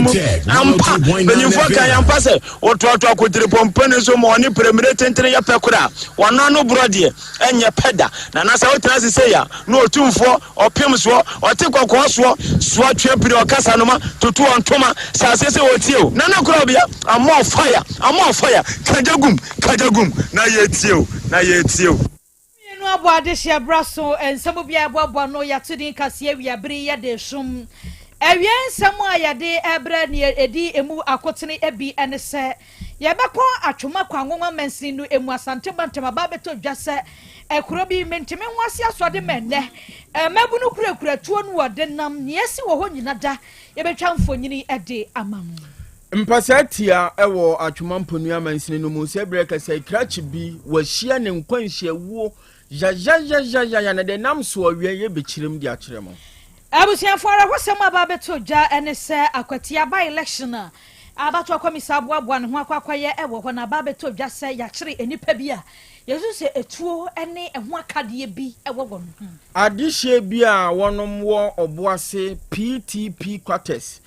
mu ampa benimfo kan yampa se wototo akotire pompane so mo oni premiere tentere ya pekura wano no brode enye peda na na sa wotra se ya no otumfo opem so ote kokko so twepire okasa no ma tutu ontoma sa se wotie na na Krobea am on fire kajagum na yetie no abode hia braso ensamo bia aboabo no yatudi kase awia bere ya de shum awia ensamo ayade ebra ne edi emu akotene ebi ene se yebekọ atwoma kwanwoma mansinu emu asante bantama babeto dwase Krobi mentime nwase asode menne mabunu kurakura tuo no wode nam ne yesi wo ho nyina da yebetwa mfonyini ede amamu Mpasatia ewo atwoma mponu amansini no mu se breka sai krachi bi wahia ne nkwanhia wuo ya na de nam so awie ye bekyirem di akyeremo abusiafo ara hosem ababeto dwa ene se akwatia by election abato akomisa aboabo ne ho akwaye ewo ho na ababeto dwa se ya kyere enipa bi a yesu se etuo ene eho akade bi ewo won adihye bi a wonom wo oboase PTP quarters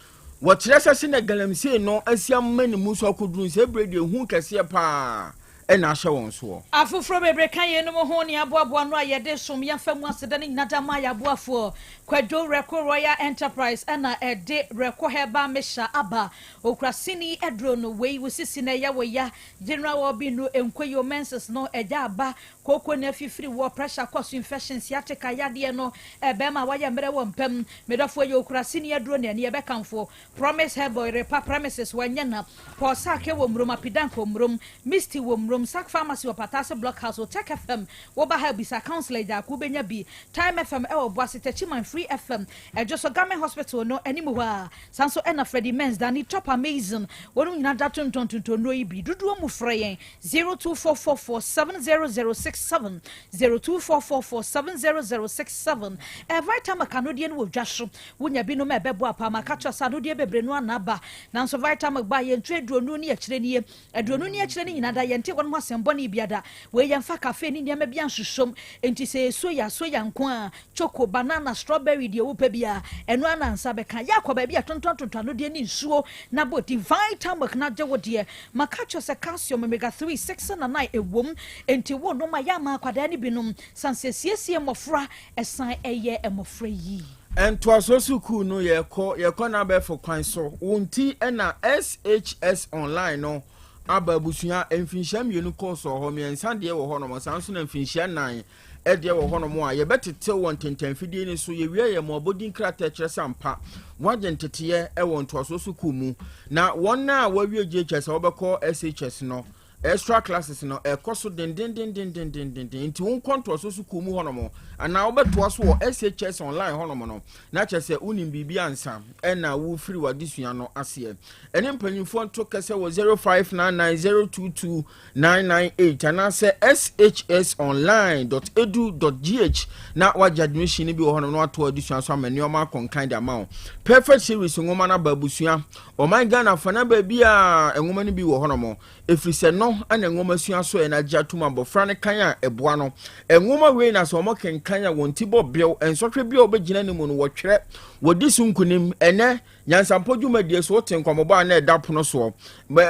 Watresa na galamse no asiam mani muso akudun se brede hu kase pa ena ahye won so afufro bebre kan ye no ho ne aboabo no ayede som ya famu aseda ne nadama ya aboafo kwadwo Reko Royal Enterprise ena ede Reko Heba Mesha aba okrasini edro no wei wosisi na ya woya general obi no enkoyo menses no eja aba koko na fifiri wo pressure cause infection sciatica yade no ebema waya mere wo mpam medafo ye okrasini edro ne ye bekamfo promise herboy repa premises wanyana posa ke wo mrum apidanko mrum misty wo mrum sak pharmacy opatase blockhouse Otec FM wo ba ha bisa counselor da ku benya bi time FM e wo boase tachiman free FM just government hospital no animu ha sanso ena Freddy Men's dani top amazing wonu nyina datum tontonto no ibi dudu mu freyen 0244470067 0244470067 every time akanodie no dwahso wonya bi no mebebo apa makacho sanodie bebre no anaba nanso vitamin ba ye ntweduo no ni akire ni eduonu ni akire ni nyina da ye nte wonu asembo ni biada we ye mfa cafe ni nyama bia nsusom enti se soya nko a choco banana strawberry de wo pa bia eno anansa beka yakoba bia tontontonto de ni nsuo na boti vitamin na jewo de makacho se calcium omega 3 6 na 9 ewom enti wo no ma ya ma kwada ni binom sansesiesie mofra esan eye emofra yi ento asosuku no ye ko na be for kwan so wonti na SHS online no ababusua emfinham yenu course ho miensa de wo ho no sanso na emfinhia nan ede wo ho no mo a ye betete won tentanfidie ni so ye wie ye mo bodin krata kire sampa wagentete e won to asosuku mu na won na wawie GHS obekọ SHS no extra classes no ekoso den nti won control so ku mu honomo ana obeto aso wo SHS online honomo no na chese unim bibi ansa na wo free wadisua no ase ene mpanyimfo to kese wo 0599022998 ana se shsonline.edu.gh na waja admission bi wo honomo no ato adisua so amanioma akonkan de amount perfect series ngoma na babusua o my Ghana fana ba bia ngoma ni bi wo honomo efrise no ana ngoma sua so e na gya tuma bofra ne kan a eboa no ngoma we na so mo kenkan a wonti bobel ensotwe bia obegina ne mu no wotwere wodi sunkunim ene nyansampo dwumadie so woten kwambo na edapono so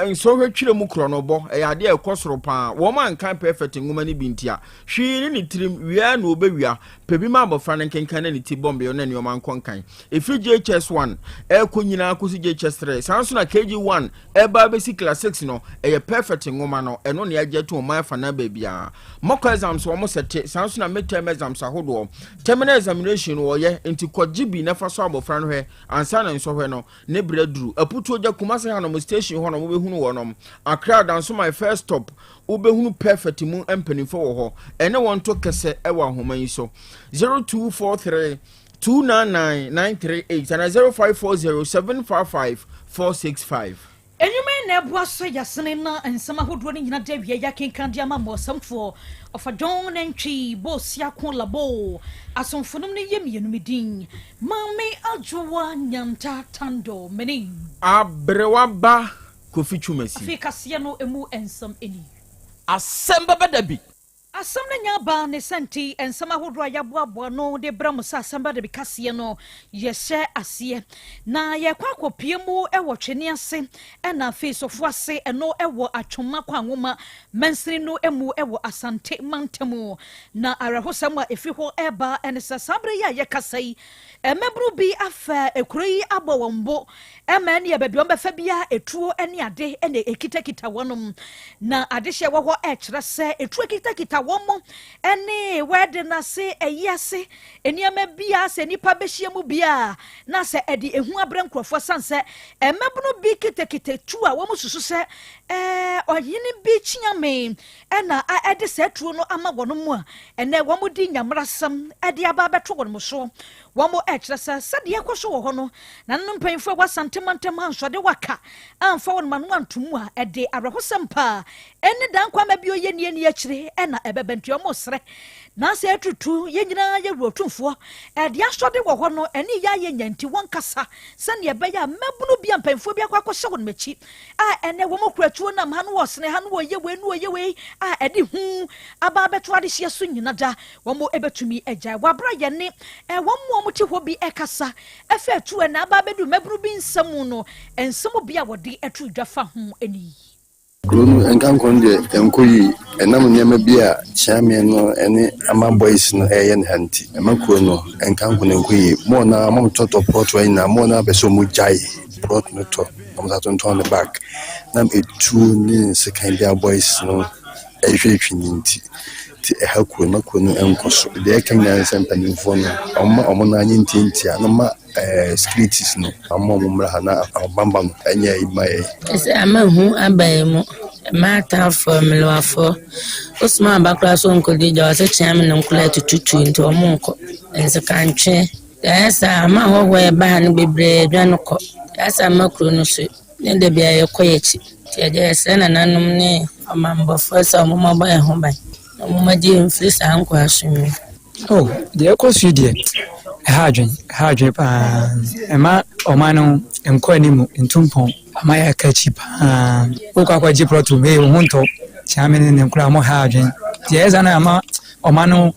enso hwetwire mu kro no bo e ade ekosoro pa wo man kan perfect ngoma ni bintia hwi ni tirim wia na obewia pebi ma bofra ne kenkan na ni ti bombe na ne oman konkan efri GHS1 ekonyina akosi GHS3 sanso na KG1 eba besi class 6 no e perfect ngoma no eno ne agye to man fa na babia moko exams wo mo sete sanso na midterm exams ahodo terminal examination wo ye enti kwajibi na fa so abofra no hwe ansa na nso hwe no ne breduru aputu oja kumase ha no station ho no mo behunu wo no akra danso my first stop wo behunu perfect mu empanifo wo ho ene won to kese e wa homan yi so 0243 299938 and 0540755465 enyume na ebo so yasene na ensama hodo ni nyina da bia ya kenkan dia ma mosamfo ofadon na ntwi bosia kon labo asomfonum ne yemienu medin mame adwowa nyanta tando meni abrewa ba kofi chumasi afika se no emu ensam eni Asem Beba Dabi Asam na nya ba ne senti ensama hodro ya boaboa no de bra musa Asem Beba Dabi kase no ye hye ase na ye kwa kopie mu e wo twene ase e na feesofo ase e no e wo atwoma kwa nwoma mansini no emu e wo Asante mantemu na arahosam a efi ho eba ene sasabre ya ye kasai emebru bi afa ekroyi abo wombo ema ne ye bedom befa bia etuo ene ade ene ekitakita wonom na ade hye wo ho e kire se etuo ekitakita womo ene wede na se eyase eniama bia se nipa behie mu bia na se edi ehu abrankrofo sanse emebru bi kitakita tu a womo susu se oyini bi chiame ena ede se tuo no ama wono mu a ene womo di nyamrasam ede aba beto wono so womo ekire se sade ekoso wo ho no na no mpanfo Yaw Asante mantem ansode waka amfa wono manu antumu a ede arahosam pa ene dan kwa ma bi oyeni eni akire ena ebebenti omo sre na se atutu yenyina ye rotumfo ede asode wo ho no ene ya ye nyanti wonkasa sane ebe ya mabunu bia mpanfo bia kwa kwose wono machi a ene wo mokratuo na ma no wo sne ha no wo ye we a ede hu aba beto ade hye so nyina da wo mo ebetumi agya wabra ye ne wo mo ti ho bi ekasa efe atu na aba bedu mabunu bi nsamu no ensemu bia wode atu dwafa ho eni Kunu enkan konde enkoyi enam nyama bia chiame no ene ama boys no eyen hanti emakuro no enkan kono enkoyi mo na mom toto pot wa na mo na beso mu jai pot no to am that on the back nam etu ni second bia boys no ehwehwini nti ti ehakuro makuro no enkoso de ekanya sempanimfo no omo na anyi ntinti anoma scripts no amma mumra na bamba no anya imaye ama hu abaemu mata formula for osma bakra so nkodi ja se chiam no nkula tututu nti omonko ense kantwe esa ama ho e ba no bebre dwan ko esa makro no so ne de bia ye koyechi ti je ese na nanum ne amambo fosa omoma ba e ho ban omoma di mfrisa anko asumi oh de ekosu die hadwen pa ema omano enkoni mu ntumpon amaya kachi pa okwa ji proto me hunto chamene ne nkura mo hadwen de eza na ama omano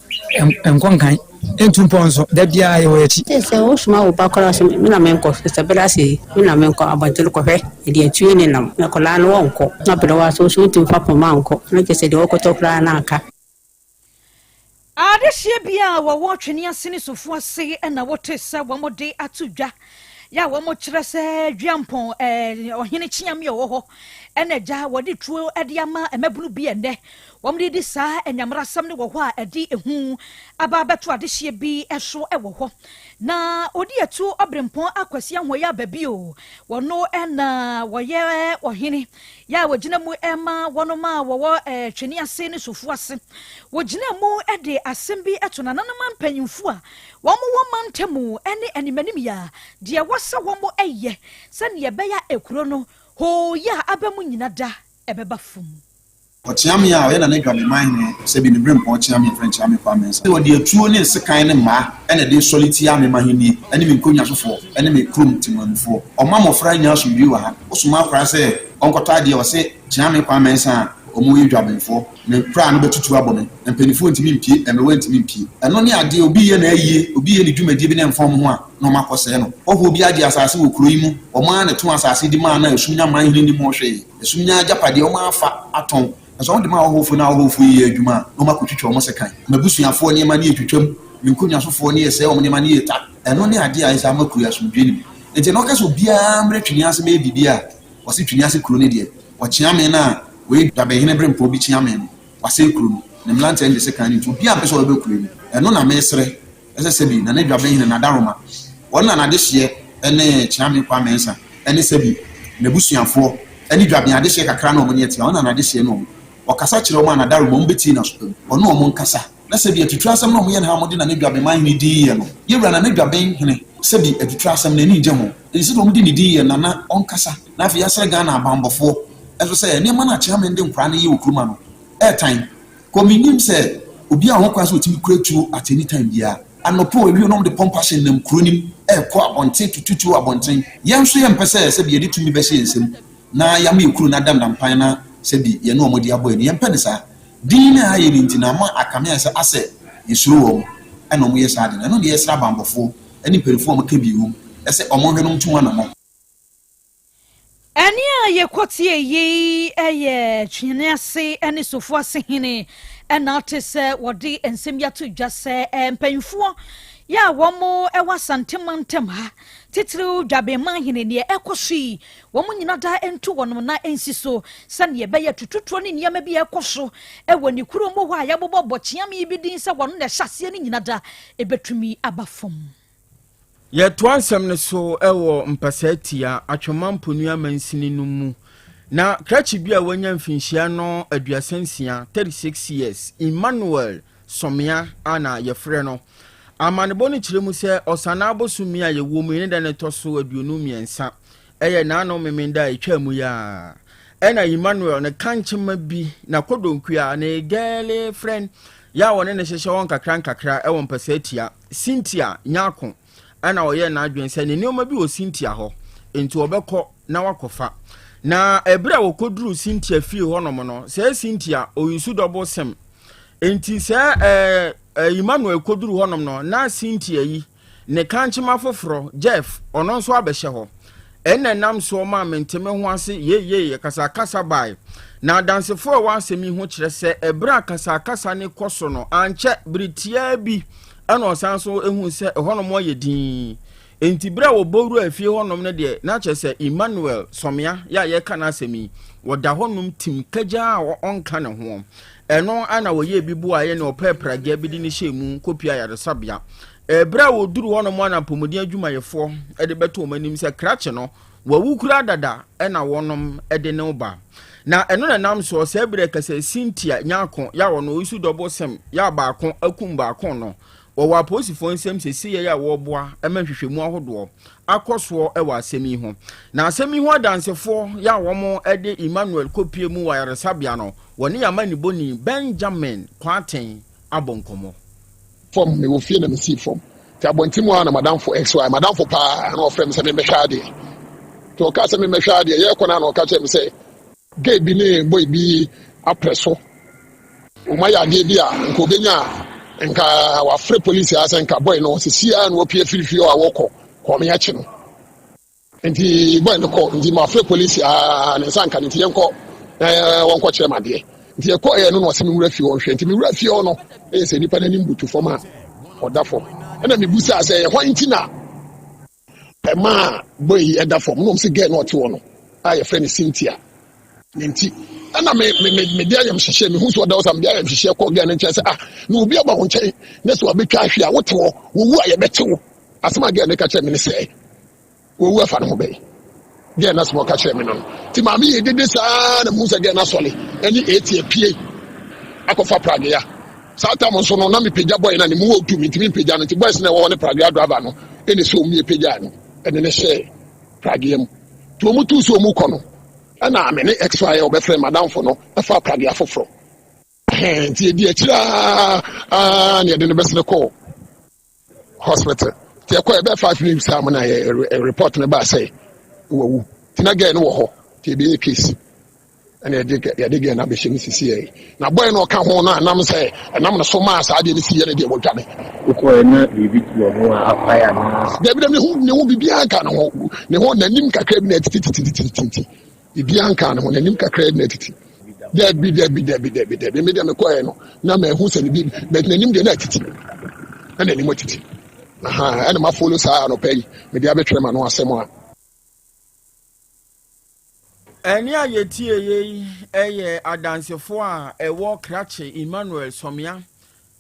enkonkan ntumpon so da bia ye wo echi se o suma o bakora so mi na menko se belasi mi na menko abantelo ko fe de atuye ne nam na kola no wonko na bele wa so so ntumfa po manko na ke se de okoto kra na aka adehye bia wo twene asene sofo ase na wotesa womode atudwa ya womo kire se dwampon ohene chiame wo ho enaja wode tuo ede ama emabunu bi ende womde di sa enyamrasam ne wo ho a ede ehu aba beto adehye bi eso wo ho na odi etu obrempon akwasi ahoya babio wono na woye ohene ya wogina mu ema wono ma wo twene ase ne sofo ase wogina mu ede asem bi eto na nanama mpanyimfu a womo wo mantemu ene animanim ya de wasa womo eye sane ye beya ekuro no ho ya abamu nyina da ebeba fum Ochiami ya we na ne dwame man se bi ne brempo ochiami french ami kwamens we de atuo ne sekan ne ma ene de soliti ya me mahini ene me nkonya sofo ene me krum timanfo omamofra nya so bi wa ha osuma akra se onkota de o se chiami kwamens a omo yi dwamenfo ne pra no betutu abome empenifo ntimi mpie emewe ntimi mpie eno ne ade obi ye na aye obi ye ne dwumadi bi ne mfom ho a no makose no oho bi ade asase wo kuro yi mu omo na to asase di ma na esumnya man hini ni mo hwe esumnya japade omo afa aton so on de ma ohofo na ohofo yi adwuma no makotwitwa omo sekan mabusuafo ne ma ne etwitwam minkunya sofo ne yese omo ne ma ne yeta eno ne ade a isa makuru asomdwe ni enti no kaso bia mre twini ase me bibia wose twini ase kuro ne de wachiame na we dabe hine brempo bi chiame no wase kuro ne mlante ende sekan ni bia pese obe kuro ni eno na mesre ese sebi na ne dabe hine na daroma wona na de hye ene chiame kwa mensa ene sebi ne busuafo ene dabe ade hye kakra na omo ne etia wona na de hye no wakasa kire omo na daroma omo beti na so ono omo nkasa na sebi atutu asem na omo ye na ha mode na ne dabe man ni di ye no yewura na ne dabe hine sebi atutu asem na ni njemo ensi omo di ni di ye na onkasa na afi yasre ga na abambofo eso say ne mana chiame ndi nkra na ye okruma no airtime kominim say obi a ho kwaso otimi kuratu at any time bia anopo ebi no de pompation na mkronim ko abonten tututu abonten yenso ye mpese se bi ye ditumi be hye nsem na ya me ekuru na dandam pan na se bi ye no omodi abo ani ye mpene sa din na aye ni ntina ma akame ase ase yesuro wo ɛna ɔmo yɛ saa de no de yɛsra bambɔfo ɛne perifo ɔmo ka bi wo ɛsɛ ɔmo hwɛ no ntuma na mo Ani a yekotie yi twene ase ene sofo ase hene ena atese wode ensem yato dwa se mpanyfo ya womo ewa santemantam ha titiri dwabe man hene ne ekohwi womo nyina da ento wonom na ensiso sane yebeye tututuo ne niyama bi ekoso ewo ni kuro mo hwa ya bobbo chiame bi din se wono ne hyase ne nyina da ebetumi abafom Ye twansem ne so ewo mpasatia atwemamponu amansini no mu na krachi bia wanya mfinhia no aduasansia 36 years Emmanuel Somia ana yefre no amanebo ne kiremu se osana abosumi a yewo mu ne da ne toso aduonu miensa eye na no memenda etwamu ya ena Emmanuel ne kanchema bi na kodonkua ne gele friend ya wone ne hyehye won kakra ewo mpasatia Cynthia Nyako ana oye na adwen se ne neoma bi o Cynthia ho enti obekọ na wakofa na ebra wo koduru Cynthia fie ho no no se Cynthia oyusu double sem enti se Emmanuel koduru ho no na Cynthia yi ne kanchema foforo Jeff ono nso abehye ho enne nam so ma menteme ho ase ye kasa bai na dansefo wa asemi ho kire se ebra kasa ne koso no anche britia bi ana osanso ehu se honom ye din enti bra wo boru afie honom ne de na che se Emmanuel Somia ya ye kana asemi woda honom tim kaja onka ne ho eno ana wo ye bibu aye ne opepraga bi di ne hyemu kopia ya resabia bra wo duru honom ana pomodi adwumayefo e de beto omanim se krache no wawukura dada ena wonom e de ne oba na eno na nam so se bre kase Cynthia Nyako ya wo no isu double sem ya baako akum baako no wo aposifo nsem sesi ya wo boa emanhwehwemu ahodo akoso e wa asemi ho na asemi ho adansefo ya wo mo ede Emmanuel kopie mu wa yaresabia no woni ya mani boni Benjamin Kwaten abonkomo form me wo fie na me si form ti abontimu ana madam for xy madam for pa na ofrem se me mehwade to ka se me mehwade ye kona na o ka che me se gay bi ne boy bi apreso o ma ya de bi a nko benya nka wa free police asa nka boy no sisia no pie firifie o awoko ko me yache no enti boy no ko ndi ma free police ne sanka nti yenko won ko kire made nti e ko e no no se me wura fie won hwe nti me wura fie no e se nipa na nimbutu forma oda form ena me busa se ho ntina e ma boy e da form no se get no te wono aye friend Cynthia nti ana me dia yam hihye me hu so da osam dia yam hihye ko ga na nche se na obi aba ho nche na so abetwa ahwe a wote wo wu a ye bete wo asema ga na ka che me ne se wo afa no be ga na so ka che me no ti ma me ye dede sa na mu se ga na sole eni eti apie akofa prage ya sa ta mo so no na me pagya boy na ne mu otu mi ti me pagya no ti boys na wo ne prage ya driver no eni so mi pagya no eni ne she prage yam to mu tu so mu kono ana amene xy obefre madam for no afa prage afofro nti di akira ne de ne besne call hospital ti e be 5 minutes am na report ne ba say wo ti na ga no wo ho ti be case ana ya de ga na be shemi sisi na boy no ka ho na nam say nam no so ma sa de ne si ye ne de wo dwane ko na bibi ti wo afa ya na de bi ne hu bibi aka no ho ne ho nanim kakra bi na titi ibi anka no nanim kakra na titi there be me dem ko no na me hu se ni bi but nanim de na titi na nanim titi ana ma follow sa no pay me dia betwe ma no asem a eni ayetie ye eye adansefo a ewo krache Emmanuel Somia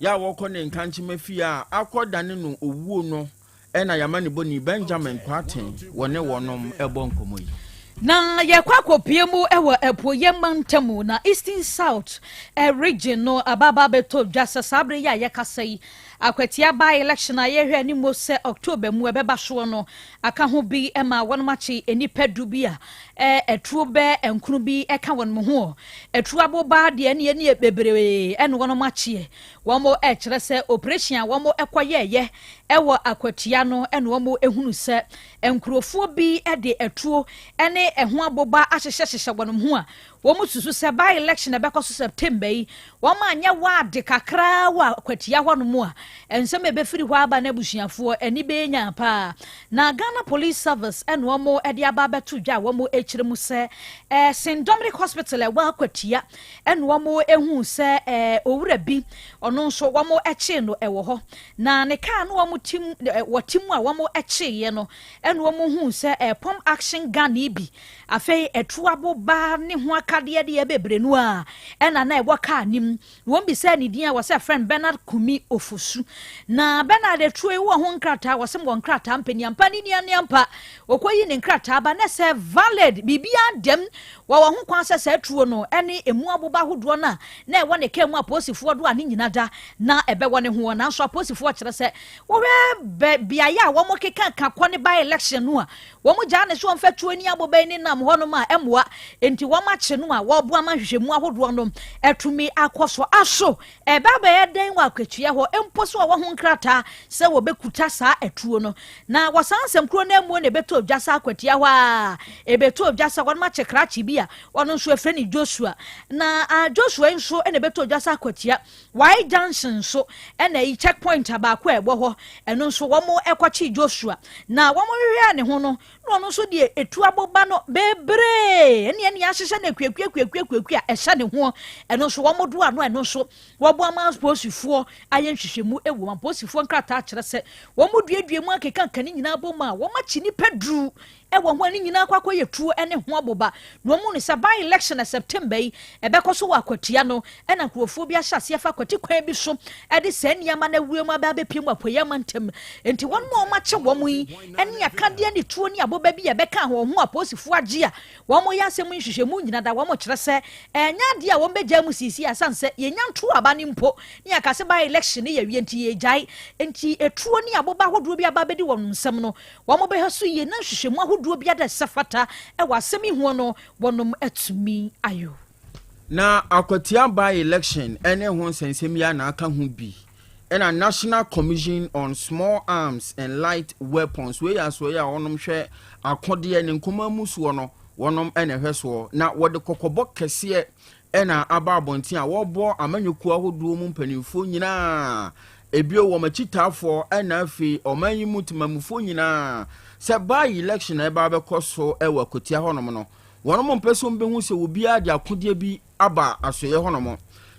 ya woko ne nkanche mafi a akodane no owuo no ena yamane boni Benjamin Kwaten wone wonom ebonkomo yi na yekwakwo piemu ewo epoye mantamu na Eastern South region no ababa beto dwasa sabre ya yekasai akwatia by election a yehwe ni mo se October mu ebeba so no aka ho bi ema wonomachi enipa du bi a etuo be enkunu bi eka wonmo ho etuo aboba de ene ene bebree ene wonomachi womo kire se operation womo ekoyeye ewo akwatia no ene womo ehunu se enkurofo bi de etuo ene eho aboba ahyehye wonom ho a womu susu se by election ebekoso September yi woma anya wade kakra wa akwatia honom a ensem ebefiri ho aba na busuafo eni be nya pa na Ghana Police Service ene womo de aba beto dwa womo ekire mu se St Dominic Hospital wa akwatia ene womo ehu se owura bi ono nso womo eche no ewo ho na ne ka no womo tim wotimu a womo eche ye no ene womo hu se pom action Ghana bi afei etuabo ba ne ho akade de ebebrenu a ena na ewo ka nim won bi se ne dia was a friend Bernard Kumi Ofosu na Bernard etuo wo ho nkrata wasem wo nkrata mpani ampa ni niampa okoyi ne nkrata ba na se valid bibia dem wa ho kwanse se etuo no ene emu aboba hodo na ewo ne ka mu aposifo do ani nyina da na ebe wo ne ho na so aposifo kire se wo bia ya wo mo keka ka ne by election no a wo mo ja ne so mfatuo ni aboba ni nam ho no ma emwa enti wo ma che no a wo bo ama hwehwemu ahodo no etumi akoso aso baba ye den wa akwatua ho emposo wo ho nkrata se wo bekuta saa etuo no na wasansem kro na emu ne beto odwasa akwatua ho a ebeto odwasa wo ma che krachi bi a wono nso efre ni Joshua na Joshua nso ene beto odwasa akwatua why Johnson so ene yi checkpoint abako ebo ho eno nso wo mo ekwachi Joshua na wo mo hwehwe ne ho no no nso de etu aboba no bebre ene ahyehyɛ na kwekwa ɛhyɛ ne ho eno nso wo mo do ano eno nso wo bo ama posifo aye nhwehwemu ewo ma posifo nkrata kyerɛ sɛ wo mo duadua mu akeka kan nyina boma wo ma chi ni pedru ewo ho ani nyina kwakɔ yetuo ene ho aboba no mu ne by election na September yi ebekoso wa kwatia no ena krofo bi ahyase afa kwati kwan bi so ede sɛ niama na wuo ma ba bepiem apoyama ntem enti won mo ma kye wo mu yi ene akade ne tuo ni aboba bi ebeka ho ho aposifo agye a wo mo yasem nhwehwemu nyina da wo mo kyerɛ sɛ enya de a wo begya mu sisi asanse yenya nto aba ni mpo ni akase by election ye wie enti ye jai enti etuo ni aboba hodo bi aba bedi won nsem no wo mo behaso ye na nhwehwemu hodo bi ada sefata e wasemi ho no wonom atumi ayo na akwatia by election ene ho nsensem ya na aka ho bi ena National Commission on Small Arms and Light Weapons we aso ya wonom hwe akode ne nkoma musuo no wonom ene hweso na wode kokobo kese ena aba abonti a wobo amanyuku ahodo mu mpanimfo nyina ebio wo machitafo ena afi omanyimu timamufo nyina se by election eba bekoso ewa kotia honom no wonom mpeso mbehu se obia de akode bi aba asoye honom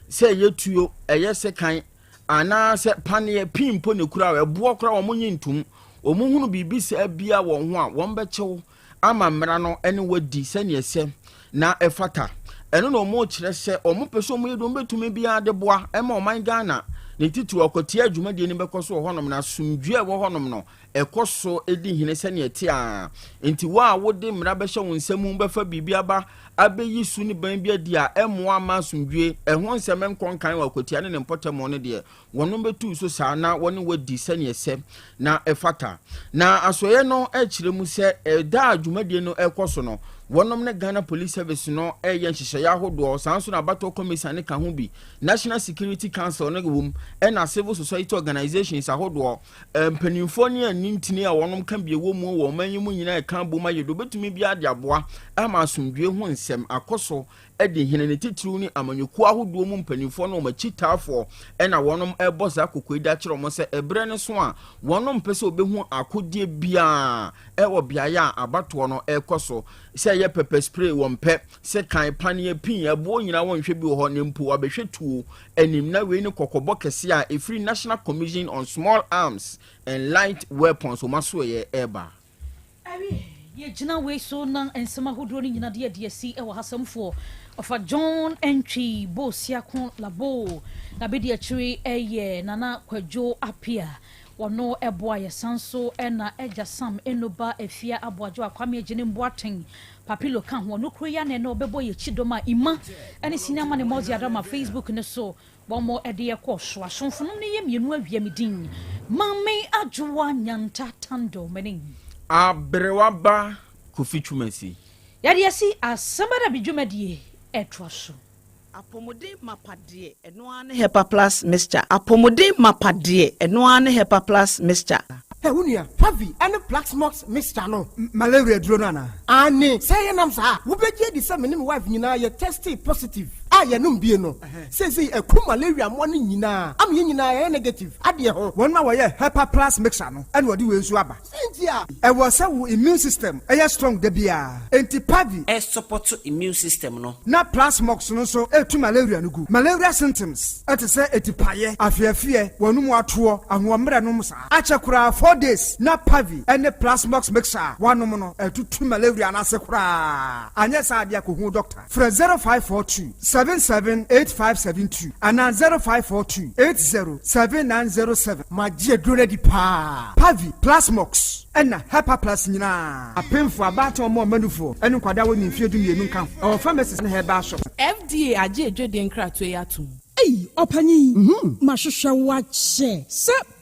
se yetuo eye sekan ana se panie pimpo ne kura ebo kura wo nyintum omuhunu bibi se bia wo ho a won bechew ama mmra no ene wadi se ne ese na efata eno no mo kire se omo peso mo yedo betumi bia de boa ema oman Ghana ne titu akotia adwumade ne bekoso honom na sumdwe wo honom no ekoso edi hine se ne eti a enti wa wode mmra be hye wonsam befa bibia ba abeyi su ni ban bia dia emoa ma sumdwe ehon nsem nkonkan wa akotia ne mpotamo ne de wono betu so saa na woni wadi se ne ese na efata na asoye no ekire mu se da adwumade no ekoso no wonom ne Ghana Police Service no eye nhyehyɛ ahodo sanso na Battle Commission ne ka ho bi National Security Council ne wom na civil society organizations ahodo mpanimfo ne anintini a wonom kan bie wo mu wo manyimu nyina e kan boma yedo betumi bia de aboa ama asomdwe ho nsɛm akoso edi hene ne titiri ni amanyoku ahodo mu mpanimfo no machitafo na wonom ebosa kokoida kyerɛ mo sɛ ebre ne so a wonom pese obehu akodie bia wo biaya abato no ekoso sɛ ye pepper spray wonpe se kan panie pin abo nyina wonhwe bi ho ne mpo abehwe tuo anim na we ni kokobo kese a efri National Commission on Small Arms and Light Weapons omaso ye eba ye jina we so nan ensema hodo ni nyina de si e wo hasamfo ofa John Entry Bosia kon labo na be de akiri eye nana kwadwo apia wono eboa yesanso ena eja sam enoba efia aboajo akwame agene mboaten papilo kan ho no kroya ne no bebo ye chidoma ima ene sinama ne mozi adama Facebook ne so bomo ede ye ko so asonfunu ne ye mienu awia medin mame ajoa nyanta tando menin abrewaba kofi twumasi yade yesi asambada bidwumadie etwaso apomode mapade eno ane hepa plus mixture apomode mapade eno ane hepa plus mixture Unia, Pavi, and the Black Smokes Mr. No, malaria drona. Anne, say an answer. Who bet ye the same wife, you know, you're tested positive. I am no. Says a cool malaria morning, you know. I'm negative. Adia, one my way, Hepa Plus Mixano, and what do you swabber? Yeah, I was our immune system, a strong debia. Anti Pavi, a support immune system, no. Not Plus Smoks, no so, to malaria no good. Malaria symptoms, at a say a tipaye, I fear, one more tour, and one meranomsa. Achakura 4 days, not Pavi, and the Plasmox mixer, one mono, and 2 malaria and asakura. And yes, I dear Kuhu doctor. For 0542 778572 and now 0542 807907. My dear Grady Pa Pavi, Plasmox, and Hepa Plus Nina. A pen for a battle more manufo, and Quadawa in Fidu Nuka, or pharmacist in her bashop. FDA, I did Jordan Cratway. Hey, Opani, Mashusha watch, sir,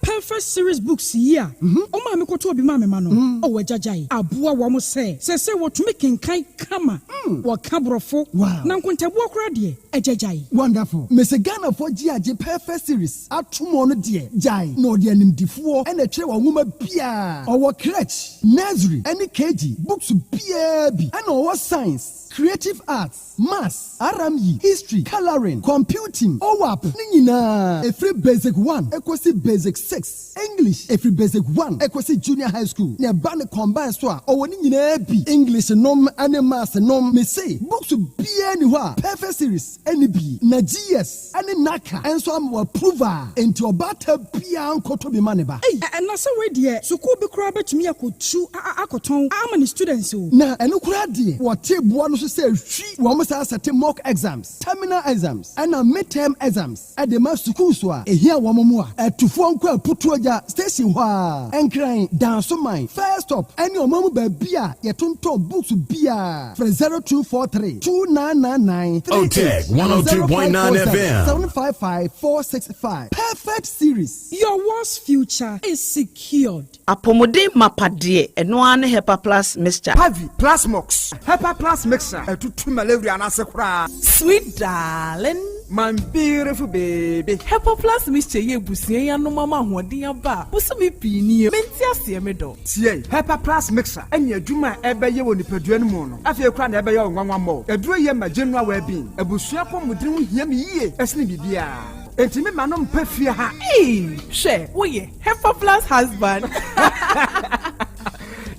perfect series books here. Oh, mamma, go to be mamma, mano. Oh, Jajai, Abua Wamo say what making kai kama, what cabrofo, wow, Nankunta walk ready, a Jajai. Wonderful. Miss Ghana for GIJ perfect series, at 2 more dear, Jai, no dear name D4, and a chair woman Pia, or crutch, nursery, any KG, books PB, and our science, creative arts, maths, RME, history, coloring, computing. OWAP, Nina, a free basic 1, equally basic 6, English, a free basic 1, equally junior high school, near Banner combined soa, or Nina English, nom, and maths, nom, may say, books to be anywhere, perfect series, NB, Nagias, and Naka, and so I'm a prover, into a butter pian kotobi maneba. And that's a way, dear, so could be crab to me, I could chew, I could tongue, how many students who now, and look at dear, what tip one to say, she almost has a mock exams, terminal exams, and a midterm exams at the master school a here one more at to phone call put to a station and crying down so mine first up and your mom beer your tonto books beer from 0243 2999 Otec 1029 FM 755 465 perfect series. Your worst future is secured. Apomode mapade eno ane hepa plus mixture Pavi Plasmox Hepa Plus mixer to 2 malaria and asakura. Sweet darling, my beautiful baby. Hepa Plus mixture ye busia no mama hodia ba. Busumi pini mentia se medo. Tie Hepa Plus mixer and your juma ebe ye woni padua no mo. Afia kra na ebe ye nwanwa mo. Eduro ye ma general well being. Ebusua pom mudin hia me yie. Esne bibia. Enti me manom pafia ha. She, oye, Hepa Plus husband.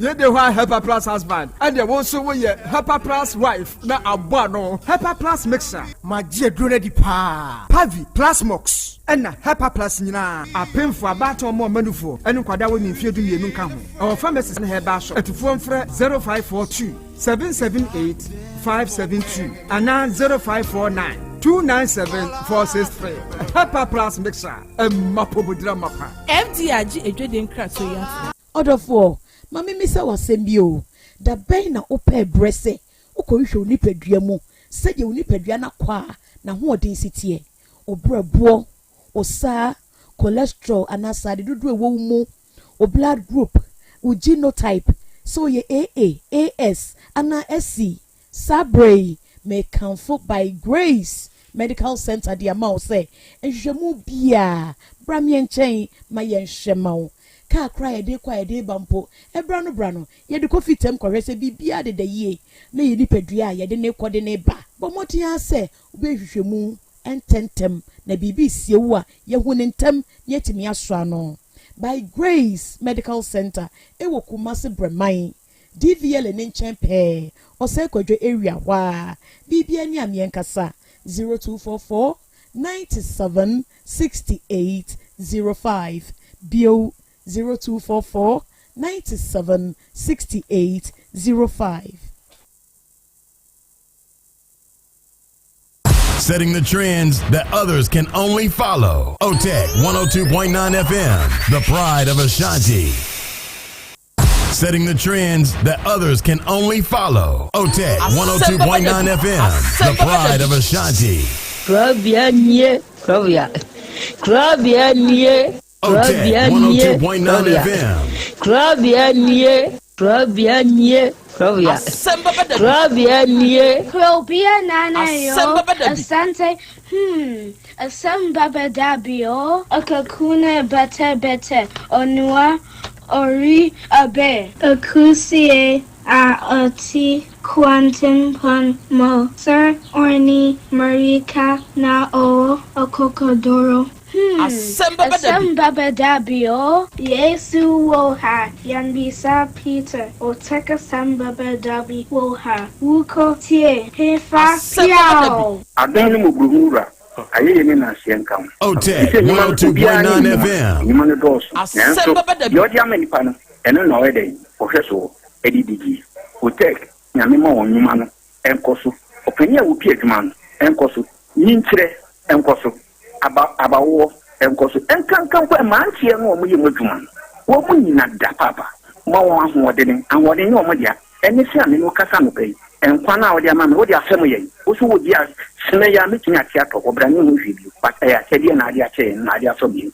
You the one Hepa Plus husband, and there also we Hepa Plus wife. Na abano Hepa Plus mixer. My dear Grady Pa Pavi Plasmox, and Hepa Plus Nina. A pen for a battle more manufo, and Quadawa in Fidu Nuka. Our pharmacist in her bash at phone for 0542 778 572 and now 0549 297 463. Hepa Plus mixer. A mapo mapa. FDIG a Jordan Cratway. Order 4. Mami misa wasembio da ben na ope brese okohwe onipadua mu sede onipadua na kwa na hoodin sitie obrabo osa cholesterol anasade dodo ewo mu o blood group o genotype so ye AA AS ana SC sabrey may comfort by grace medical center dia ma o say ehwemu bia bramye nchen ma ye nhwema ka cry de kwa de bampo ebra no ye de kofi tem kwese bibia de ye na ye nipadua ye de ne kode ne ba bomoti ase obehwehwemu ententem na bibi siewu a ye hunentem ye timi aso ano by grace medical center ewo kumase breman DVL ne nchen pe ose kwadwo area wa bibia ni amienkasa 0244 97 68 05 bio 0244 97 68 05. Setting the trends that others can only follow. Otec 1029 FM, the pride of Ashanti. Setting the trends that others can only follow. Otec 102.9 FM, the pride of Ashanti. Krobea. Otec 102.9 FM. Krobea nana yo. Asante. Asem Beba Dabi yo. Akakuna bete. Onua. Ori abe akusie ati quantum pon mo sir orni marika na o okokodoro Asem Beba Dabi o Yesu wo ha yanbisa Peter Otec Asem Beba Dabi wo ha wuko tie hefa piao adani mo buhura aye ni na senkam Otec 102.9 FM. ni man dos Asem Beba Dabi yo dia mani pa no eno na we dey ohweso edidigi Otec nyame ma onwuma no enkoso opanya wo pie adwuma no enkoso nyinkyere enkoso abawo enkoso enkankan kwa mantie no omo yemu adwuma wo mu nyina da papa ma wo ahoɔden ahoɔden no omo dia ene se ame no kasa no pai enkwa na wo dia ma me wo dia asɛm yɛ wo so wo dia sene ya metumi ate atɔ obra ne ho hwibio but ya sɛdeɛ na ade akyɛ na ade asɔ bi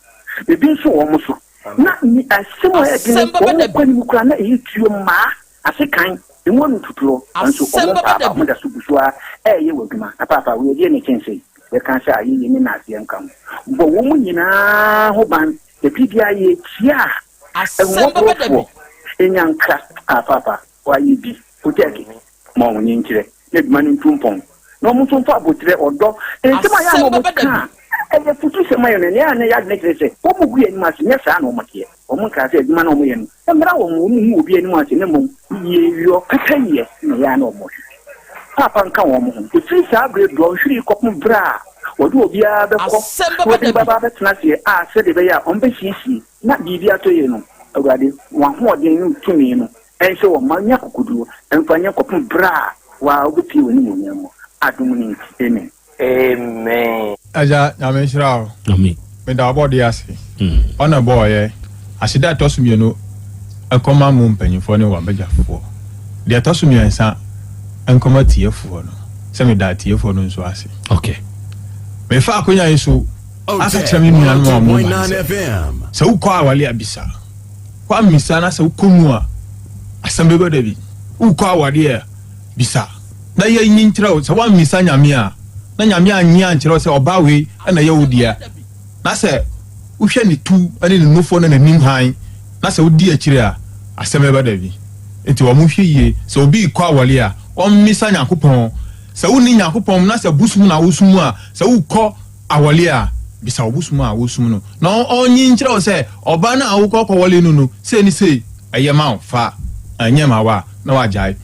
bibi nso wo mo so na ni asɛm yɛ de ko ko ni kura na yi tuo ma asekan emu no tuturo nso omo papa mo da so busua ɛyɛ wo dwuma papa wo die ne kyense e kan sha yi ni na ase nkam bo wo mu nyina ho ban de bibia ye tia Asem Beba Dabi enyanka papa wa yi bi Otec ma wo nyinkyere ne dwuma ne tumpon no mo tumpo abotre odo ensema ya mo ka e futu se mayo ne ya ne ya ne krese ko mo gu eni mase ne sa na mo tie o mo ka se dwuma na mo ye no emra wo mo mu obi eni mase ne mo ye yo kaka ye ne ya na mo papa nka wo mo ho ti sa abre do hwiri kopum bra odu obi a be ko obi baba be tena se a se de be ya on be sisi na bibi atoye no awade wa ho de no tumi no ense wo manya kokudu enfanya kopum bra wa obi woni mo nyamo adumuni amen aja nyame shirawo amen me da body ase ona boy asida tosumi no akoma mu mpanyifo ne wa bejafo de tosumi ensa enkoma tiefo no se me da tiefo no nso ase okay me fa akonya yeso asa chami mi anu mo FM. se ukwa awale abisa kwa misa na se ukomu a Asem Beba Dabi ukwa awale bisa na ye nyinkyira o se wa misa nyame a na nyame anya nkyira o se oba we na ye wodia na se uhwe ni tu ani ne nofo na nanim han na se wodi akire a Asem Beba Dabi enti wo mu hwe ye se obi kwa awale a o misa nyakopon se woni nyakopon na se busum na wosum a se ukọ awale a bisa obusum a wosum no na onyi nkyira o se oba na awukọ kwale no se ni se ayema fa anyema wa na wajai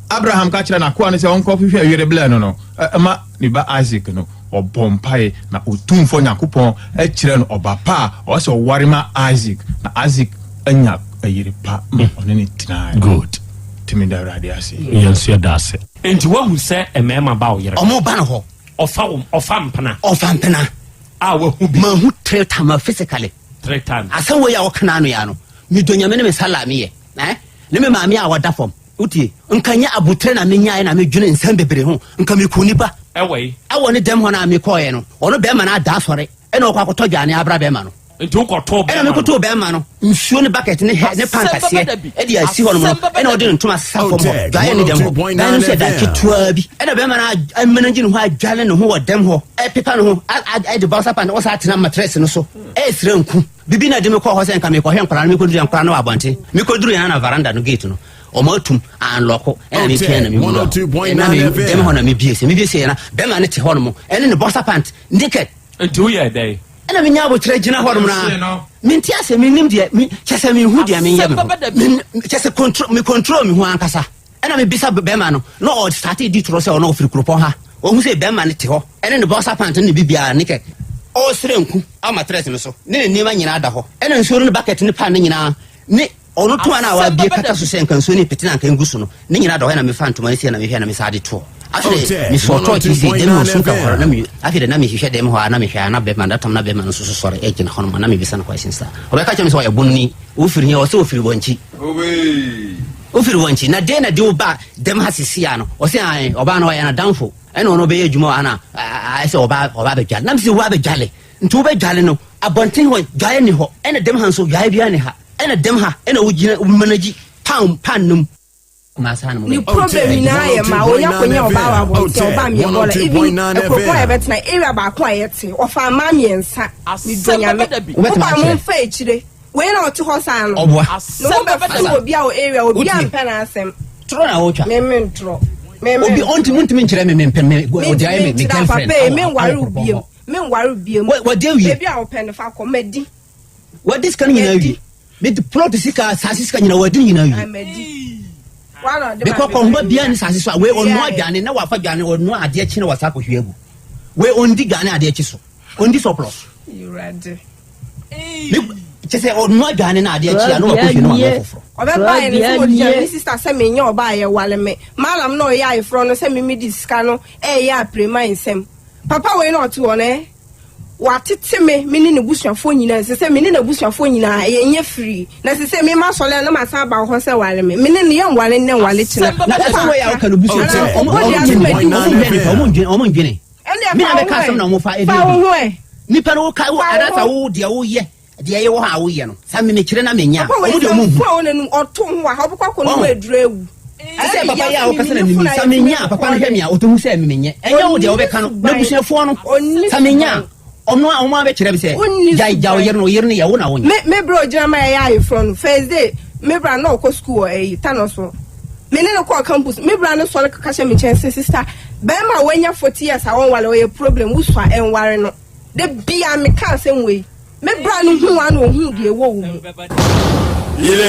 Abraham ka kira na kwa ne se onko hwehwe awere bla no ma ni ba Isaac no obompai na otumfo nyakopon e kire no oba pa o se warima Isaac na Isaac anya ayere pa one ne tina good timi da radio ase yenso ya dase enti wahu se emema ba oyere omo ba no ho ofa mpana a wahu bi mahu 3 times physically 3 times asan wo ya wokana no ya no mi donyame ne me salame ye ne me maame a wada fom utie nkanya abutre na menya na me dwene nsam bebre ho nka me kuni ba ewo ne dem ho na me koye no ono be ma na da sore e na okwa koto dwane abra be ma no nti ukoto be na me koto be ma no nsuo ne bucket ne pankase e di asi ho no e na odi ntuma safo mo dwaye ne dem ho na se da kitua bi e na be ma na amenangi ne ho adwale ne ho wo dem ho e pepa ne ho e de bounce pan o sa tena mattress no so e sire nku bibi na de me ko ho se nka me ko hwe nkora me ko duru nkora no abonte me ko duru ya na veranda no gate no o matum unlock e me pia na me 102.9 FM dem ho na me biese na be ma ne te ho no mo ene ne bounce pan ndike nti wo ye dai ena me nya botre gina ho no na minti ase me nim de me chese me hu de me yam chese control me hu ankasa ena me bisa be ma no o start di tro se o no ofiri kropon ha o hu se be ma ne te ho ene ne bounce pan ne bibia ne ke o srenku amatres me so ne ne ma nyina da ho ena nsoro ne bucket ne pan ne nyina ne ono to ana wa bie kata so sen kan so ne petina kan gusu no ne nyina da ho na me fa ntoma ese na me hwe na me sa de to after Miss Otec is the demo super. After the name, she said them who are Namisha and Abbe, and that time Abbe, and so sorry, agent Honmanami, Bisan questions. Or I catch him so a bunny, Ufri or so feel wanchi. Ufri wanchi, na dena do back, them has a siano, or say I, Obano and a downfall. I don't know, be Jumoana. I saw about Jal. Namsi Wabe Jale, and two bed Jaleno, a bunting one, Jayaniho, and a dem hanso, Jabianiha, and a demha, and a Umanagi, Pound Panum. Ni problem na ya ma onya konya oba wa bo ti oba mi bola even ekoko e betina area ba kwa yete ofa ma miensa mi donya me oba mo fa echire we na oti ho san no no be fa obi a o area obi a mpe na asem tro na ocha me ntro obi onti muntimi nkyere me mpe me odi aye me girlfriend me nwaru biem what dey we baby a o pen fa ko medi what this kan nyina wi me the plot sika sasika nyina wadi nyina wi amedi because komba bia ni sase so we onu adwane na wafa dwane onu ade chi na wasako hweagu we ondi gane ade chi so ondi surplus you ready chese onu adwane na ade chi na wafa hwe no amofofro obeba ni so odi mi sister say me nya oba ye wale me malam no ya ifro no say me mi diska no ya prema nsem papa we no to one watete me ni ne busuafo nyina se me ni na busuafo nyina ye free na se me ma sole na ma sa ba ho se wale me ni ne ye wale ne wale china na se we ya ka no busuafo omo ndwene me na be ka sam na mo fa edi nipa no ka wo adasa wo de wo ye de ye wo ha wo ye no sa me kire na menya omo de omo hu onu oto hu ha obukwa no eduru ewu ase papa ya wo kasa na mimi sa menya papa no hwemia otohu se memenye enye wo de wo be ka no na busuafo no sa menya ọmọ abẹ kyerẹ bi sẹ ja oyere no yẹ wo na wo nya me bro jira ma ya ayi from first day me bra na okọ school tano so me ne no call campus me bra no so ka hye me chance sister be ma wanya 40 years awon wale o ye problem uswa enware no de bia me ka se we me bra no hu wa no hu de wo wo ile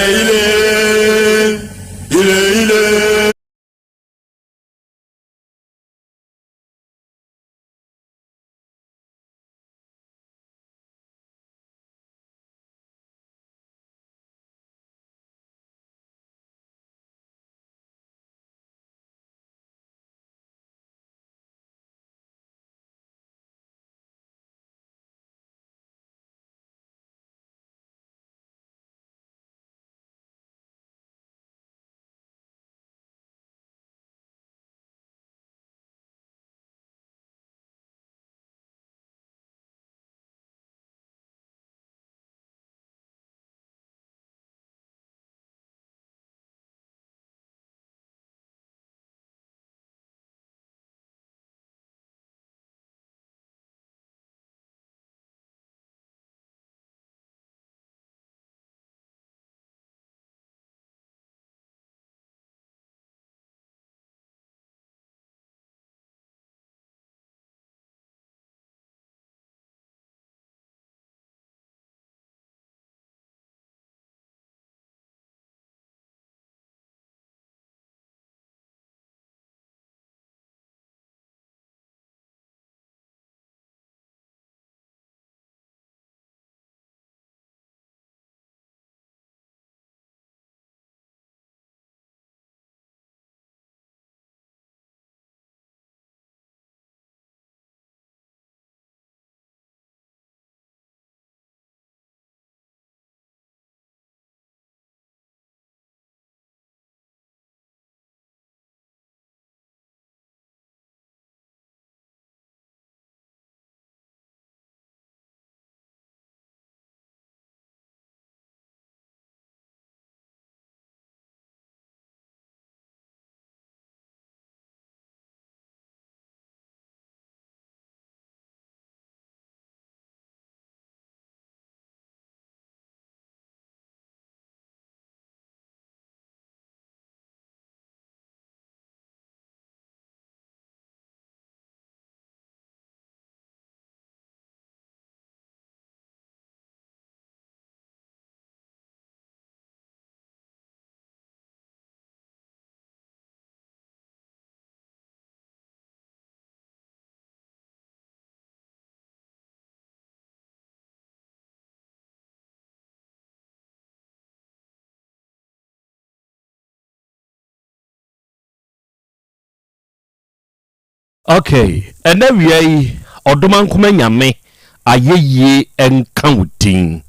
Okay, and then we Odoman Kumenyame ayeye encounting.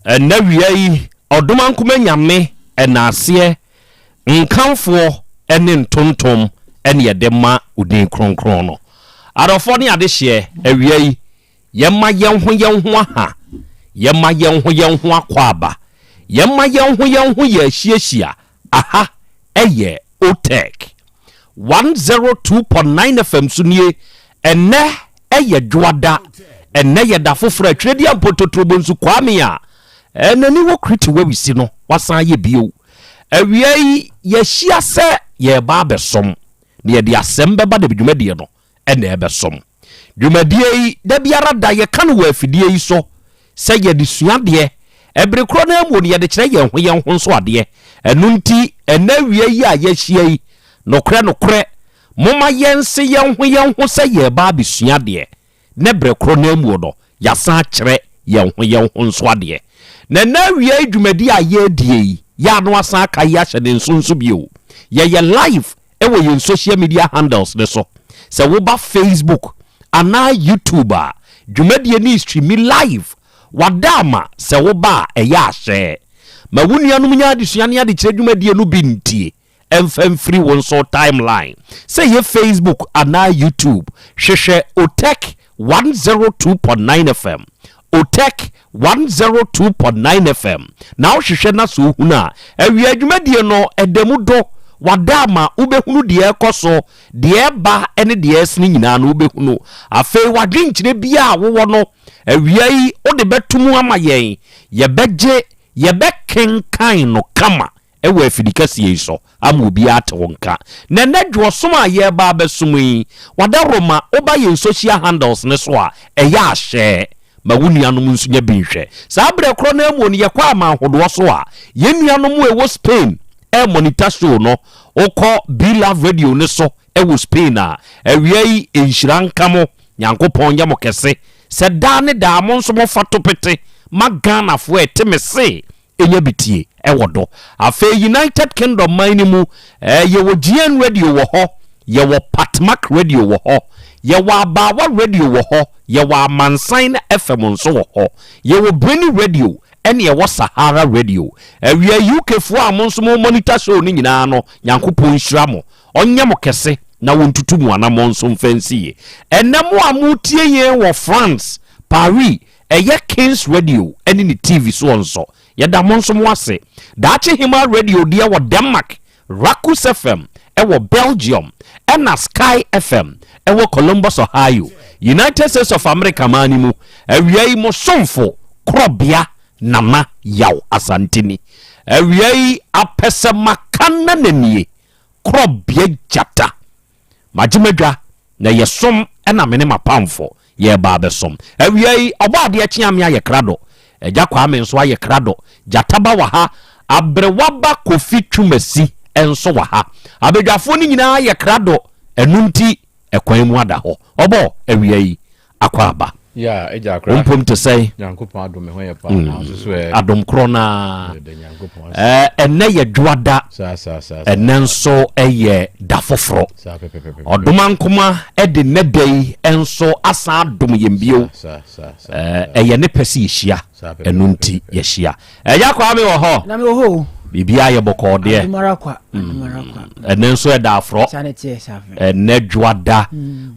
And then we Odoman Kumenyame and Asie nkanfo ene ntontom ene yedema udin kronkrono. Adofoni adehye awie yemma yenho aha. Yemma yenho akwaba. Yemma yenho ye ahiehyia. Aha eye Otec 102.9 FM sunie ene eye dwada ene ye da foforo atwedi ampototrobo nsu kwame a enani wo kriti we wisi no wasan ye bio awie ye hia se ye ba besom ne ye de Asem Beba Dabi dwumadie no ene e besom dwumadie yi da biara da ye kan wo afidie yi so se ye de suade ebre kro na amu ne ye de kire ye ho nso ade enunti ene wie yi a ye hia yi nokre moma yense yenho se ye ba besua de ne brekro na amu no yasa kire yenho nso ade na wie adwumadi a ye die ya no asa aka ya hyede nsonso bio ye live ewo ye social media handles ne so se wo ba Facebook ana YouTube dwumadi ni stream live wadama se wo ba ya hye ma wunuanum nya adesua ne ade kire dwumadi no bintie emfem free one so timeline say ye Facebook ana YouTube hwehwe Otec 102.9 FM Otec 102.9 FM now hwehwe na so huna awie adwumadie no edemu do wadama ubehunu de ekoso de ba ene de esni nyina no ubehunu afi wadwenkyire bia wo no awie yi ode betumu ama yen ye bekenkan no kama ewe afidikasi yiso amu bi ate wonka na nadwo soma ye ba besumi wadaroma oba ye social handles ne so a eya ahye mawunuanum nsunya binhwe sa abre kro na amu ne ye kwa ma hodo so a ye nuanum ewo Spain e monitor show no okọ Be Love Radio ne so ewo Spain a awie enhyiranka mo nyankopon yamo kese se da ne da mo nso mo fatopete magana fo etemese enya bitie ewodo afa United Kingdom manimu ye wo GN Radio wo ho ye wo Patmak Radio wo ho ye wo Abawa Radio wo ho ye wo Amansan FM nso wo ho ye wo Breni Radio ene ye wo Sahara Radio awie UK fo amonso mo monitor show ni nyina no yankopon hyira mo onye mo kese na wontutu mu ana monso mfansiye enemo amutie ye wo France Paris eye Kings Radio ene ni TV so onso yada monso mo ase dache hima radio dia wo Denmark Rakus FM ewo Belgium ena Sky FM ewo Columbus Ohio United States of America manimu awie mo somfo Krobea nama Yaw Asante ni awie apese makana nanie Krobea jata majimadwa na yesom ena mene mapamfo ye ba besom awie obade a chiamia ye krado eja kwa me nso aye krado jataba wa ha abrewaba kofi twumasi enso wa ha abedwafo ni nyina aye krado enunti ekwan mu ada ho obo awie yi akwaba ya eja krado umpum to say yankopon adom ho ye pa na so adom krona enne ye dwada enenso eye dafoforo odomankoma ede nedai enso asa adom yembio eye ne pesi yehia enunti yehia eya kwa me wo ho na me wo ho bibia ye boko de marakwa enenso e daforo enne dwada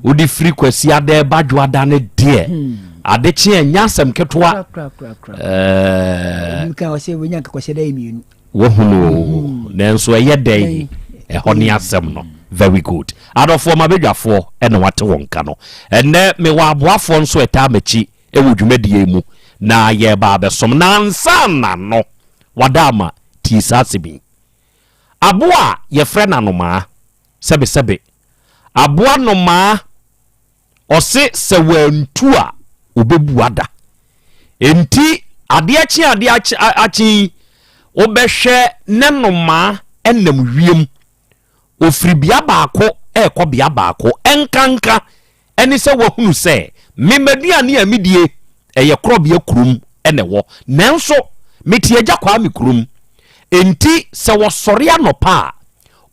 udi free kwasi ade ba dwada ne de adechi enyasem ketwa nka wose wonya nka kwase dai mienu wo hunu nenso eye dai ehoni asem no very good adofo mabedwafo ene wate wonka no enne me wa aboafo nso eta machi ewo dwumadie mu na ye ba besom na ansana no wadama tisasibi aboa ye frena no ma sebe aboa no ma ose se wantu a obebu ada enti ade achi obehwe nenoma enam wiem ofiri bia baako ekọ bia baako enkanka eni se wahunu se memeduane amidie eye Krobea kurum ene wo nanso metie agya kwa me kurum enti se wo sore anopa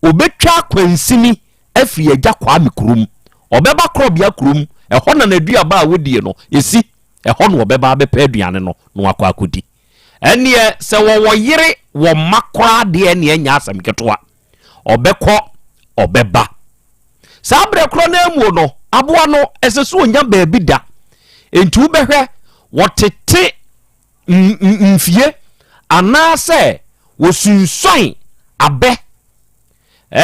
obetwa kwansini afiri agya kwa me kurum obeba Krobea kurom ɛhɔ na nadua ba wodie no esi ɛhɔ no obeba bɛpɛ aduane no no akɔ akodi ɛne sɛ wo yere wo makora de ne anya asɛm ketoa obɛkɔ obeba sabre kro na amu no aboa no ɛseso onya baabi da enti wo bɛhwɛ wotete mfie anase wo sunsun abe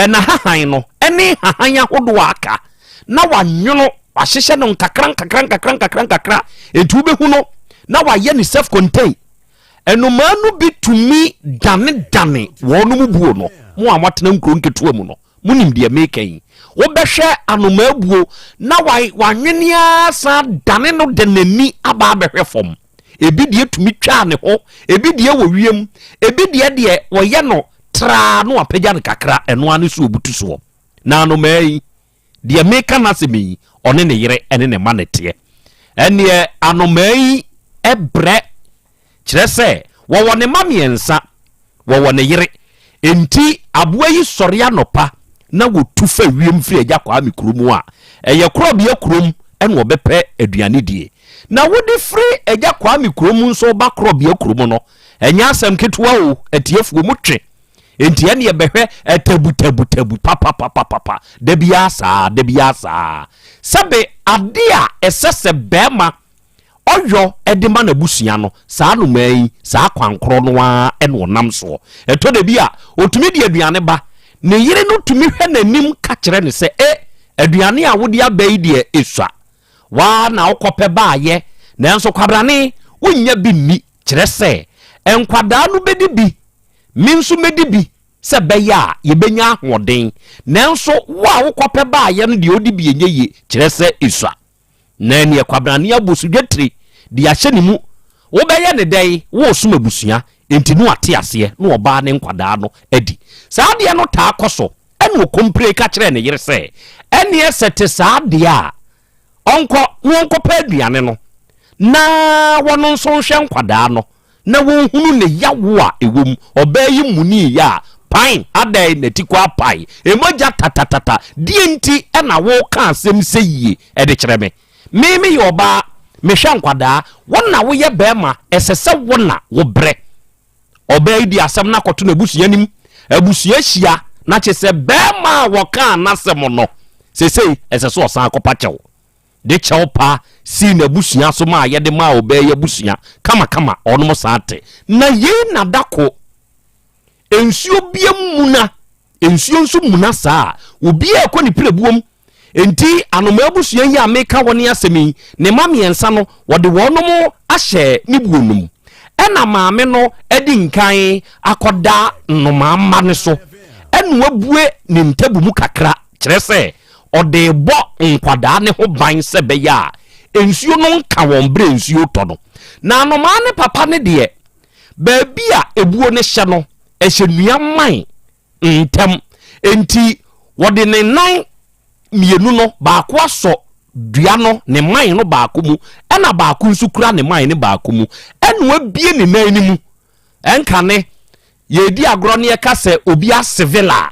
na hahan no ɛne hahan ahodo aka na wanwono wahyehye no nkakran enti wo behu no na waye ni self contain enumanu bi tumi dane wono mu buo no mo amatena nkro nketua mu no munim de making wo behwe anoma abuo na wanwenia sa dane no de nani aba behwe fom ebi de tumi twa ne ho ebi de wo wiem ebi de wo ye no tra no apagya ne kakra eno ane so obutu so na anoma yi de meka na se mi one ne yere ene ne manete ene anoma yi ebre kire se wo ne mamiensa wo ne yere enti aboa yi sɔre anopa na wo tu fa wiem firi agya kwa mikromu a ɛyɛ Krobea krom ɛna obɛpɛ aduane die na wodi firi agya kwa mikromu nso ba Krobea krom no ɛnya asɛm ketewa o atiefuo mu twe enti ɛne yɛbɛhwɛ tabu papa da bia saa sɛbe ade a ɛsɛsɛ bɛma oyo edema na busua no saa no mai saa kwankro no a ene onam so eto de bia otumi de aduane ba ne yire no tumi hwe nanim ka kire ne se aduane a wode abai de esua wa na okope baaye nanso kwabrane wonya bi ni kire se enkwada no bedi bi minso medi bi se beya ye benya ahoden nanso wa okope baaye no de odi bi enye kire se esua na ne kwabrane abosudwetri di ahye ne mu wo beye ne dai wo suma busua enti no ate ase no oba ne nkwada no adi saa de no taa koso ene wo kompre ka kire ne yire se ene esete saa de a onko pa aduane no na wono nso hwe nkwada no na wo hunu ne yawo a ewom oba yi muni ya pain adai na tikwa pai emoja tatatata die enti ena wo ka asem seyie ede kire me mimi yoba mehwa nkwada wona wo ye bema esese wona wo bre obey di asem na koto na busua nim abusua hia na chese bema wo ka nasem no sesei esese osan akopa chew de chew pa si na busua so ma ye de ma obey ya busua kama ono mo saate na ye na dako ensuo bia muna ensuo nso muna saa obi ekoni prebuom enti anoma abusua yi ameka woni asemi ne mamiensa no wode wonom ahye ne buonum ena maame no edi nkan akoda nnoma amma ne so enu abue ne ntabu mu kakra kire se ode bo nkwada ne ho ban se beya ensuo no nka won bre ensuo to no na anoma ne papa ne de baabi a ebuo ne hye no ehye nuaman ntem enti wode ne nan mienu no baako aso dua no ne man no baako mu ena baako nsu kura ne man ne baako mu enu abie ne nan ni mu enka ne ye di agro ne ka se obi asevela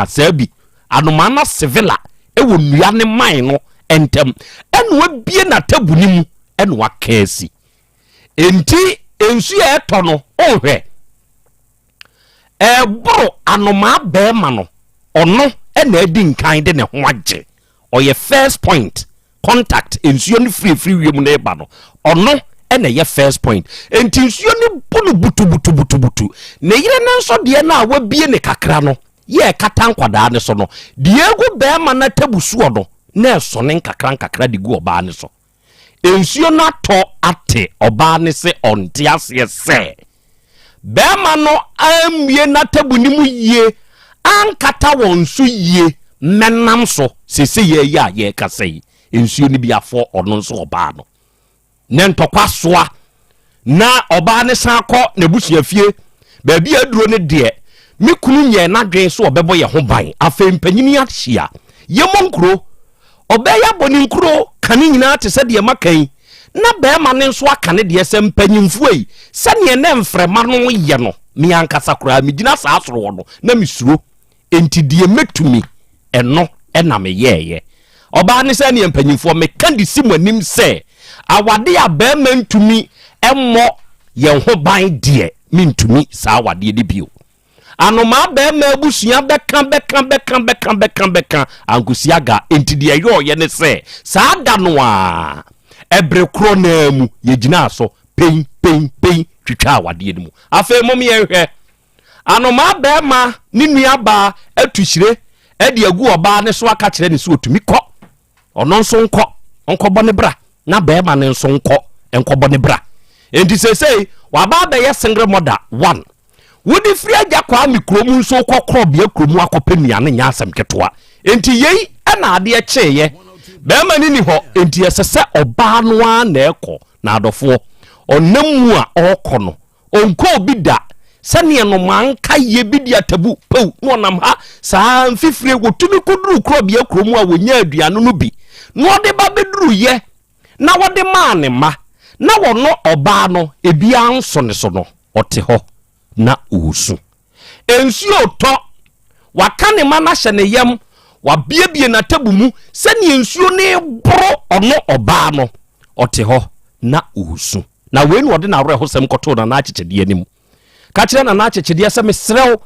sabi anoma na sevela ewo nua ne man no entem enu abie na tabu ni mu enu akasi enti ensu ye to no ohwe bro anoma be ma no ono ena edi nkan de ne ho agye oye first point contact ensuo ni free wiem na eba no ono ena ye first point enti ensuo ni bunu butu ne yire na nso de na wabie ne kakra no ye katan kwada ne so no de egu be ma na tabusuo no na eso ne kakra de gu oba ne so ensuo na to ate oba ne se onte ase se be ma no amie na tabuni mu yie ankata won so yie menam so sese ye ya ye kasei ensuo ni bia fo ono nso oba no ne ntokwa soa na oba ne san kɔ na busua fie ba bia duro ne de me kunu nye na dwen so obɛbɔ ye ho ban afa mpanyini ahia ye monkro obɛya bɔni nkro kane nyina te sɛ de makan na ba ma ne nso aka ne de sɛ mpanyimfo yi sɛ ne ne mfrema no ye no me ankasa kora me gina saa soro no na me suro enti de metumi eno ena me yeye oba ne se ne mpanyimfo me kan di simanim se awade a be man ntumi emmo ye ho ban de mentumi sa awade de bio anoma be ma abusua beka angusiaga entidi ayo ye ne se sa da no a ebre kro na mu ye gina so pen twitwa awade de mu afa mom ye hwe anoma be ma ni nuaba atuhire edi agu oba ne so aka kire ne so otumi kɔ ɔno nso nkɔ ne bra na be ma ne nso nkɔ ne bra enti sesei waba be ye single mother 1 wodi free agya kwa mikromu nso kɔ Krobea kromu akɔpɛ ne nya asɛm ketoa enti yei ana ade kyeye be ma ni hɔ enti esese oba no a na ɛkɔ na adɔfo ɔnam a ɔkɔ no onko obi da sane no manka ye bi dia tabu pau no nam ha saa mfifire wotumi koduru Krobea kromu a wonya aduano no bi no de ba beduru ye na wode ma ne ma na wono oba no ebia nso ne so no ɔte hɔ na usu ensuo to wakane ma na hye ne yam wabiebie na tabu mu sane ensuo ne boro ɔno oba no ɔte hɔ na usu na we no ɔde na awre hosem kɔto na akyekede anim ka kire na akyekede asɛ mesrew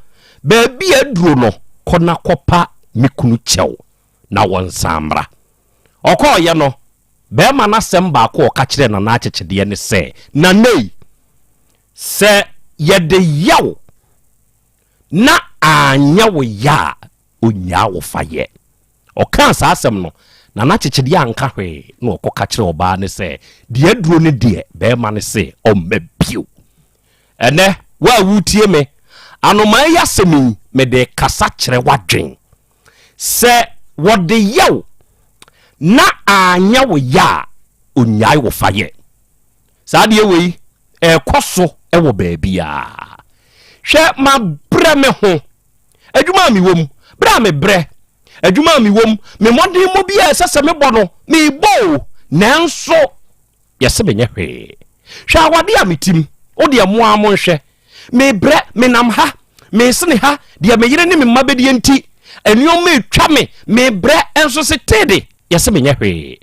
ba bi aduro no kɔna kɔpa mekunu kyɛw na wonsamra ɔkɔɔyɛ no be ma na sem ba ko ka kire na akyekede ne sɛ na nei sɛ yede yaw na anya wo ya onya wo faye ɔka sa asɛm no na akyekede anka hwe na ɔkɔka kire oba ne sɛ de aduro ne de be ma ne sɛ ɔmabio ene wa wutie me anoma ya semi me de kasa kire wadwen sɛ wode yaw na anya wo ya onya wo faye sa de wei ekoso ewo baabia hwe ma bre me ho adwuma mi wom bra me bre adwuma mi wom me modin mo bia esese me bɔ no me bo nanso yese benye hwe hwe awade a metim wo de mo a mo hwe me bre me nam ha me sene ha de me yire ne me mabedi enti enuom me twa me bre enso se tede yese benye hwe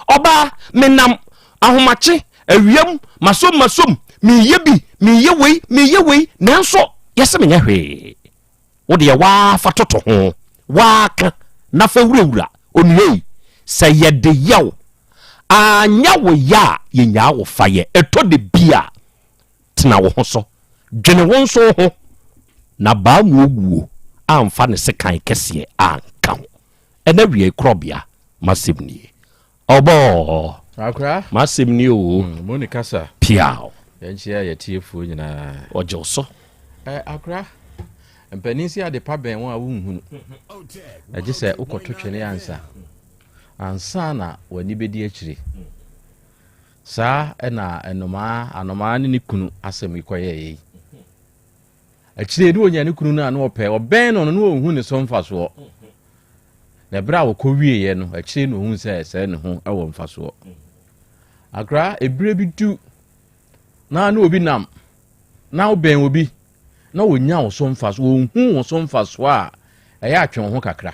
oba me nam ahomache awiam masom me ye wei nanso yese menye hwe wo de wa fa toto ho wa ka na fa wurawura onue se ye de yaw anya wo ya ye nya wo fa ye eto de bia tena wo ho so dwene wo nso ho na ba mu oguo amfa ne sekan kese anka ho ena wie Krobea masimni obo akra masimni o Monica sa piao yanchia yetiefo nyina ojo so akra mpanisi ade pa ben won a wunhunu age se ukoto twene ansa na wani bedi akire sa na anoma ne kunu asem ikoye yi akire de onya ne kunu na na ope oben no no ohun ne so mfaso na bra wo kowie ye no akire no ohun se ne ho ewo mfaso akra ebire bi du na obi nam na oben obi na wonya wo so mfaso wo hu wo so mfaso a eya atwe ho kakra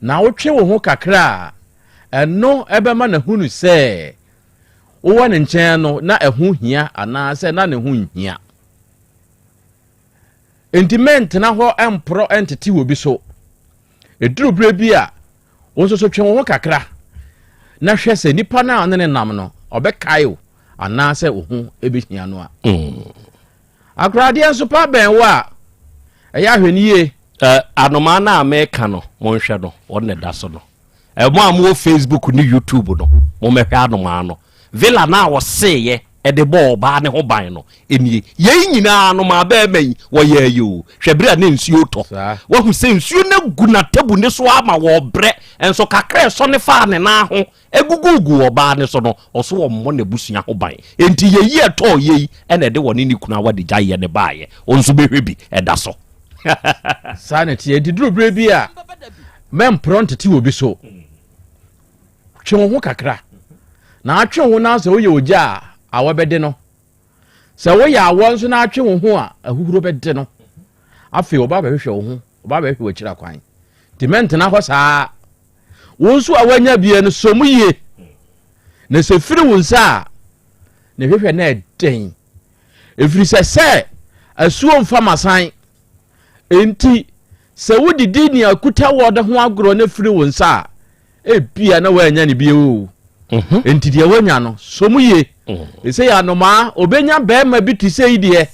na wo twe wo ho kakra eno ebema na hunu se wo ne nchen no na ehu hia ana se na ne hu hia entiment na ho empro entity wo bi so eduru bre bi a wo so twe wo ho kakra na hwe se nipa na ne nam no obekayo ana se wo hu ebehia no a akrade enso pa ben wa eya hweniye anoma na America no monhwe no wonne da so no mo amwo Facebook ni YouTube no mo mehwe anoma no villa na wo seye ede bo ba ne ho ban no enie ye nyina anoma ba mai wo ye yo hwebere na nsuo to wo hu se nsuo na gu na tabu ne so ama wo bre enso kakra so ne fa ne na ho egugugu wo ba ne so no oso wo mo na busua ho ban enti ye yi eto ye ene de woni ni kuna wadi jaye ne baaye onso behwe bi eda so sanity e diduro bre bi a mem prontity wo bi so twe ho kakra na atwe ho na se wo ye oja a wobede no se wo ye awon so na atwe ho a ahuhuro bede no afi oba behwe wo ho oba behwe wo kira kwan dement na ho saa wo nso a wanya bie no so mu ye na se firi wo nsa na hwehwe na eden efiri se asuo mfa masan enti se wodidi ni akuta wo de ho agro na firi wo nsa bia na wanya ne bie o enti de wanya no so mu ye ese ya no ma obenya be ma bi tise ide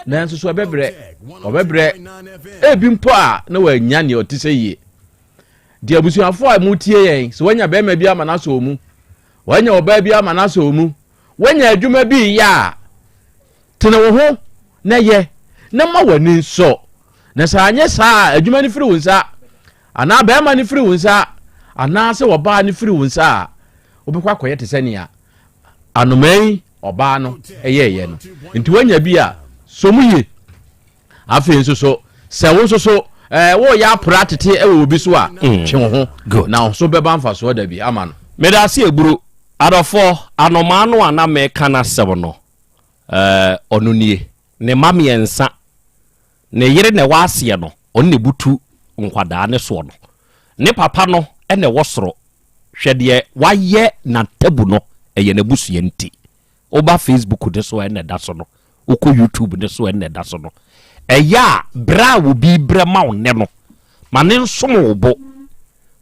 na nso so obebre ebi mpo a na wanya ne otise ye de abusuafo a mutie yen so wanya be ma bi ama na so mu wanya oba bi ama na so mu wanya adwuma bi ya tene wo ho na ye na ma wani nso na sa anye sa adwuma ni firi wo nsa ana be ma ni firi wo nsa ana se oba ni firi wo nsa obekwa koye tesania anomai oba no ye no nti wanya bi a so mu ye afi nso so se wo nso so wo ya pratete e wo bi so a twe wo ho na so beba mfa so da bi ama no medase egburu adofo anoma no ana me kana sebo no onunie ne mamiensa ne yire ne waase no onne butu nkwada ne so no ne papa no ene wosoro hwede waye na tabu no eye na busue nti oba Facebook de so ene da so no uko YouTube de so ene da so no eya bra wo bi bra ma wonne no mane nsom wo bo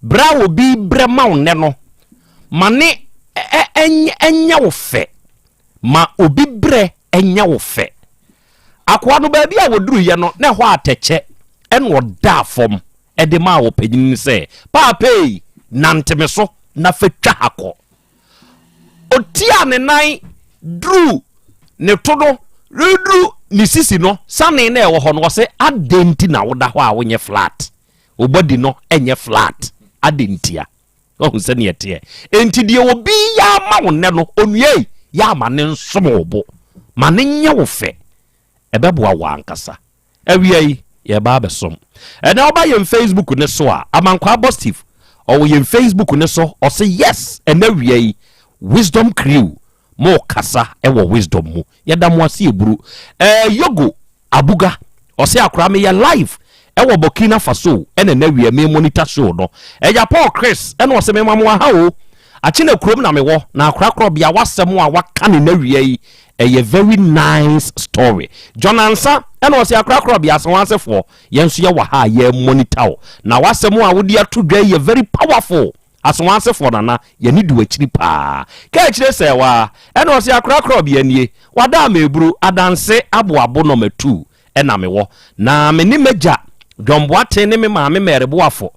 bra wo bi bra ma wonne no mane enya wo fe ma obi bre enya wo fe akwa no ba bia woduru ye no na ho ateche en wo da fom e de ma wo pagyin se papa nanteme so na fetwa hako otia ne nan dru ne todo redru ni sisi no sane na e wo ho no se adenti na woda ho a wonye flat obodi no enye flat adentia ohun se ne yete enti de obi ya ma wonne no onue ya ma ne nsomo bo ma ne nya wo fe ebeboa wa ankasa awiai ye ba besom na oba ye Facebook ne so a amankwa positive o ye Facebook ne so o say yes and awiai wisdom crew mo kasa ewo wisdom mu yeda mo ase eburu yogo abuga o say akra me ya live ewo Burkina Faso ene na wi me monitor show no eja Paul Chris ene o se me mamu ha o achi na kurom na me wo na akra Krobea wasem a waka ne na wi a very nice story John Ansa ene o se akra Krobea so wansefo yenso ye wa ha ye monitor na wasem a wodi atodwa ye very powerful asonwanse for nana ye ni du akiri pa ka akire se wa ene o se akra Krobea nie wada ma eburu adanse aboabo no matu ena me wo na me ni meja dwomboate ne me ma me mereboafo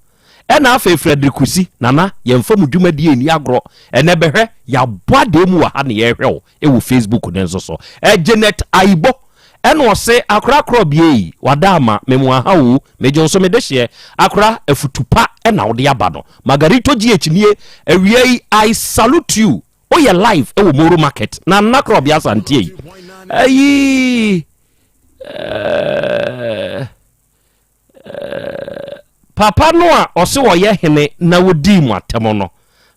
ena afa Frederikusi nana ye mfa mudwumadi eni agro ene behwe ya boade mu wa ha ne ye hwew e wo Facebook ne nso so Janet Aibo ene o se akra Krobea wada ma me mu aha wo me jonso me de hye akra afutupa ena wo de aba no Margarito GHnie awiei I salute you o ye live e wo Moro market na na Krobea Asante ayi papa no a ose wo ye hene na wodi mu atemo no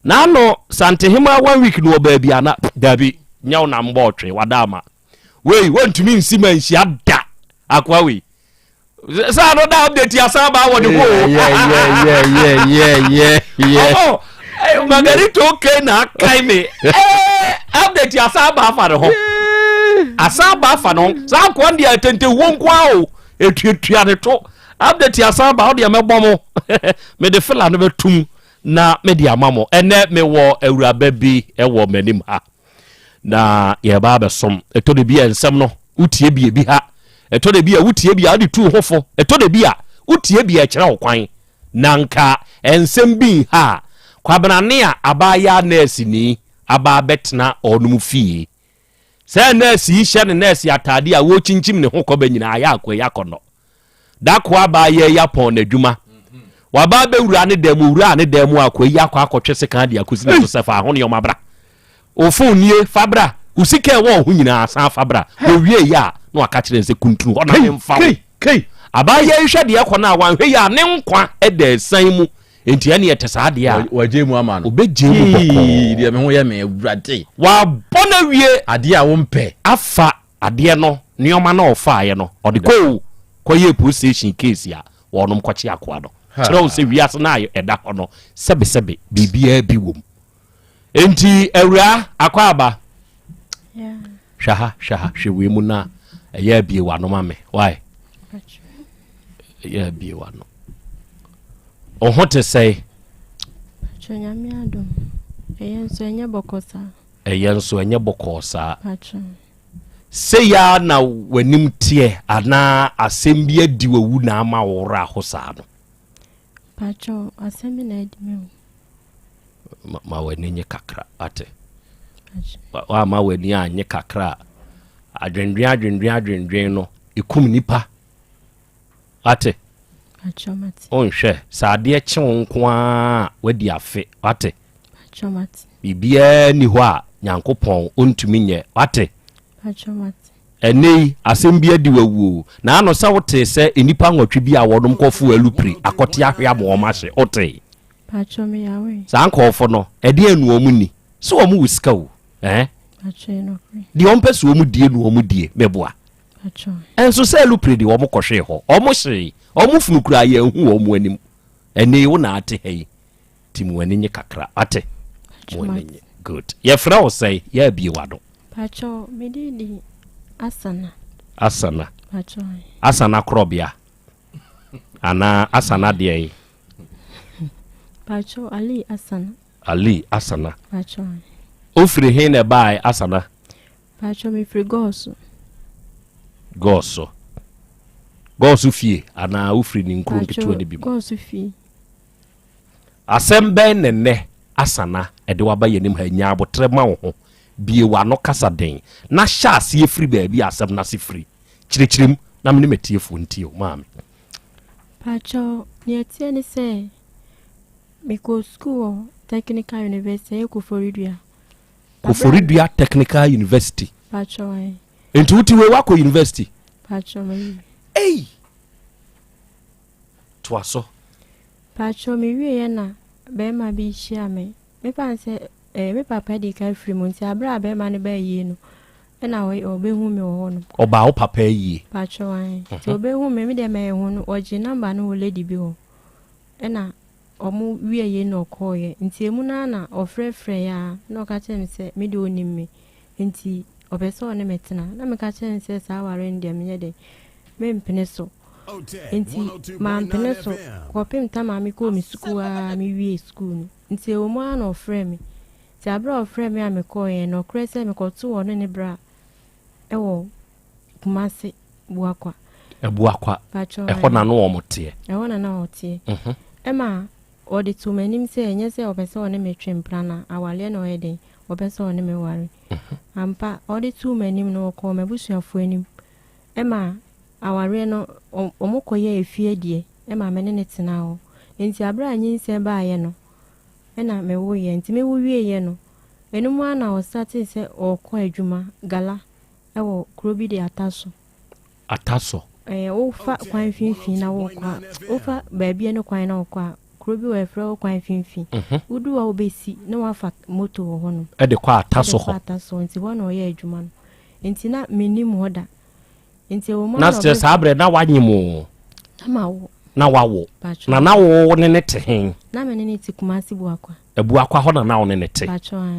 na no Sante hima 1 week no baabi ana dabi nyaw na mbo otwe wadama wei wontumi nsima nsi ada akwa wei sa no da update ya saba wo de ko yeah Margarito okay na kai me update ya saba afa de ho asaba afa no sa ko ndi atente wonkwa o etuatua ne to update ya saba o de mebomo me de fela no betum na me de amamo ene me wo awuraba bi e wo manim ha na ye ba besom eto de bia nsem no utie bia bi ha eto de bia utie bia ade tu hofo eto de bia utie bia kire wo kwan nanka ensem bi ha kwabrane a abaya nurse ni aba betna onum fie se nurse yi hye ne nurse atade a wo chinchim ne ho koba nyina aya akwa yakono dako abaya yapon adwuma waba bewura ne demu wura ne demu akwa yakwa akotwe seka de akosi ne so sefa ho ne yomabra ofun nie fabra usike wo ho nyina san fabra wo wie ya no aka kire nse kuntunu ona ne mfa abaya hwe de yakona a wanhwe ya ne nkwa eda san mu enti ane yetesa de a waje mu ama no obeje mu boko de me ho ye me awurade wa bona wie ade a wo mpe afa ade no neoma na ofa ye no ode ko ye police station case ya wonom kwachi akwa do kyerɛ sɛ wiase na ɛda hɔ no sɛbesɛbe biribiaa bi wom enti awura akɔ aba hwɛ wei mu na ɛyɛ abie wano ma me why ɛyɛ abie wano ɔho te sɛ ɛyɛ nso ɛnyɛ bɔkɔɔ saa sɛ ya na w'anim teɛ anaa asɛm bi adi wawu na ama wɔra ho saa no ma w'ani nye kakra ate ma w'ani anye kakra adwendwen no ekum nipa ate onhwɛ sɛ adeɛ kyew nko a wadi afe ate bibia ni hɔ a nyankopɔn ontumi nyɛ ate ɛnei asɛm bi adi wawu na ano sɛ wote sɛ enipa nwɔtwe bi a wɔdom kɔfo alupri akɔte ahwe ama wɔn ahye ote saa nkɔɔfo no ɛde anu wɔn ni sɛ wɔn wo sika wo deɛ wɔn pɛ sɛ wɔn die nu wɔn die mɛboa ɛnso sɛ alupri de wɔn kɔhwe hɔ wɔn hye wɔn funu kura yɛ ehu wɔn anim ɛnei wo na ate ha yi ti mu ani nye kakra ate mu ani nye good yɛfrɛ wo sɛ yɛ abie wado medidi asana Krobea ana asana deɛ yi Ali asana ofiri he na bai asana me free goso fie ana ofiri ni nkuru nketewa ne bi asɛm bɛn nenne asana ɛde waba yɛnim ha nya abotre ma wo ho bie wano kasa den na hyɛ ase efiri baabi asɛm na se firi kyirikyirem na me ne metiefo ntio maame ne atie ne sɛ meko school technical university Koforidua technical university enti wuti we wako university ei toaso me wie na bema bi hia me pan sɛ me papa di ka free mo nti abra bema ne ba yie no na obehu me wo no oba wo papa yie so obehu me de me hu no oji number no lady bi ho na omu wie ye no koye nti emu na ofrefre ya na o ka kyem sɛ me de onim me nti obeso ne metena na me ka kyem sɛ sa ware ndem ye de me mpene so nti ma mpene so kopim tama me ko mi sukua mi wie school nti omu na ofre me ti abra ofre me a me koye no krese me ko to wo ne bra ewo kumase buakwa ɛhɔ na no omote ema odi to manim sɛ enye sɛ obese one me twempra na awale na oyeden obese one me ware ampa odi to manim no ko mabusuafo anim ema aware no omokoye efie die ema me ne tena ho enti abra anyi nsɛ ba ye no ena me wo ye enti me wo wie ye no enum ana o start sɛ okɔ adwuma gala ewo Krobi de ataso ofa kwan finfin na wo kwa ofa baabi ne kwan na wo kwa Krobi we frɛ wo kwan finfin udu wa obesi na wafa moto wo hono de kwa ataso nti wo na oyɛ adwuma no nti na menim hoda nti wo na sɛ sabre na wanyemo na wawo na wo ne te hen na me ne ti Kumasi buakwa hɔ na wo ne te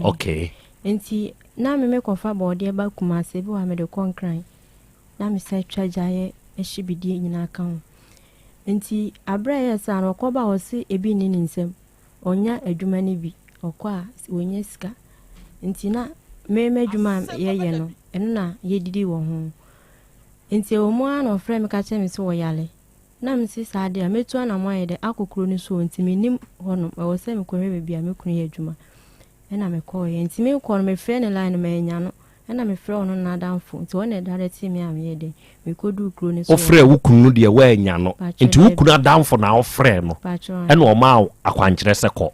okay nti na me kofa body ba Kumasi bi wa me de konkran na me sai twajaye ehibidie nyina ka ho nti abra yesa na okoba wo se ebi ni nsem onya adwuma ne bi okɔ a wonya sika nti na me adwuma ye no eno na yedidi wo ho nti o mo ana ofre me ka che me se wo yale na me se sa de a metu ana mo ayede akokoro ni so nti me nim hono wo se me kɔhwe bia me kunu ye adwuma ena me kɔ ye nti me kɔ no me frɛ ne line me nya no ena me frɛ ono na danfo nti wona direct me am ye de me kodu kuro ni so o frɛ wo kunu de wa nya no nti wo kunu danfo na o frɛ no ena o ma akwankyerɛ se kɔ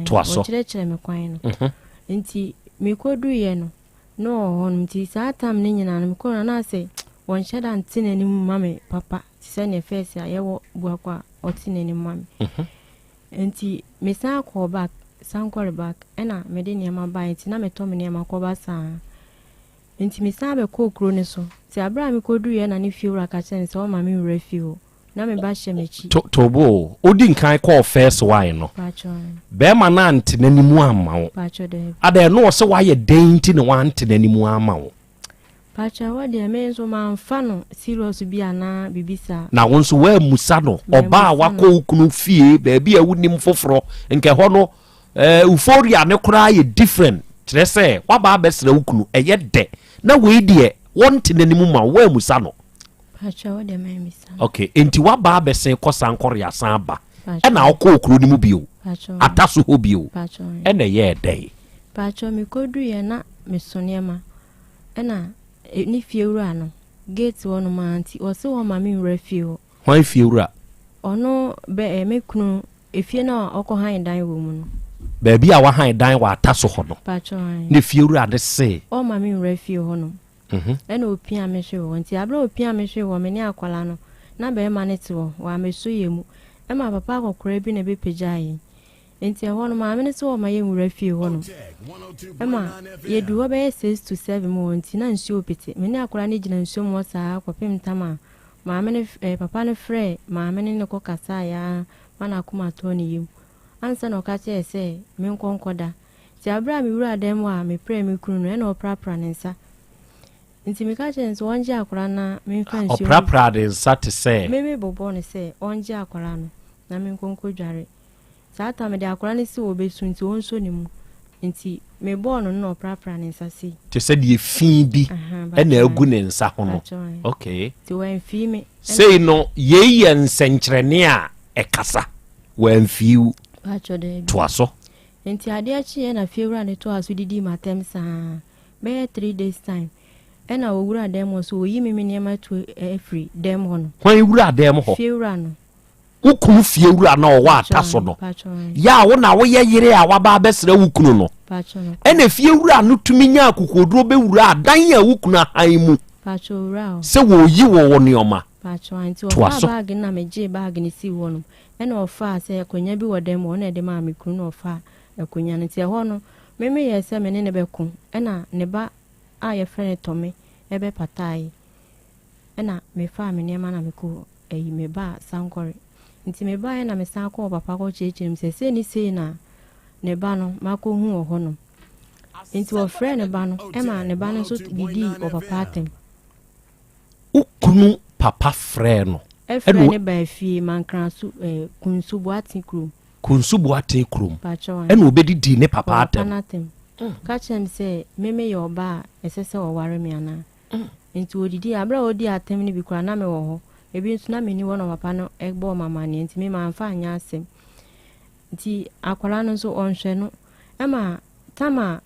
to aso o kyerɛ me kwan no nti me kodu ye no no hono nti sa tam ne nyina no me kɔ na se won hyeda ntene ni mame papa ti se ne face a yewo buakwa otine ni mame nti me sa call back ena me de niam ba nti na me to me niam akɔ ba sa nti me sa be kokro ne so ti abra me kodu ye na ne fiura ka chen se o ma me wura fiu na me ba hye mechi tobo odi nkan call first wine no be ma na ante nanimu ama wo ade no se wa ye denti ne wa ante nanimu ama wo pacha wa de me so man fa no serious bi ana bibisa na won so wa musa no oba wa ko kunu fie be bia wunim foforo nke ho no euphoria ne kura ye different kire se wa ba besra wukunu eye de na we die wonte nanimu ma wa musa no pacha wa de me misa okay enti wa ba besen kosan korea san ba e na okọ okuru ni mu bio ataso ho bio e na ye dey pacha mi kodu ye na mesoniema e na ni fiewura no gate wonu ma anti o se wo ma mi nra fieo hwan fiewura ono be mekunu efie na okọ han dan wo mu no ba bia wa han dan wa ataso ho no pacha ni fiewura de se o ma mi nra fieo ho no ena opia me hwe wo nti abra opia me hwe wo me ni akwala no na be ma ne te wo wa meso yemu e ma papa akokora bi na be pejai nti ho no ma me ne te wo ma ye nwura fie ho no e ma ye du wo be 6 to 7 mo nti na nsuo pete me ni akwala ne gina nsuo mo saa kwapem tama ma me ne papa ne frɛ ma me ne ko kasa ya mana kuma to ne yemu ansa na okache ese me nkonkoda ti abra mi wura dem wa me pre me kunu no e na oprapra ne nsa nti me ka chen so onje akora na me nfa nsuo oprapra de nsa te se me bobo ne se onje akora no na me nkonko dware saata me de akora ne si obesu nti onso ne mu nti me bo no na oprapra ne nsa si te se de fi bi e na agu ne nsa ho no okay ti wan fi me sei no ye ye nsenkyerene a ekasa wan fiu to aso nti ade achi na fiewura ne to aso didi matem sa be 3 days time ena owura dem so oyi mimi niema to free dem ho no kwan wura dem ho fiewura no wukunu fiewura na owa ataso no ya wo na wo ye yire a waba besra wukunu no ena fiewura no tumi nya akokoduro be wura dan ya wukunu han mu se wo yi wo nioma anti o bag na meje bag ni si wo no ena ofa se akonya bi wo dem ho na de ma mekunu no ofa akonya no ti ho no meme ye se me ne beku ena ne ba aye frene tome ebe patai ena me fa me niema na meko eyi me ba sankore nti me ba na me sanko papa ko chechim se ni se na ne ba no mako hu ho no nti wo frene ba no ema ne ba no so didi o papa atem ukunu papa freno frene ba fie mankran su kunsu boati krum ena obedidi ne papa atem kachem se meme yo ba esese wo ware me ana nti odidi abra odi atem ni bikura na me wo ho ebi ntu na me ni wo no papa no egbo mama ni nti me ma mfa anya asem nti akwara no so onhwe no ema tama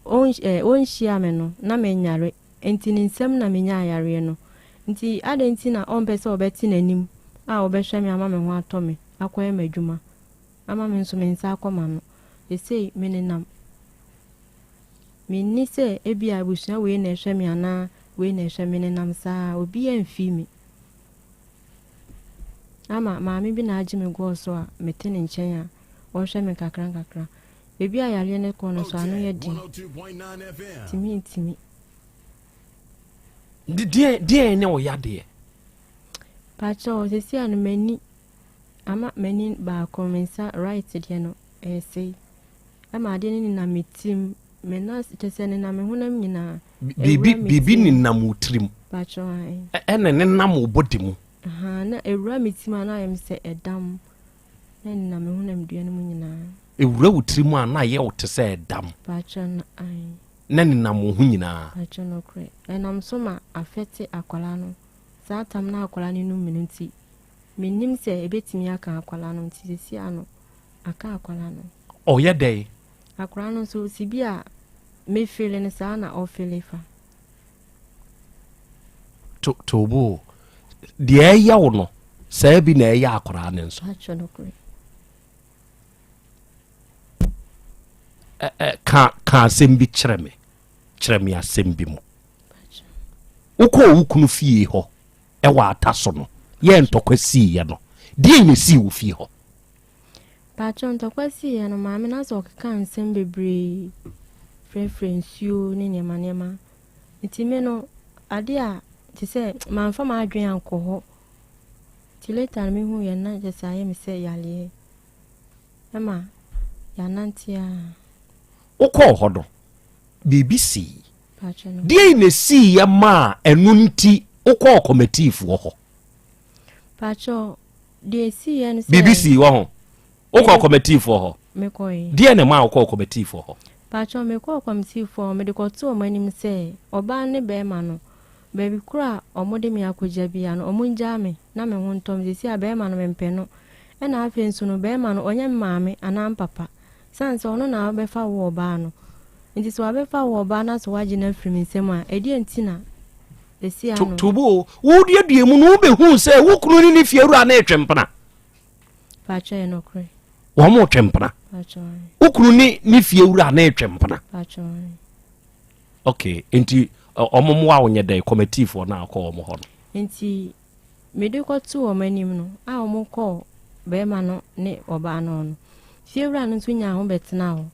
onhia me no na me nyare nti ni nsem na me nya ayare no nti ade nti na onpese obeti nanim a obehwe me ama me ho atome akoye madwuma ama me nso me nsa akoma no ese me ne nam minni se ebi abusua we na ehwe me ana we na ehwe me ne nam saa obi amfi mi ama maami bi na agi me go so a mete ne nchen a wo hwe me kakran ebi ayale ne ko no so anu ye din timi die ne o yade pacha o se si anu mani ama mani ba komensa right die no say ama ade ni na metim menas tesene na me honam nyina bibi ni na mutrim pacho ene ne na mo bodimu na ewura metim ana yem se edam na ni na me honam duane mu nyina ewura wutrim ana ye wote se edam pacho na na ni na mo hu nyina pacho no kre enam so ma afete akwala no satam na akwala ni no minunti menim se ebetimi aka akwala no nti sesi ano aka akwala no oye dey akwala no so sibia me feel ne sa na o feel fa tobo de ya wo no sa bi na ya akwala ne nso pacho no kre ka sembi kyereme asembi mu uko ukunu fie ho e wa ataso no ye ntokwa si ye no die ni si wo fie ho pacho ntokwa si ye no maame na so ka nsem bebre preference you ni nema nti me no ade a ti se manfa ma adwen anko ho Later me who na just I am say yale. Emma, yanantia. Oko hodo. BBC. Pacho. Die ne si ya ma enu nti oko committee fo ho. Pacho, die si ya no BBC wo ho. Oko committee fo ho. Me koi. Die ne ma oko committee fo ho. Pacho me ko committee fo me de ko to manim say oba ne be ma no. Baby kura omode me akoja bia no omunja me na me ho ntom de si abe ma no me mpe no. E na afi nsu no be ma no onye maame ana papa. Sanse ono na obefa wo oba no. Nti so abefa wo oba na so waje na frimi nsem a edi entina de si ano. Tubo wo die mu no be hu se wo kunu ni fiewura na etwempna. Pacho e no kre. Wo mo twempna. Pacho. Wo kunu ni fiewura na etwempna. Pacho. Okay, nti omomo a onye dey committee for na akọ omo ho no. Nti me de ko tu o manim no a omo ko be ma no ne oba no no. Fiewura no nso nya ho betena ho.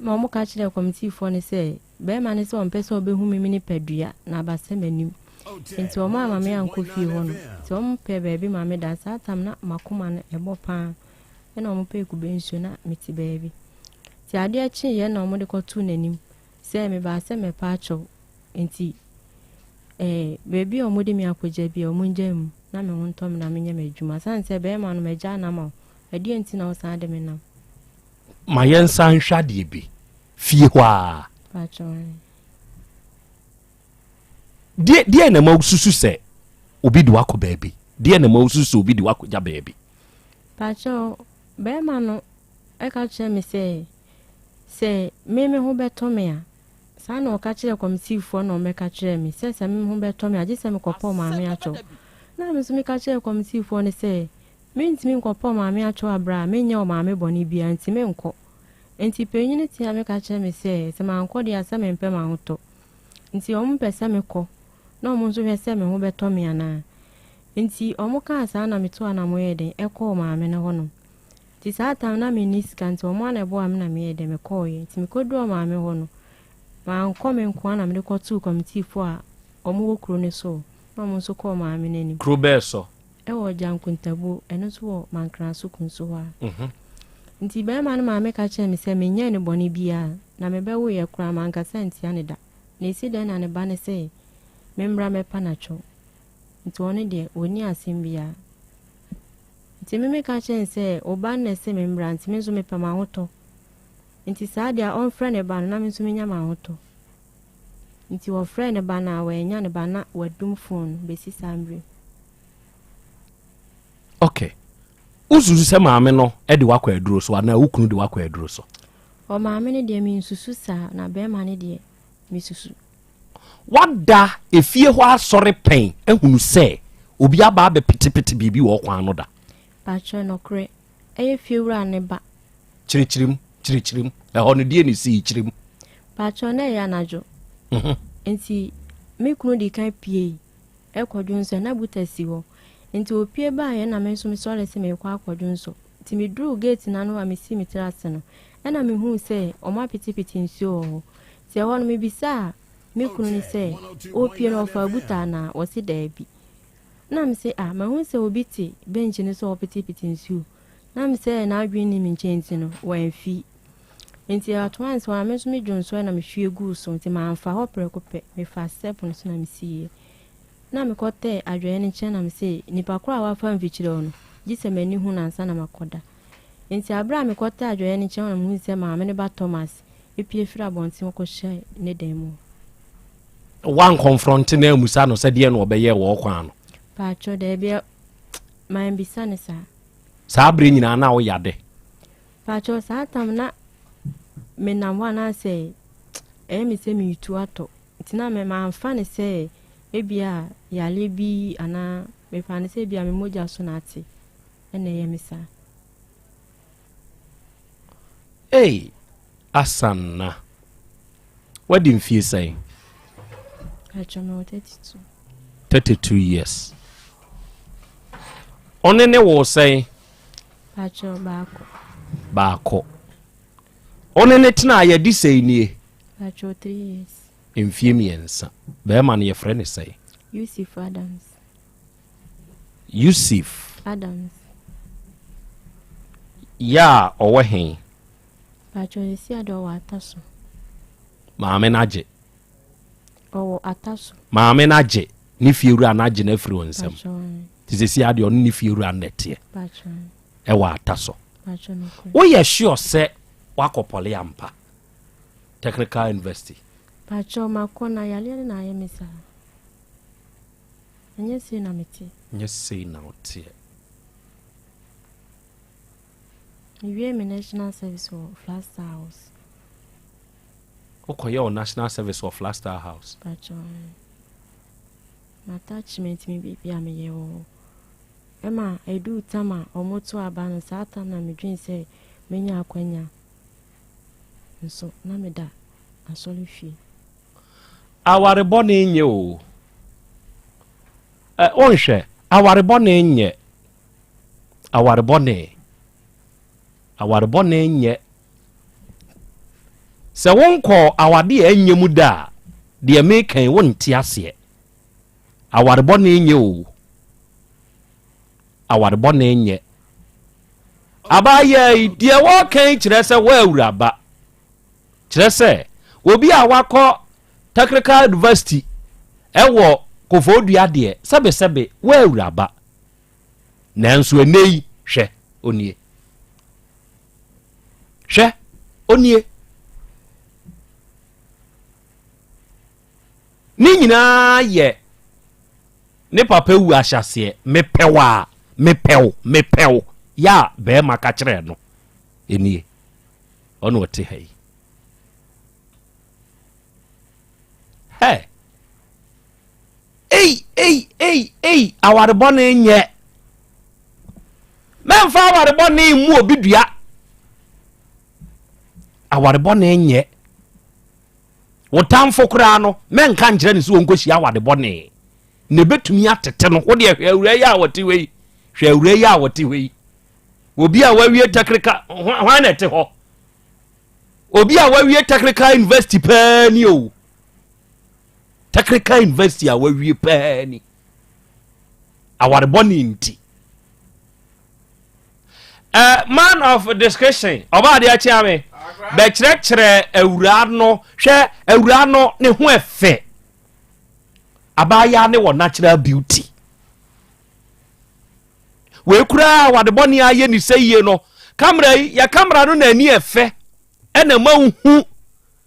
Ma omo ka kire committee for ne say be ma ne so mpese obehu mimi ni padua na abase manim. Nti omo ama me anko fie ho no. Nti omo pe baabi ma me da satam na makoma no ebo pa. E na omo pe ku bensu na meti baabi. Ti ade a chi ye na omo de ko tu nanim. Say me ba se me pa acho. Nti baby omode mi akoja bia omunjam na me wontom na menye madwuma sanse be ma no meja na ma ade enti na osan de me nam ma yensa nhwade bi fie hwa pacho die na ma ususu se obi de wako baabi die na ma ususu obi de wako ja baabi pacho be ma no e ka che me se me ho beto me a sana o ka kire committee fo na o me ka kire me se me ho beto me agise me kopo maame acho na me so me ka kire committee fo ne se me ntimi kopo maame acho abra me nya o maame boni bia ntimi nko enti penyini ti me ka kire me se ma nko dia se me mpe ma hoto enti o mpe se me ko na o mo so se me ho beto me ana enti o mo ka sa na me to ana mo yede e ko maame ne ho no ti sa ta na me ni scan to mo na bo am na me yede me ko ye enti me ko do maame ho no ma nkome nkwa na me ko tu committee fo a omo wo kro ne so na mo so ko maame nani Krobea so e wo jankuntabu eno so wo mankran so kunso wa nti be ma na maame ka che me se me nya ne boni bia na me be wo ye kra manka senti ane da na esi da na ne ba ne se me mbra me pa na cho nti one de oni asem bia nti me ka che se oba na se me mbra nti me so me pa ma hoto nti sadia on friend e ba na me so me nya ma hoto nti wo friend e ba na we nya ne ba na wadum phone be si sambre okay ususu se maame no e de wakọ aduro so ana ukunu de wakọ aduro so o maame ne de mi nsusu sa na be ma ne de mi susu wada efie ho asore pen ehunu se obi aba be pitipiti bibi wo kwan no da pacho no kre e fie wura ne ba chirichirim e ho no die ne si chirim pacho na ya najo enti me kunu di kan pie e kodwonso na butasi ho enti opie ba ye na me so me sore se me kwa kodwonso ti me dru gate na no wa me si me terrace no e na me hu se o ma pitipiti nsuo ho se ho no me bisa me kunu ni se opie no fa buta na wo si da bi na me se ma hu se obiti bench ni so pitipiti nsuo na me se na adwin ni me nchenti no wa mfi enti at once wa me so me dwonso na me hwie gu so enti ma amfa ho prekope me fa step no so na me sie na me kote adwene ni chen na me se nipa kura wa fa mfichire ono gise mani hu na ansa na makoda enti abra me kote adwene ni chen na me hu se ma me ne ba Thomas epie fira bonti ko hye ne demo one confront na musa no se de no obeye wo kwan no pa cho de bia ma mbisa ne sa abre nyina na wo yade pa cho sa tam na me na wana se mi se mi tu ato tina me ma amfa ne se ebia yale bi ana me fa ne se bia me moja so na ate ene ye mi sa asanna wadi mfie sai acho no 32 years onene wo sai acho baako onene tena ya di sei nie acho 3 years mfie miensa be ma ne ye frɛ ne sai Yusuf Adams Yusuf Adams. Ya owe hen. Pacho isi ado wa ataso. Maame naje. Owo ataso. Maame naje. Ni fieru anaje na firi wonsem. Tizesi ade on ni fieru anete. Pacho. E wa ataso. Pacho no. Wo ye sure se wakopole ampa. Technical University. Pacho makona yale na ayemisa. Nyesi na meti. Nyesi na otie. Iwe me national service for Flaster House. Okoye o national service for Flaster House. Pacho. Attachment me bibi ameye o. Ema edu tama omoto abano sata na me dream say menya akwanya. Nso na me da asoli fi. Aware bone nye o. Onhwe aware bone nye. Aware bone nye. Se wonko awade anye mu da de me kan wonti ase. Aware bone nye o. Aware bone nye. Abaye de wo kan kire se wa awuraba. Kire se obi a wakọ Technical University ewo kofodua de sebe wa awuraba. Nanso enei hwe onie. Hwe onie. Ni nyina ye ne papa wu ahyase mepew ya be maka kire no enie ono te hai hey aware bone nye memfa aware bone mu obidua aware bone nye wotamfo kura no menka ngire ne so wonkohia aware bone ne betumi atete no wo de hwawura ya wote wei hwawura ya wote wei obi a wawie technical hwan na te ho obi a wawie Technical University pani o Technical University a wawie pani aware bone nti man of discussion oba de achi ame be kire awura no hwe awura no ne ho efe abaya ne wo natural beauty we kura wade boni aye ni seye no camera ya camera no na ani efe ena mahu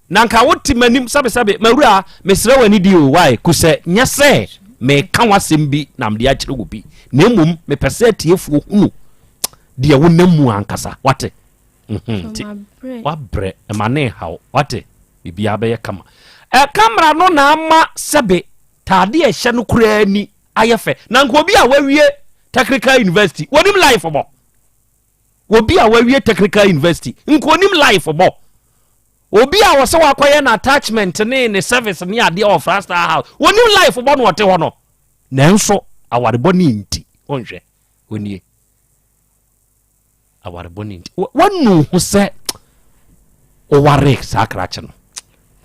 na nka woti manim sabe mawura mesre wani di o why kuse nyese me ka wasem bi na mde a kire gobi na emum me pese tiefu hunu de wonamu ankasa wate wa bre emane hawo wate bibia be kama camera no na ama sebe tade ehye no kura ni ayefe na nko obi a wawie Technical University wonim life obo obi a wawie Technical University nko onim life obo obi a wo se wakoye na attachment ne service ne ade of Flaster House wonim life obo no wote ho no nanso aware boni nti wonhwe onie aware boni nti wonu ho se o ware sakrache no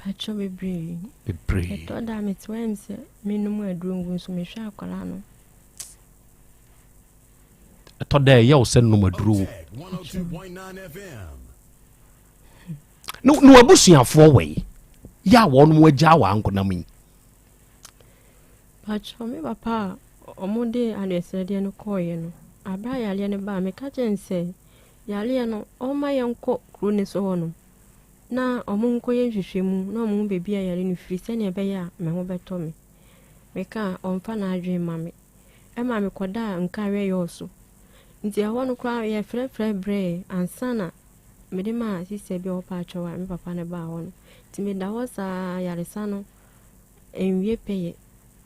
Pacho bebre to da met wense minum adrungu so mehwe akwala no to da ye o se no madru 1029Fm no abusuafo we ya wo no agya wa ankonam Pacho me papa omonde Anniversaries no koye no abra yale ne ba me ka chense yale no o ma yenko kru ne so hono na omunko ye hwehwemu na omun bebi ayare no firi se ne be ya me ho beto me ka omfa na adwe mame e ma me koda nka we yo so nti aho no kwa ye frefre bre ansana me de ma sise bi opa achowa me papa ne ba ho no ti me da ho sa yare sa no enwie peye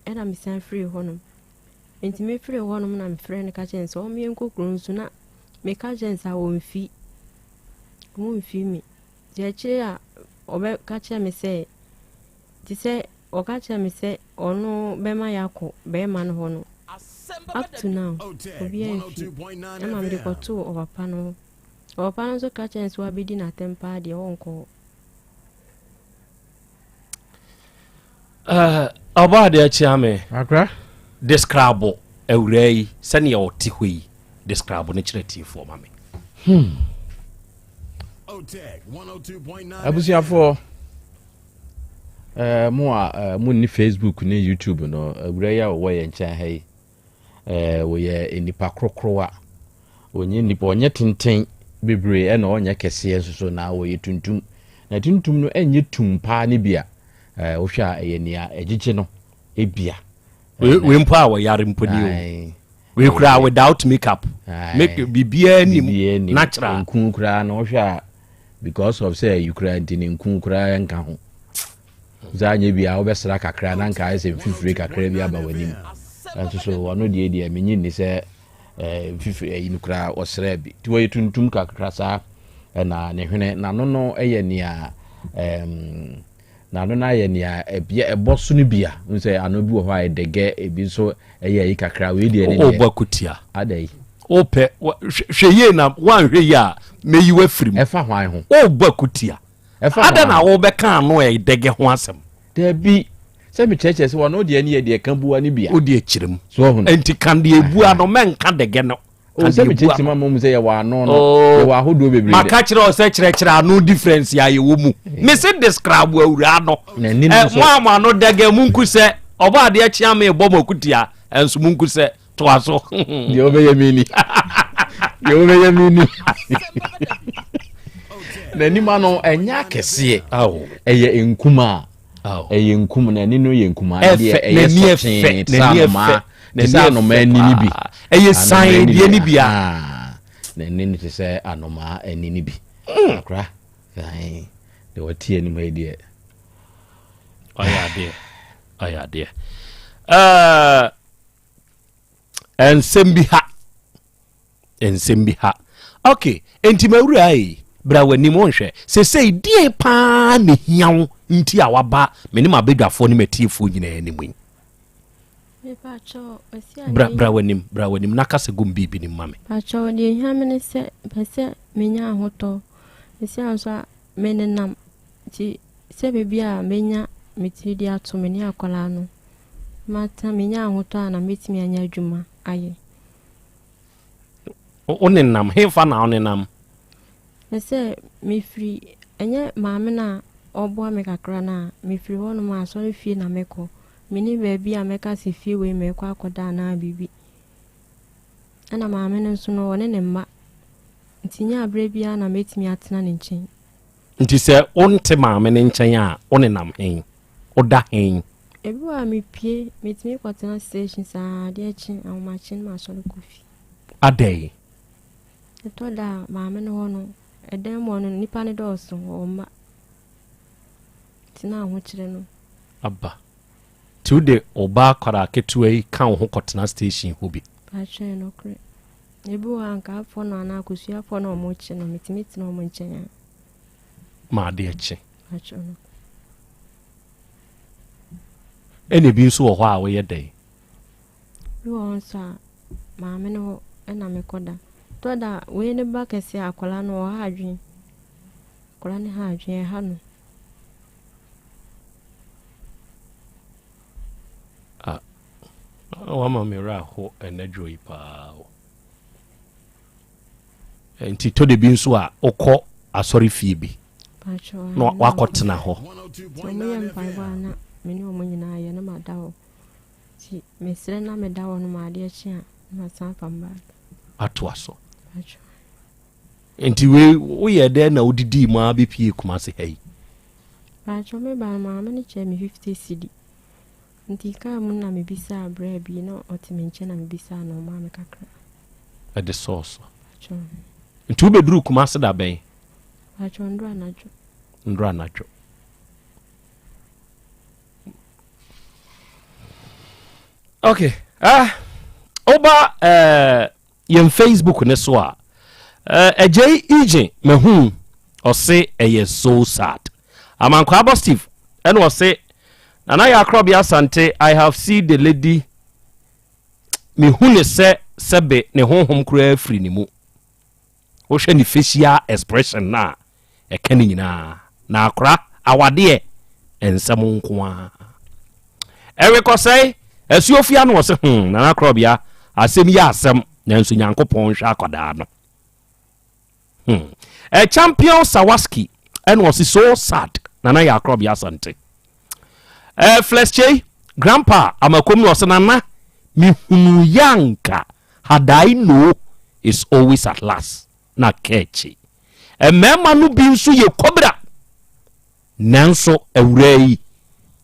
e na me san free ho no nti me free ho no na me free ne ka chen so o me nkokuru nsu na me ka chen sa wo mfi mi je chira obe ka che me se ti se o ka che me se onu be ma yako be ma no ho no up to now obi afi ama me ko to o papa no so ka che nso abidi na tempa de wonko oba de achi ame akra describe awurai sɛnea ɔte hɔ yi describe no kyerɛ tiefo ma me abusuafo mo a mo ni Facebook ni YouTube no awurai a wo yɛ nkyɛn ha yi wo yɛ nipa krokrowa onye nipa onye tenten bebre e na onye kɛseɛ nso so na wo yɛ tuntum na tuntum no enye tumpa ne bia wo hwa nia agigye no ebia we mpo a wo yare mpo ni we kura without makeup make bibia ni natural nkun kura na wo hwa because of say you kura ntini nkun kura nka ho zanye bia wo besra kakra na nka ese fifiri kakra bia ba wanim nso so wano die menyi ni sɛ fifiri yin kura osra bi ti wo yɛ tuntum kakra sa na ne hwene na no ɛyɛ nia na no na yɛ nia ebia ɛbɔso no bia nse ano bi wɔ hɔ a ɛdege ebi so ɛyɛ yi kakra we die ne o bɔ kutia adai o pɛ hweye na wan hweye a meyi wa firim ɛfa hwan ho o bɔ kutia ɛfa ada na wo bɛka ano ɛdege ho asɛm da bi sɛ me kyerɛkyerɛ sɛ wɔno deɛ ne yɛ deɛ ka bua ne bia o deɛ kyerem so ho enti kan deɛ bua no menka dege no o sɛ me kyerɛkyerɛ ma mom sɛ yɛ wɔ ano no yɛ wɔ ahodoɔ bebree maka kyerɛ o sɛ kyerɛkyerɛ ano difference ya yɛ wɔ mu me se describe awura no mo ano dege munku sɛ ɔba adeɛ kyea me bɔ makutia enso munku sɛ to aso deɛ obɛyɛ mini deɛ obɛyɛ mini na nima no ɛnya kɛseɛ ɛyɛ nkuma ɛyɛ nkum na ni no yɛ nkuma ɛyɛ sɔten sanoma na sanoma ni bi ɛyɛ san die ni bia na ni te sɛ anoma ni bi akra fine de wɔtie ni mai die ɔyɛ nsɛm bi ha okay enti mawura ai bra wani mo nhwɛ sesei die paa ne hiawo nti a waba me ne mabedwafo ne matiefo nyina animu bra wani na kasa gum bibi ni mame pacho de hiamene sɛ pɛsɛ menya ahotɔ esi anso menenam ti sɛ bebia menya metiri di ato me ne akola no mata menya ahotɔ na metimi anya adwuma aye onenam hefa na onenam sɛ mefiri enye maame na ɔboa me kakra na mefiri hɔ no ma asɔre fie na mekɔ mini baabi a meka se fie wei mekɔ akɔda na bibi ana maame no nso no ɔne ne mma ntinya abrɛ bia na metimi atena ne nkyɛn nti sɛ onte maame ne nkyɛn a onenam hen oda hen ebi wa mepie metimi kɔtena station saa de akyi ahomakye ma asɔre kofi adai eto da maame no hɔ no ɛdan mu no nipa ne dɔɔso ɔma tina ho kyerɛ no aba tude oba kwara ketua yi kan ho kɔtena station ho bi atwɛn no kre ebi wa anka afɔ no ana akosua afɔ no ɔmo kye no metimi tina ɔmo nkyɛn ma de akyi atwɛn no ene bi nso wɔ hɔ a wɔyɛ dai bi wɔ nso a maame no ɛna mekɔda toda we ne ba kɛse akola no ha adwen akola ne ha adwen ha no wama mera ho enadwo yi pa enti to de bi nso a okɔ asɔre fie bi no wakɔtena hɔ mo yɛ mpaiba na meni o mo nyina yɛ na mada hɔ ti mesre na meda hɔ no ma ade akyi a na san pamba atwa so enti we yɛ dɛ na odidi ma be pie kuma se hai pacho me ba ma me ne che me 50 cedi nti ka mu na me bisa abra bi na otime nche na me bisa na o ma me kakra at the source pacho nti wo beduru kuma se da bɛn pacho ndro anacho okay oba yɛn Facebook ne so a ejei ije mehu ɔse ɛyɛ so sad amankwa abo Steve ɛna ɔse nana ya Krobea Asante I have seen the lady mehu ne sebe ne honhom kura afiri ne mu wo hwɛ ne facial expression na ɛka ne nyinaa na akora awade ensɛm nko a ɛrekɔsɛe asuofia no ɔse nana Krobea asem ya asem nanso Nyankopon hwa akoda no a champion Sawaski and was so sad nana ya Krobea Asante Flesche grandpa amakom no senana mi hunu yanka had I know is always at last na kechi mema no bi nso ye kobra nanso awrai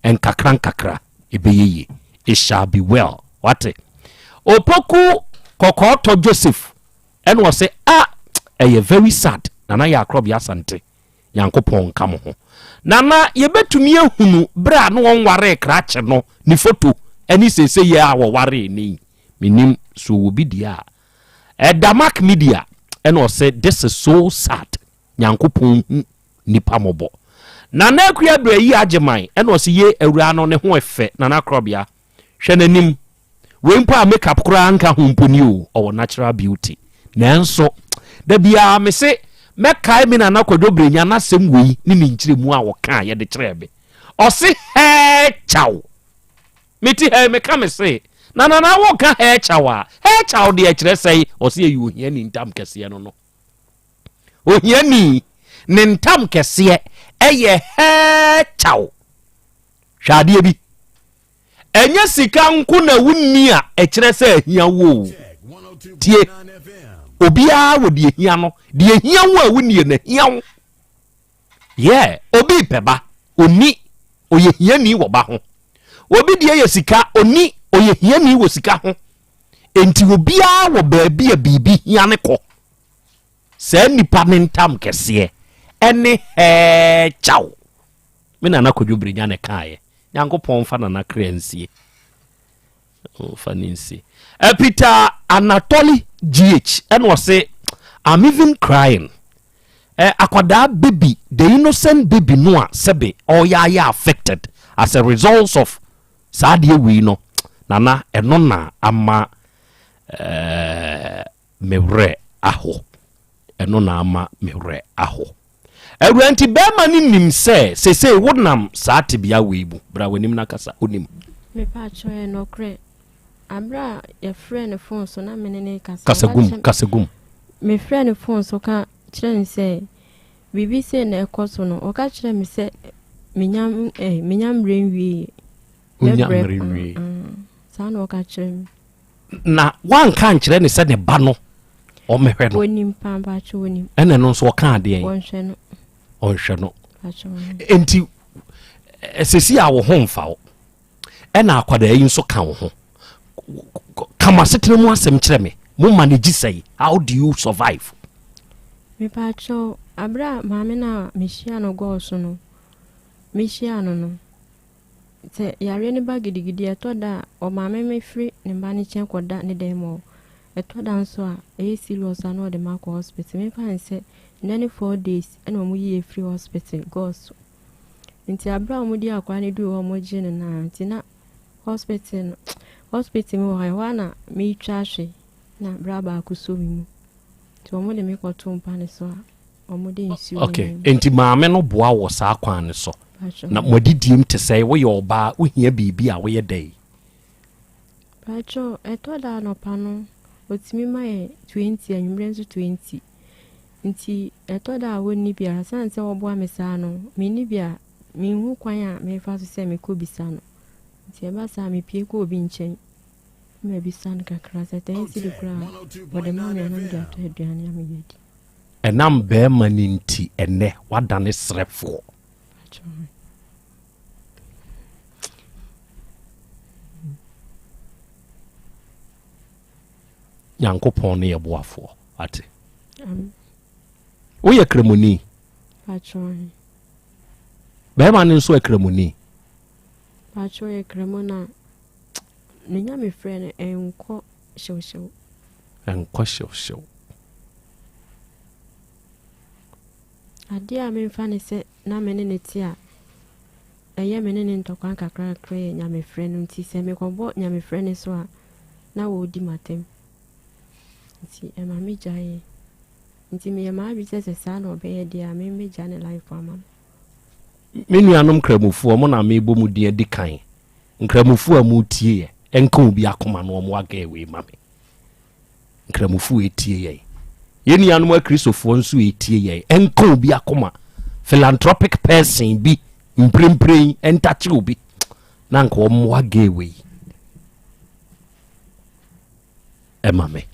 en kakra ebeyeye it shall be well what opoku kokoto Joseph and was say very sad nana ya Krobea Asante Nyankopon ka mo ho nana yebetumi ahunu bra no wonware krache no ni photo ani sese ye a wo ware ni minim so obi dia Damak Media and was said this is so sad Nyankopon nipa mobo nana akua bra yi agemai and was ye awura no ne ho efe nana Krobea hwenanim we mpa makeup kura anka ho mponi o natural beauty nanso da bia me se mekai mi nana kwadwo nya na sem wei ni nkyiremu a wo ka ye de kyerebe o se he chaw meti he me ka me se na wo ka he chaw de kyerɛ sei o se ye ohia ni ntam kese no ohia ni ntam kese eye he chaw hwade bi enya sika nko na wunni a kyerɛ sei ahia wo tie obia wo de hia no de hia wo a woni na hia wo obi peba oni oye hia ni wo ba ho obi de ye sika oni oye hia ni wo sika ho enti obia wo baabi a bibi hia ne ko sa nipa ne ntam kese ene chaw me na kodwo brenya ne kaaye Nyankopon fa na kransie faninsi Peter Anatoly GH and was say I'm even crying akwada baby the innocent baby noa sebe or ya affected as a result of sadie we no nana eno na ama mewre aho eno na ama mewre aho ewranti be mani nim se wonam saate bia weibu bra wanim na kasa onim me pa choe no kre abra your friend phone so na menene kasagum me friend phone so ka kire say bibi say na ekoso no o ka kire me say minyam renwi sa no ka kire na wan kan kire ne say ne ba no o mehwe no onim pamba cho onim ene no so ka de onhwe no enti esesi a wo ho mfa wo ena akwada yi nso ka wo ho kama setene mu asem kire me mo manage say how do you survive me pacho abra mame na mehia no go so no mehia no te yare ne ba gidigidi etoda o mame me free ne ba ne chen koda ne demo etoda nso a e serious ano de ma ko hospital me pan say 94 days ena mo yi free hospital go so nti abra mo di akwa ne du o mo gine na nti na hospital mo hawana me twahwe na braba akuso mi mu to mo de me kwato mpane so o mo de nsi okay enti maame no boa wo sa kwan ne so na modidiem te say wo ye oba wo hia bibi a wo ye dai pacho etoda no pano otimi mai 20 anwumre nso 20 nti etoda woni bia sanse wo boa me sa no me ni bia me hu kwan a me fa so se me ko bisa no nti e ba sa me pie ko obi nchen me bisa no kakra se ten si de kra wo de ma me no de ato aduane am yedi enam be maninti ene wadane srefo Nyankopon ne yeboafo ate wo ye kremoni patron be ma ne so kremoni patron ye kremona ne nya me friend enko shewshew ade a me fa ne se na me ne ti a eye me ne ntokwan kakra kre nya me friend nti se me kobo nya me friend so a na wo di matem nti e ma me jaye nti me ma bi se sa na obe ye dia me me jane life ama me nuanom kramufu mo na me bomu die di kan nkramufu a mu tie enka obi akoma no mo aga we ma me nkramofu etie ye yeni anu akristofo nso etie ye enka obi akoma philanthropic person bi mprempren entachi obi na nka omwa gewe emame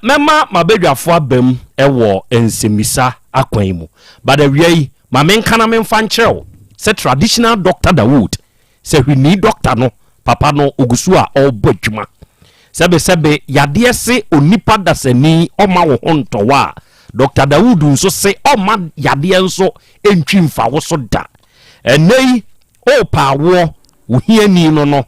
mema mabedwafo abam ewo ensemisa akwan mu but awie ma menkana memfa nkyerɛw sɛ traditional doctor Dawood sɛ hwini doctor no papa no ogusu a ɔbɔ adwuma sɛbe yadeɛ se onipa dasani ɔma wo ho ntɔwa Dr. Dawood nso se ɔma yadeɛ nso entwi mfa wo so da ɛnɛyi opa wo wohiani no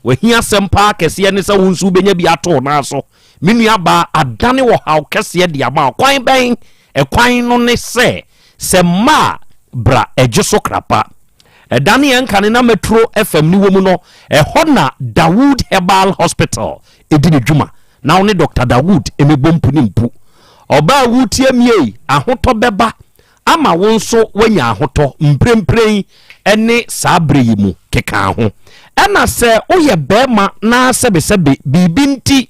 wohia sempa kɛseɛ ne sɛ wo nso benya bi ato na so menua ba adane wo haw kɛseɛ de ama kwan bɛn ɛkwan no ne sɛ ma bra ejeso krapa edani enkane na Metro FM ni womu no ɛhɔ na Dawood Herbal Hospital edini dwuma na one Dr. Dawood emebompu ni mpu oba wutie mie ahoto beba ama wonso wanya ahoto mprempren ene sabre yimu keka ho ɛna sɛ oyɛ bema na sɛbesɛbe bibinti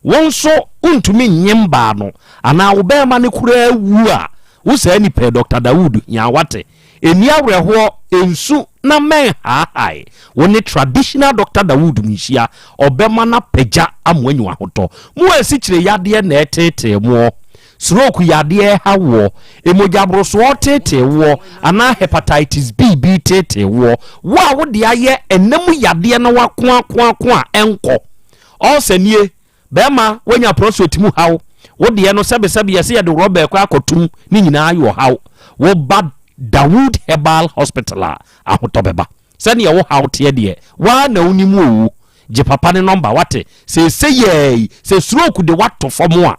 wonso untumi nyemba no ana wo bema ne kura wu a usa ni pe Dr. Dawood nya wate eni awreho ensu na men haai woni traditional Dr. Dawood mhia obema na pagya amwanyu ahoto mu asikyire yade na etete mu stroke yade hawo emojabroso tete wo ana hepatitis B tete wo wo de aye enemu yade na wakoakoako a enko osanie bema wanya prostate mu hawo wo de no sebe yesi ye de robe kwa akotum ni nyina ayo haw wo ba Dawood Herbal Hospital ahotobeba sene ye wo haw te de wa na unimu owu je papa ne number wate se ye se stroke de wato fomo a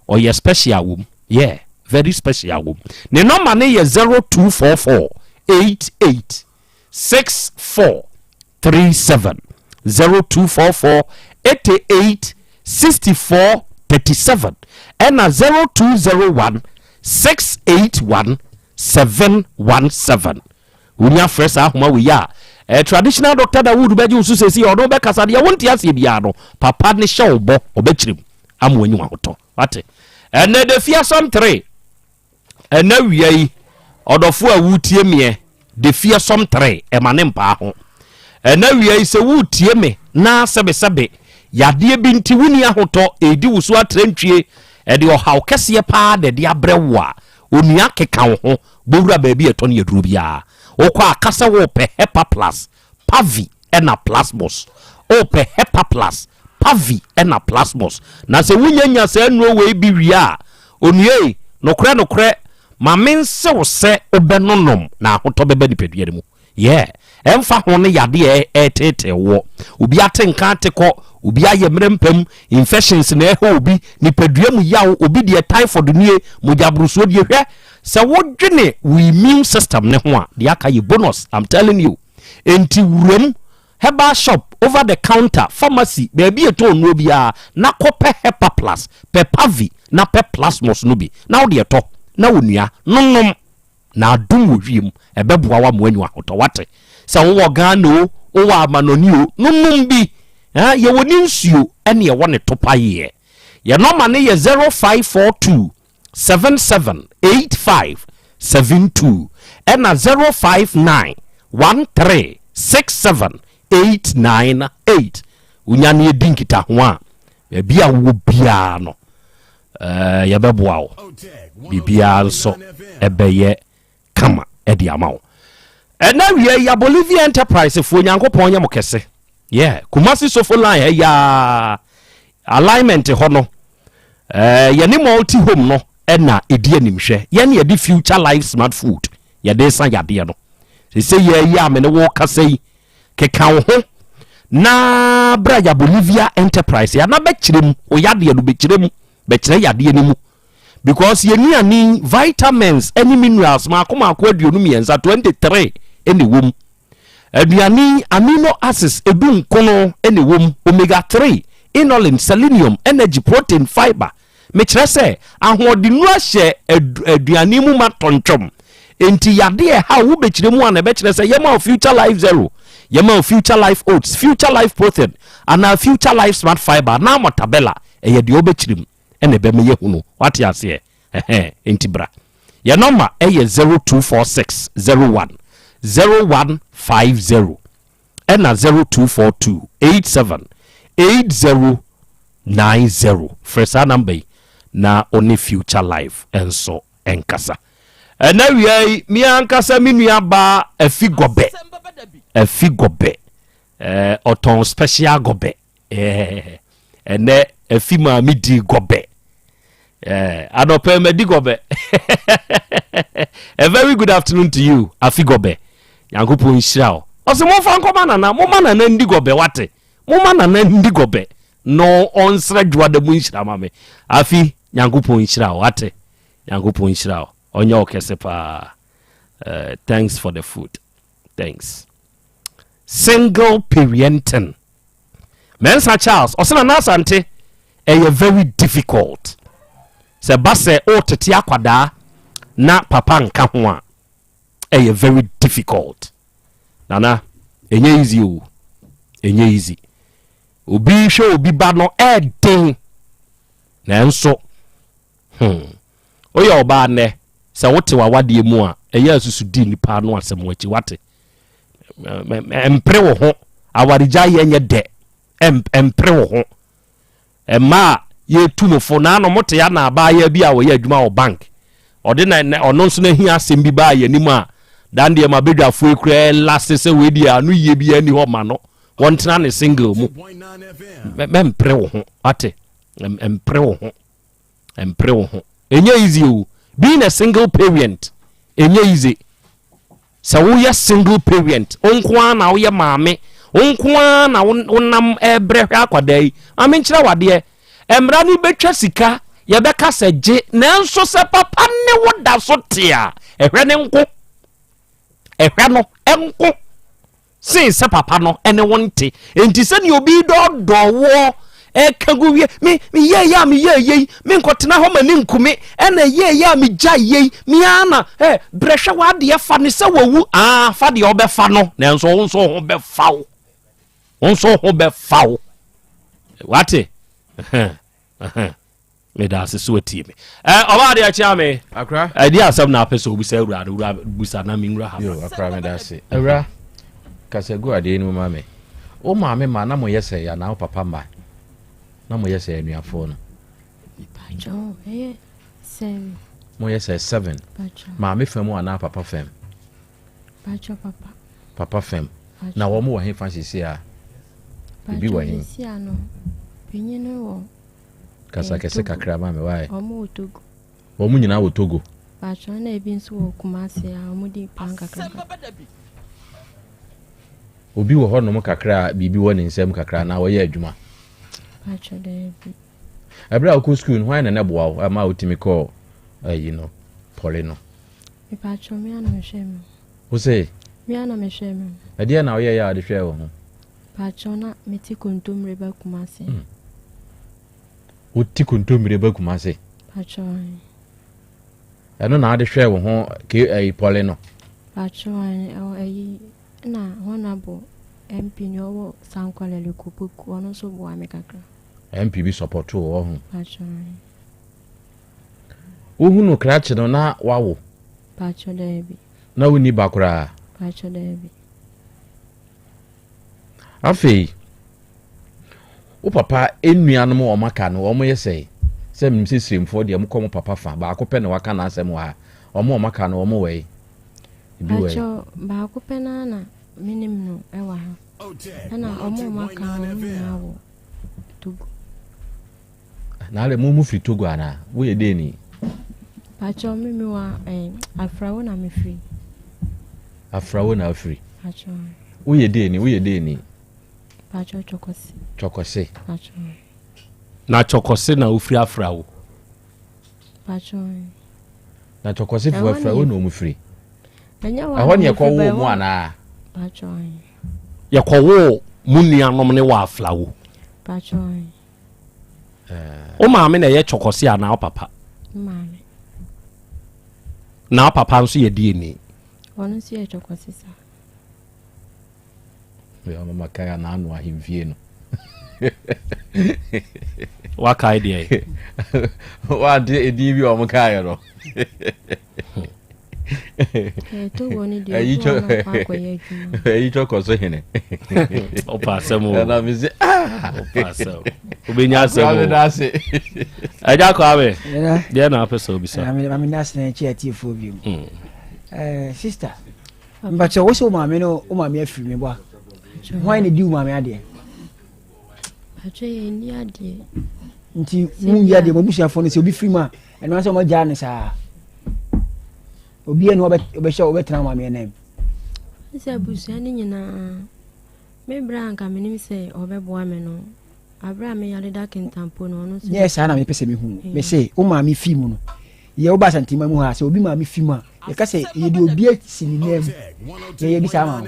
o ye special wom yeah very special wom ne number ne ye 0244 88 6437 0244 88 64 37 and 0201 681 717 unya fresh ahoma we ya traditional Dr. Dawood beji usu sesi odo be kasa de wonti ase bia no papa ne hye obo obechirim amwanyu ahoto wate ene de fia som 3 ene wiei odofo a wutie me de fia som 3 e mane mpa ho ene wiei se wutie me na sebe yade bi nti wuni ahoto edi wusu atrantwie ede ohaw kese pa de de abrewa onua keka wo ho bowura baabi eto ne yaduru bia okwa akasa wo pe hepa plus pavi ena plasmos o pe hepa plus pavi ena plasmos na se wunyanya se anu we bi wia onue nokre ma mense wo se obenonom na ahoto beba nipadua mu yeah emfa ho ne yade etete wo obi atenka ateko obi aye mrempam infections na eho obi nipadua mu yawo obi de typhoid nie mojabruso de hwe se wodwene we immune system ne ho a de aka ye bonus I'm telling you enti wuram herbal shop over the counter pharmacy baby eto no bia na kope hepa plus pe pavi na pe plasmos no bi na wo de eto na wonua nonom na adum wiem ebeboa wa mo anyu ahoto wate se wo Ghana o wa amanoni o nonom bi ye woni nsuo ene ye wone topa ye ye normal ne ye 0542 778572 ena 059 1367898 unya ne dinkita ho a bia wo bia no ye beboa wo bibia so ebeye kama edi amawo ena wie ya Bolivia Enterprise fo nyankopon nyam kese yeah Kumasi sofo line ya alignment ho no ye ni multi home no ena edi animhwe ye ne edi future life smart food ye de san yade no se ye ya me ne wo kasai keka ho na braja Bolivia Enterprise ya na bekirem o yade no bekirem bekire yade ni mu because ye ni ani vitamins any minerals ma akoma akwadu no mienza 23 ene wom aduani amino acids edun kono ene wom omega 3 inulin selenium energy protein fiber me kire se ahodinu ahye aduani mu matontwom enti yade ha wo bekire mu ana be kire se yema future life zero yema future life oats future life protein and future life smart fiber na motabella ɛyɛ de obɛchirim ɛna be me yehunu what ya say entibra your number ɛyɛ 0246010150 ɛna 0242878090 fresa number na oni future life enso enkasa ɛna wiai mi ankasa minua ba afigobe oton special gobe ene afima mi di gobe adope medi gobe a very good afternoon to you afigobe yankopon nhyira ose mo fa nkoma nana mo manana ndi gobe wate mo manana ndi gobe no onsra dwada mu nhyira mame afi yankopon nhyira wate yankopon nhyira onye okese pa thanks for the food thanks single parenting Mensa Charles osena na Asante very difficult se base o tete akwada na papa nka ho a very difficult nana enye easy obi hwe obi ba no den na enso oya oba ne se wote wawade mu a asusu di nipa no asem wachi wate empre wo ho awarija yenye de empre wo ho ema ye tumofo na no mote ya na aba ya bi a wo ya adwuma wo bank ode na ono nso na hia asem bi ba ya nimu a dan de ma bedwafo ekura last se we di anu ye bi ani ho ma no wontena ne single mu empre wo ho ate empre wo ho enye easy o being a single parent enye easy so we are single parent onkwa na we maame onkwa na wonam ebre hwa akwadai amenkira wade emra ni betwa sika ye beka seje nanso se papa ne woda so tia ehwe ne nko ehwe no enko sin se papa no ene wonte enti se ni obi do wo kaguwie me ye me nkotena ho mani nkumi ena ye me gya ye me ana brehwe wade ye fa ne se wawu fa de obefa no nanso wonso ho befawo wate me da se so tie me oba de acha me akra adi asem na apeso obi se ewura busa na mingra ha yo akra me da se ewura kasego ade ni ma me o ma me ma na mo yese ya na papa ma na mo yese anuafo no pacho 7 mo yese 7 ma me fam ana papa fam pacho papa fam na wo mo he fansisi a bi wa hin no penyene wo kasa kese kakra ma me why omo Togo wo mu nyina wo Togo pacho na ebi nso wo Kumasi a omo di pan kakra obi wo ho no mo kakra bibi wo ne nsem kakra na wo ye adwuma pacho de abra ko school no why na ne boa wo ama otimi call pole no mi pacho mi ana me sheme wo say mi ana me sheme ade na wo ye ya de hwe wo ho pacho na meti kontomre ba Kumasi uti kontomre ba Kumasi pacho eno na de hwe wo ho ke pole no pacho na honorable MP ni owo Sankwale Lekupuku ono so bo amekakra MP bi support wo ho pacho ohunu krache no na wawo pacho debi na woni bakura pacho debi afei o papa enuanu mo maka no o mo yese se msisrimfo de mo kom papa fa ba akopɛ ne waka na asɛm wa o mo maka no o mo wei bi wei pacho ba akopɛ na minim no ewa ha ana o mo maka no na wo Togo na le mo fri Togo ana wo ye de ni pacho mimi wa afrawo na me free afrawo na free pacho wo ye de ni pacho chokose pacho na chokose na ofri afrawo pacho na chokose fu afrawo na omufri enya wa ahoni ye kwo mu ana pacho ye kwo mu nuanom ne wa aflawo pacho o maame na ye chokose ana papa maame na papa nso ye die ni ono si ye chokose sa ya mama kaya na anu ahimfie no Waka idea. What did you on Cairo? You took us in it. Oh, pass some more. And I was I don't have it. Yeah, no, episode. I'm national chair for you. Sister, but you also, mammy, no, mammy, free me. Why did you, mammy, idea? Nti mu ya de mabusha fo no se obi free ma eno anso mo ja ne sa obi eno obehye obetena ma me nem se abusha ni nyina me branka me nim se obeboa me no abra me yale da kentampo no no se yes ana me pese me hu me se o ma me fi mu no ye o ba santima mu ha se obi ma me fi mu a ye ka se ye de obi asini nem ye bi sa ma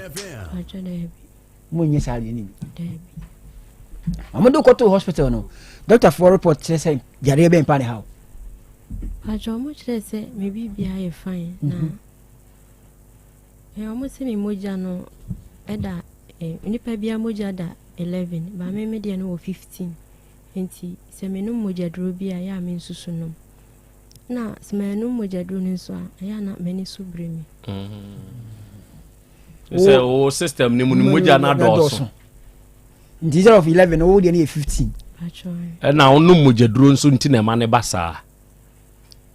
mo nye sa ni Amado go to hospital no. Doctor for report say yare be mpa ne how. Ajo mo chere say maybe be high fine na. Omo se me moja no eda nipa bia moja da 11 ba me de no 15. Enti se me no moja dro bia ya me nsusu no. Na se me no moja dro ni so ya na me ni so bre mi. Say o system ni mu ni moja na do. Instead of 11, oh, they need 15. And now, no mujadron soon tina mane basa.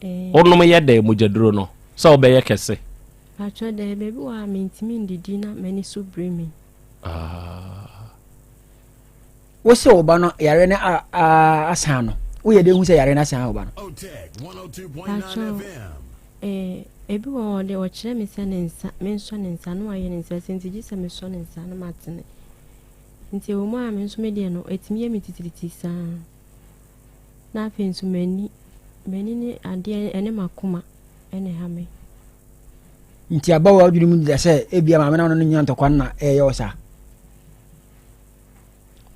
Oh, no, my day mujadrono. So be a kesse. Actually, the baby wa means me in the dinner, many so bring me. What's so bano yarena asano? We are doing say yarena san obano. Otec 1029Fm. Everyone they watch me sending mention in San Wayne and since you just a son in San Martin. Nti o ma me nso me de no etimi ya mitititi sa na afi nso mani ni ade ene makoma ene ha me nti abawa adwiri mu de se ebia ma me na no nya ntokwa na eyo sa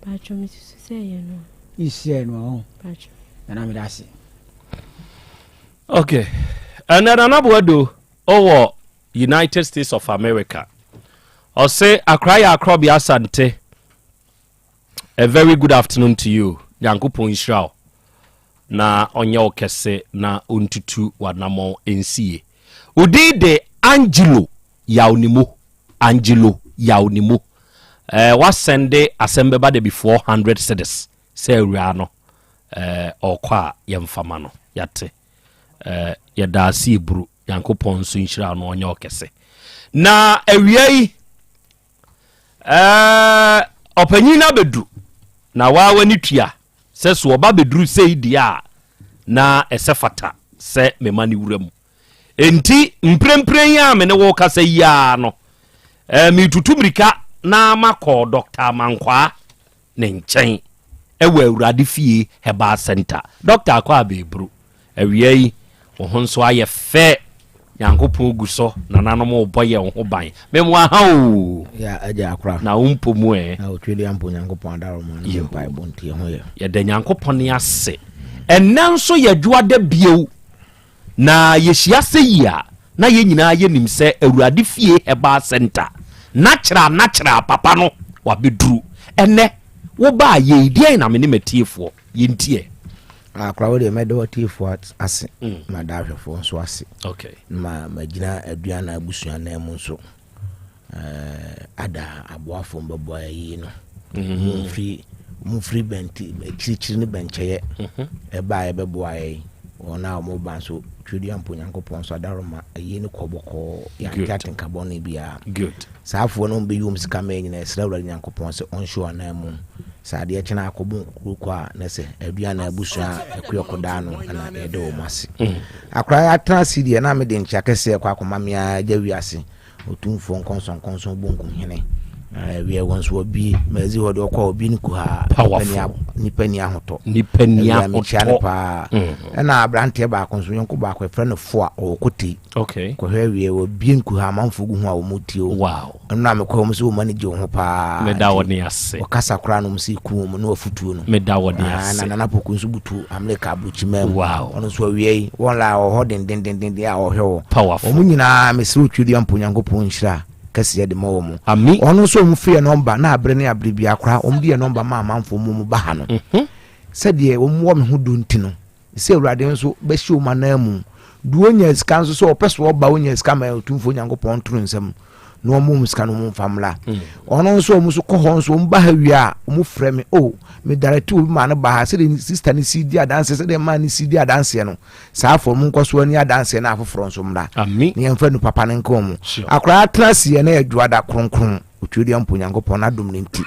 pacho mi su se ye no ise no pacho na me dasi okay another do over United States of America or say Krobea Asante. A very good afternoon to you. Yankupon Israel. Na onye okese na untutu wanamo NCA. Udide Angelo Yaunimo. Angelo Yaunimo. Was sende Asem Beba Dabi 400 cedis. Se riano. Okwa yemfamano. Yate. Yada sibru. Yankupon su Israel no onye okese. Na ewiyei. Opanyina bedru. Na wawe ni tua se so oba bedru sei dia na esefata se memani wuramu enti mprempren ya me ne wo kasa ya no mi tutumrika na makọ Dr. Mankwa ne nchen ewa awurade fie heba center Dr. Akwa Bebru awiei wo honso aye fe Yankopon guso na nanom oboye ho ban memwa ha o ya aja akra na umpomu na otwede ampo Yankopon adaro mo ne mpa ebontie ho ye de Yankopon ne ase enanso yadwoa da bieu na yehia se yia na ye nyina ye nim se awurade fie heba center natural papa no wabedru ene wo ba ye die na me ne matiefo ye ntie akra de medo tiefo ase ma dahwefo nso ase okay ma magina aduana abusua na mu nso ada aboafo mbabo ayi no mufri benti chirichiri ne bencheye eba ebebo ayi ona mo banso twedi ampo Yankopon so adaroma ayi ne koboko yankaten carbon bia good saafo no be yum sika me nyina esra wura Yankopon se onsho na mu saade e chena akobu kwa na se aduana abusua ekoyokoda no ana edo mase akra atrasi die na me de nchakese kwa akomamia jawiase otumfo nkonson bonkum hene we once will be mezi wode okwa obi nku ha nipani ahoto pa na abrante ba konso yonko ba kwa frɛ no fo a okoti okay ko hwe obi nku ha manfo gu ho a omotio wow na me ko mso manage ho pa me da woni ase o kasa kra no msi ku mu no afutuo no me da woni ase na poku nso butu america abuchima wow ono so wie won la o hodin din a o hwe powerful o mu nyina me se otwedi ampo Yankopon hira kɛseɛ de ma wɔ mu ami ɔno nso mu free number na abre ne abre bia kora de number ma amanfo mu ba ha no sɛdeɛ wɔ me ho do ntino sɛ awurade nso bɛhyɛ ma na mu duonya sika nso so ɔpɛso ɔba onya sika ma otumfo nyankopɔn turu nsɛm no mu sika no mu famla ɔno nso mu so kɔ hɔ nso mu ba ha wi a mu frɛ me me director bi ma no ba ha sɛ de sister ni CD adanse sɛ de ma ni CD adanse no saa fo mu nkɔ so ani adanse na afoforo nso mra ami ne yɛmfa nu papa ne nkɔ mu akora atrase na adwada kronkron otwedi ampo nyankopɔn na dom ne nti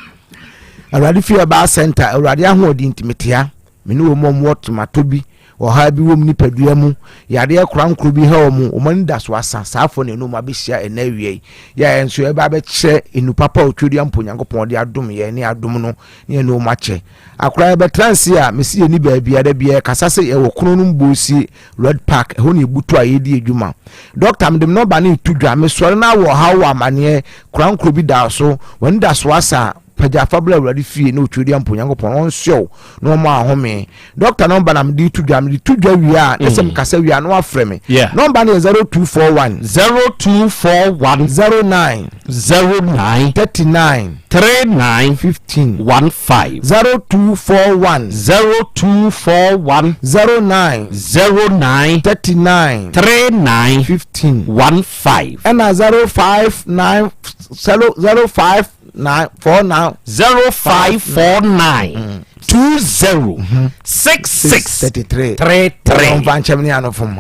awurade fie ba center awurade ahoɔdi ntimetia me ne wo mom what matobi ha bi wom nipadua mu yade akora nkro bi ha mu omani da so asa saafo ne no ma be hia ena wie ya enso e ba be kye enu papa otwedi ampo nyankopɔn de adom ye ne adom no ne no ma kye akora be transi a mesi eni ba bia da bia kasa se e wo krono no mbosi red park ho ne butu a ye di adwuma doctor mdem no ba ne tudwa me sore na wo ha wo amane kora nkro bi da so wani da so asa paja fabula awurade fie na otwedi ampo nyankopɔn on show no ma ahome doctor number na mdi tudwa wi a esem kasa wi a no afrɛ me number na 0241 09 39 15 15 0241 09 39 15 and 059 0549 20 6633 vanchemni anofum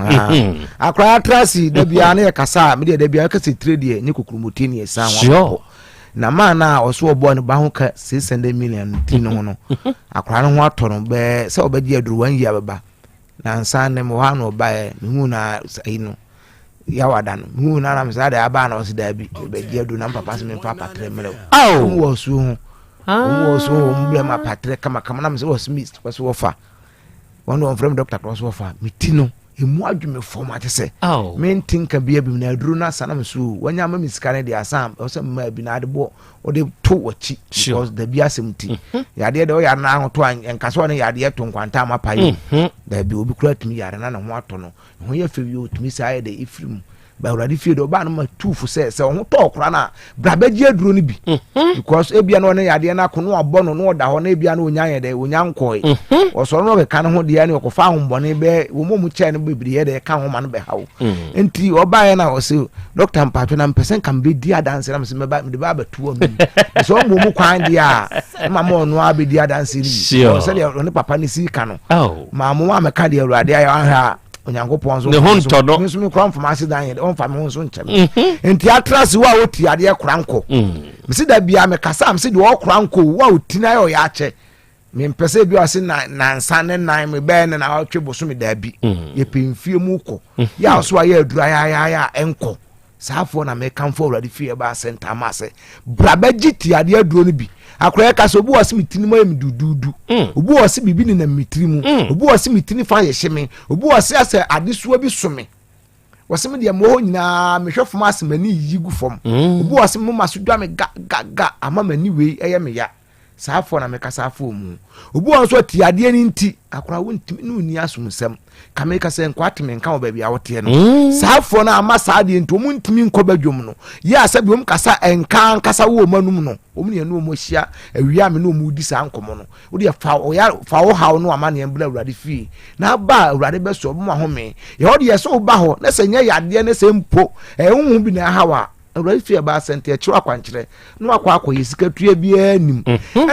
akra trasi da bia na kasa me da bia kasa trade ni kokrumoti ni esa wa na mana oso obo ne ba ho ka 600 million tin no akra no ho atoro be se obedi aduru 1 year baba na nsa ne mo ha no ba hu na ino yawadan hu na na msa da aba na osi da bi be jedu na papa se me papa tremele wo so wo so mble ma patre kama na mse wo smith was wo fa one from doctor was wo fa mitino emu adwume format se men tinka bia bi na aduru na sana msu wanya ma miskane de asam o se ma bi na adebo o de to wachi because the bia semti yade de o ya na ahoto enkaso ne yade to nkwanta ma paye da bi obi kura tumi yare na ho ato no ho ye fe wi o tumi sai de ifrim ba uradi fie do ba no ma tufu se ho to kura na brabaji aduro ni bi because ebia no ne yade na kono abo no no da ho na ebia no onyan ye de onyankoi o so no be kan ho de ya ne okofa ahombone be wo mu che ne bibiri ye de ka ho ma no be hawo enti oba ye na o se doctor mpato na mpesen kan be di adanse na mse me ba me ba batuo mi so mu kwan dia ma mo no abi di adanse ni o se de ne papa ni si ka no ma mo ma me ka de urade ya ha onyankopɔn so ne honto no nso me kwan from accident ye on fa me honso nkyem enti atrase wa oti ade koranko misi da bia me kasa msi de wo koranko wa otina yo ya ache me mpese bi o se na nsa ne nan me be ne na otwe boso me da bi ye pemfie mu ko ya so ya adura ya enko saafo na me kan for already fie ba center ma se brabaji ti ade aduro no bi akora ka so obu wase mitini ma mi dududu obu wase bibi ni na mitiri mu obu wase mitini fa ye hyeme obu wase ase adesuo bi some wase me de mo nyina me hwefo ma ase mani yigu fom obu wase mo ma so dwa me ga ama mani wei eye me ya saafo na me ka saafo mu obu wonso ti ade ni nti akora wontimi no ni asumsem kame ka se nkwate me nka oba bia wote no saafo na ama saade nti omu ntimi nkɔ badwom no ya asabi om kasa enka kasa wo manum no omu ne no mo hia awia me no mu di sa nkomo no wo de fa wo hawo no ama ne embla awurade fie na ba awurade be so mo ahome ye wo de ye so ba ho na se nya yade ne se mpo ehunhu bi na hawa awurade fie ba sente e kiro akwankyere no akwa yesika tua bia anim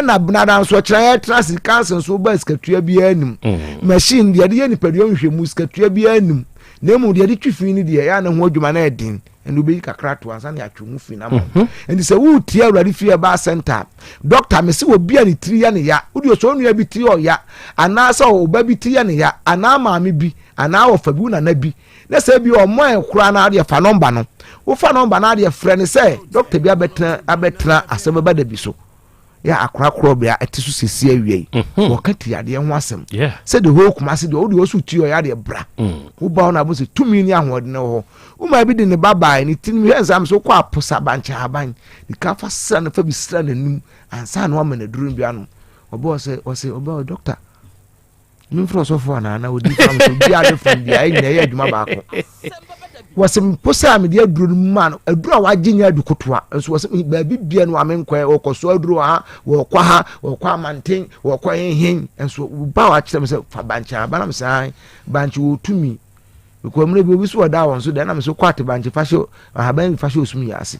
na bnada so kire trans cancer so ba sika tua bia anim machine de ye nipadua nhwemu sika tua bia anim na mu de twifi ni de ya na ho adwuma na edin enu be kakra to ansa na atwemu fi na mo endi se wo tie awurade fie ba center doctor me se wo bia ni tiri ya ne ya wo de so nua bi tiri o ya ana sa o ba bi tiri ya ne ya ana maame bi ana wo fa bi na na bi na se bi o mo ekura na de fa number no wo fa number na de frɛ ne se doctor bi abetra Asem Beba Dabi so ya akra Krobea etisu sesi awie wo kati ade ho asem se de ho kuma se de wo de wo su ti o ya de bra wo ba na bo se 2 million ahode ne ho wo ma bi de ne baba ni tin mi hensam so kwa posa banche haban ni ka fa sra na fa bi sra na nim ansa na wa ma na duru bi anu obo se obo doctor mi fro so fo na odi fam so bi ade fam bi ai na ya adwuma ba ko was imposa me dia duru man aduru a waginya adukotoa so was ba bibia no amenkwa okoso aduru ha wo kwa manten wo kwa hen enso ba wa kyerem se fa bancha ba na me sai banchi wo tumi ko mre bi obi so da won so da na me so kwate banchi fasho ahaban fasho osumi yase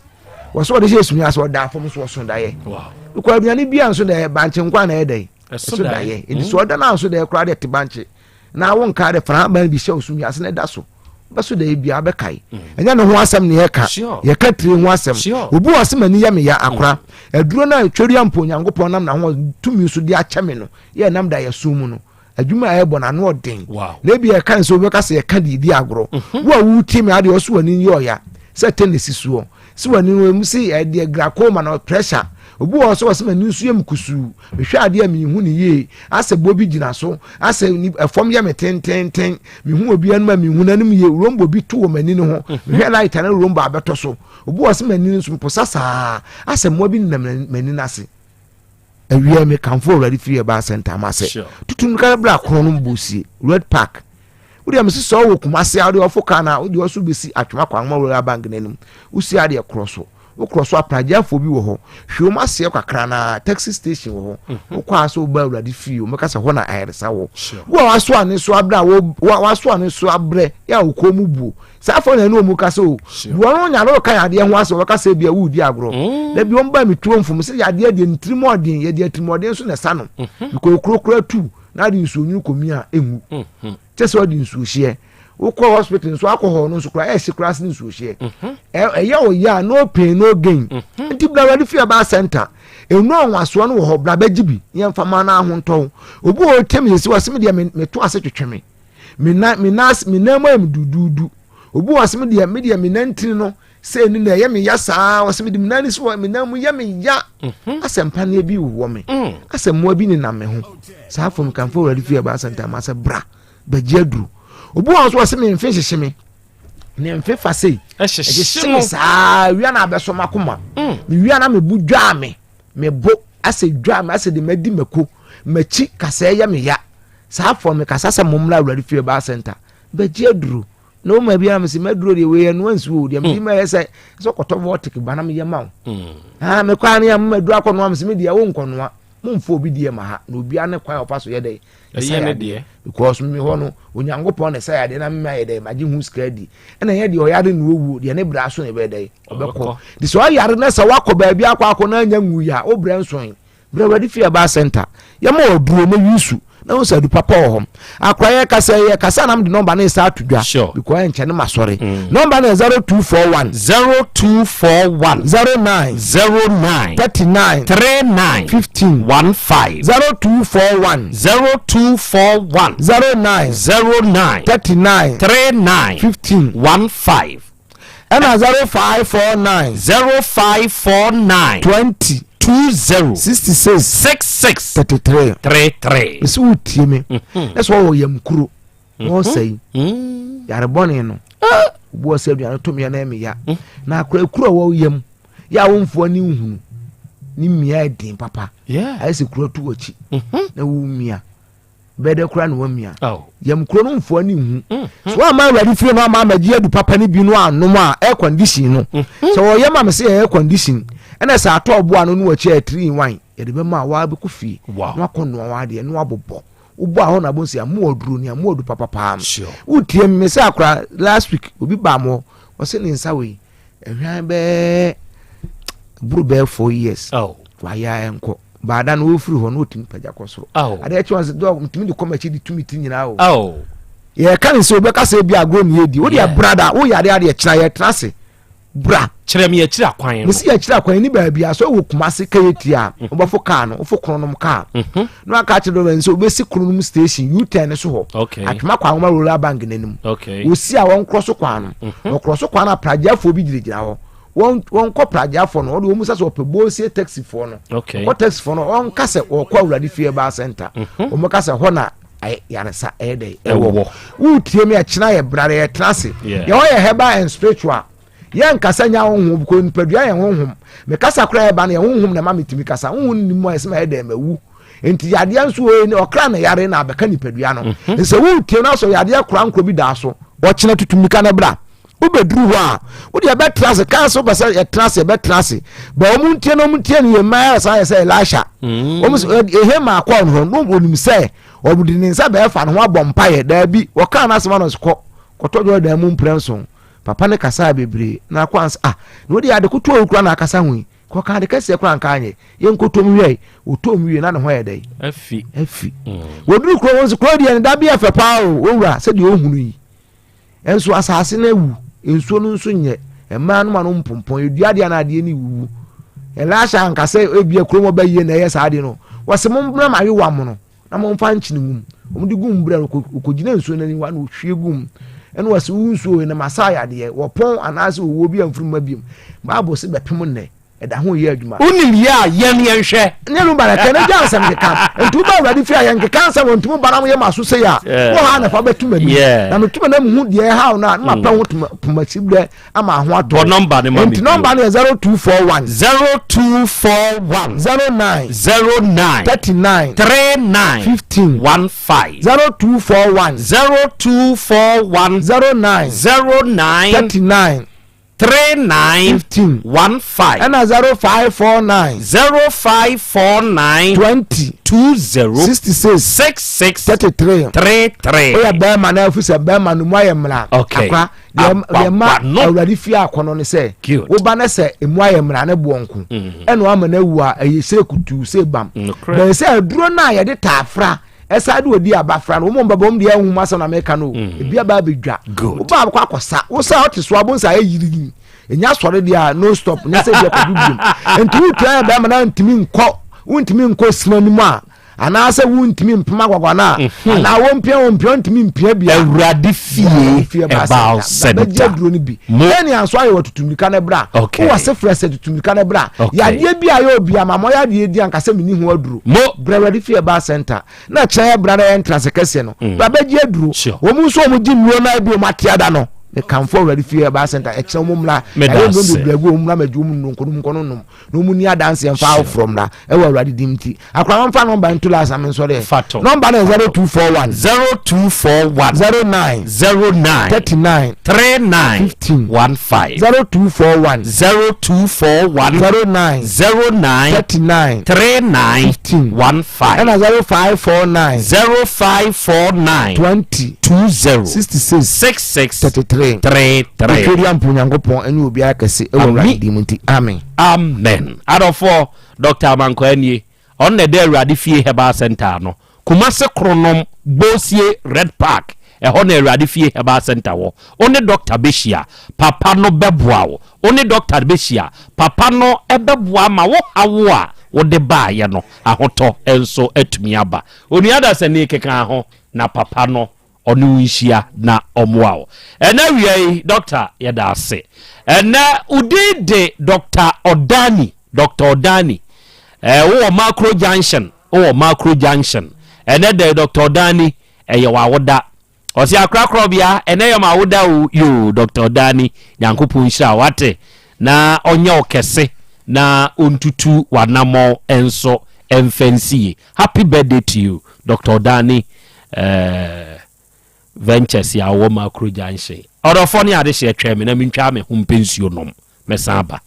wo so de se osumi yase wo da fom so so da ye wow ko aduane bia nso da banchi nkwa na edai so da ye edi so da na so da kra de te banchi na won ka de fra ban bi se osumi yase na da so baso da bia bekai enya no ho asem ne ye ka tire ho asem obu asem ani ya me ya akora aduro na twori ampo nyankopon nam na ho tumi so di achame no ye nam da ye sumu no adwuma e bo na no odin na bia kan so beka se ye ka di agoro wo wu timi ade oso ani yo ya se tenisi suo si wani no mu si e de glaucoma na pressure obu wo so wasema ni nsu yem kusu mehwe ade a mi hu ni ye ase bobi gina so ase fom ye me tenten mi hu obi anu ma mi hu nanim ye rombo bi to wo mani no ho mehwe light na rombo abeto so obu wasema ni nsu posasa ase mo bi nam mani na ase awie me kanfo already free ba center ma se tutun ka bra kro no mbusi red park uri am si so wo kumase ade ofoka na odi oso besi atwema kwa ma royal bank nanim usi ade kroso wo kroso aprajafo bi wo ho hwoma se kwakra na taxi station wo ho kwa so ba uradi fi o meka se ho na ayeresa wo wo waso ane so abra wo waso ane so abre ya okomu bu sa fo na no mu ka so wo no nya no kan ade ho aso wo ka se bia wo di agro da bi won ba mi tuo mfum se ade ade ntirimodin ye de ntirimodin so na sa no ko krokro tu na de nsuonyu komi a emu chese odi nsuohie wokọ hospital nso alcohol no nso kra sikras ni nsuohie eya o ya no pain no gain nti blawadi fi aba center enu onwaso no wo ho bla bagibi yemfa ma na ahonto obu o tem yesi wasem de me to ase twetweme me na ma em dududu obu wasem de me nantin no se ni na ye me ya saa wasem de me nani so me na mu ye me ya asempa na bi wo me asemmo bi ni na me ho saa fom kan fo wadi fi aba center ma se bra bagiadru obu anso wase me mfe hyehye ne mfe fase hyehye saa wia na abeso makoma me wia na me budwa me bo ase dwa me ase de madi mako machi kasa ya me ya saa fo me kasa se momla wadi fi aba center bagiadru no ma bia me se maduro de we no ansu de me ma yesa so koto Otec bana me yema me kwa ne ya maduro akono am se me de wo nkono mumfo obi die ma ha na obi ane kwa opaso ye dey ye de because me ho no onyankopon ne say ade na me ye dey magi hu skadi na ye de o yare no owu de ne bra so ne be dey obekọ de so yare na sa wakọ ba bia akọ na anya nwu ya o bra nson bra wadi fi aba center ye ma oduro ma yusu na o sadu papa ho akwa ye kasa na me de number na isa atudwa because enche ne masore number na 0241 09 39 15 0241 09 39 15 and 0549 20 66 33 isi utie me eso wo yam kuro wo sei yare bone no bo se aduane to me na eme ya na akura kuro wo yam ya wo mfo ni nhunu ni mia din papa ai se kuro tu ochi na wo mia bede kura no wo mia yam kuro no mfo ni hu so ama ready free no ama magie du papa ni bi no anom a air condition no so wo yam am se air condition ena sa ato obo anu no wachi 3 in 1 ye de be ma wa be kofi no akono wa de no abobo ubo aho na bonsi amu oduru ni amu odu papa pam utie me se akra last week obi ba mo wo se ni nsa we ehwan be buru be 4 years wa ya enko baada no ofiri ho no otimi paja kosoro ade echi wan se do mtimi de komachi di tumiti nyina o ye kan se obe ka se bi agro ni edi wo dia brother wo yare ade echira ye trase bra kyerem ye kyira kwan no misi ye kyira kwan ni ba bia so wo kumase kayetia obafo ka no ofo kronom ka no aka kyerdo ben so obesi kronom station U10 so ho atwema kwa ngoma roller bank nanim wo si a won cross kwan no cross kwan na prajafo bi giregira ho won ko prajafo no wo musa so opebo sie taxi fo no ko taxi fo no on kase wo kwa uradi fie ba center o mo kase ho na yare sa ede ewo wo tie me a kyina ye brare ye trase ye ho ye heba and spiritual yen kasa nya honhom ko nipadua yen honhom me kasa kra e ba na yen honhom na ma metimi kasa honhom ni mo esema e da mawu enti yade anso ni okra na yare na abeka nipadua no nse wo tie na so yade kra nkro bi da so wo kyena tutumika na bra ubedru wa wo de be trase kan so be say trase be trase ba o muntie no muntie ne yema say say lasha o mus ehe ma akọ no no onim say o budi ne nsa be fa no abompa ye da bi wo kan na asema no ko tojo da mu mprenso papa ne kasa bebre na akwansa no de ade kuto okura na akasa hu ko kan de kase kura nka anye ye nkotom wie otom wie na ne ho ye dai afi woduru kro wonso kro de ne da bi afa pa o owura se de ohunu yi enso asase na ewu enso no nso nye ema no ma no mpompon edua de na ade ni wu elasha nka se ebia kro mo ba yie na ye sa ade no wose mo mbra ma wi wam no na mo mfa nchine ngum omudi gum bra ko gina enso na ni wa no hwie gum eno wase unso na masaya de wo pon anase wo bi amfuruma biem bible se bepem ne eda ho ye adwuma unim ya yen hwe ne no bara kan ja asem de kan entu ba wadi fi ayen kan sa wontum bara mo ye maso se ya wo ha na fa betum ani na metum na mu de ha na ma pa ho tumachi bre ama ho ato number ne ma mi number ne 0241 09 39 15 0241 39 3915 and 0549 20 33 oya be man na ofisa be man no ayemra akwa de ma awradi fi akono ne se wo ba na se emu ayemra ne bonku eno ama na wu a ayese kutu se bam be se aduro na ye de tafra esade odi abafra no mo mbabom de ahu masa na meka no ebia ba bedwa wo ba akwa akosa wo sa otiso abonsa ayiri enya sore dia no stop ne se dia kodubim enti twa ba mana ntimi nko wontimi nko simanimu a ana se wontimi mpema gwagwana ana wompia ntimi mpia bia awurade fie ba center duro ni bi eni anso ayo watutumika na bra wo wase frese tutumika na bra ya de bia yo bia mamo ya de di anka se meni ho aduro bra awurade fie ba center na kya bra na entrance kese no ba beji aduro wo mu so mu gi nuo na bi o matiada no the come forward fear ba center eche mumla e no do blago mumla majum nkono no mu ni dance en far from na e wa already dimti akwa mfa number ntula asam so de number 0241 09 39 15 0241 09 39 15 and 0549 20 66 33 Kiriam Punyango and you will be a case. Amen. Amen. Out of 4, Dr. Mankoeni, on the day Radifie Heba Centano, Kumase Chronom, Bosie, Red Park, a honor Radifie Heba Center, only Dr. Bishia, Papano Bebuao, only Dr. Bishia, Papano Ebebuama, Awa, what the bar, yano, a hoto, and so etmiaba. Only others and Neke na Papano. Onuishia na omwao ena wiei doctor yeda se ena udede Dr. Odani wo macro junction ena de Dr. Odani ye wawoda osi Krobea ena ye mawoda yo Dr. Odani yankopon hira wate na onye okese na ontutu wanamo enso emfancy happy birthday to you Dr. Odani Ventures ya wo macro junction orofoni ade she tweme na mentwa me humpensuo nom mesaba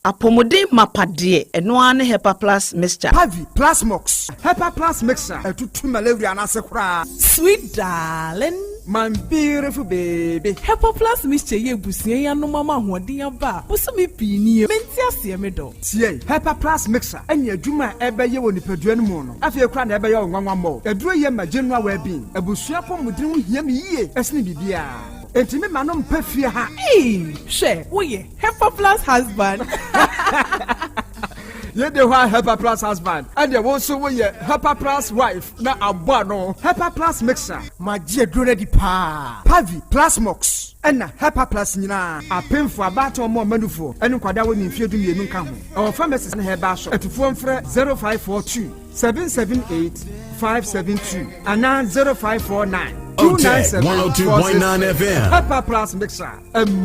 apomode mapade eno ane Hepa Plus mixture Pavi Plus Mox Hepa Plus mixture etutu malaria na sekura sweet darling my beautiful baby Hepa Plus mixture ye busie ya no mama hoden aba busumi pini menti ase me do tie Hepa Plus mixture anya adwuma ebeye woni padua no mu no afie kura na ebeye onwanwa mo eduro ye ma general well being ebusua pomudin hia me yie esne bibia Entime manom pefie ha. She, we Hepa Plus husband. Ye de wa Hepa Plus husband. And ye also we Hepa Plus wife na abua no. Hepa Plus mixer. Ma je drone di pa. Pavi Plus Mox. Ena Hepa Plus nyina. Apemfo abato mo manufo. Enu kwada woni mfie du mienu nka ho. Our pharmacist na Heba shop. Etufo mfre 0542 778 572 ana 0549 Otec 1029 FM. Hepa Plus mixer.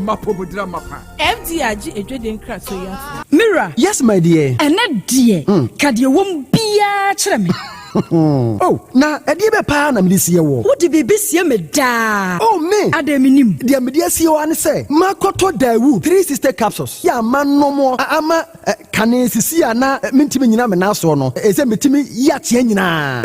Mapobodra mapa. FDRG ejweden kraso ya. Mira. Yes my dear. Ena dear. Kade wom bia kire me. Oh, na edi be pa na me sie wo. Wo di bibi sie me da. Oh me. Ade minim. Dia me dia sie wo an say. Makoto Dawu 3 sister capsules. Ya man no mo ama kane sisi ana mentimi nyina me na so no. Ese metimi ya tie nyina.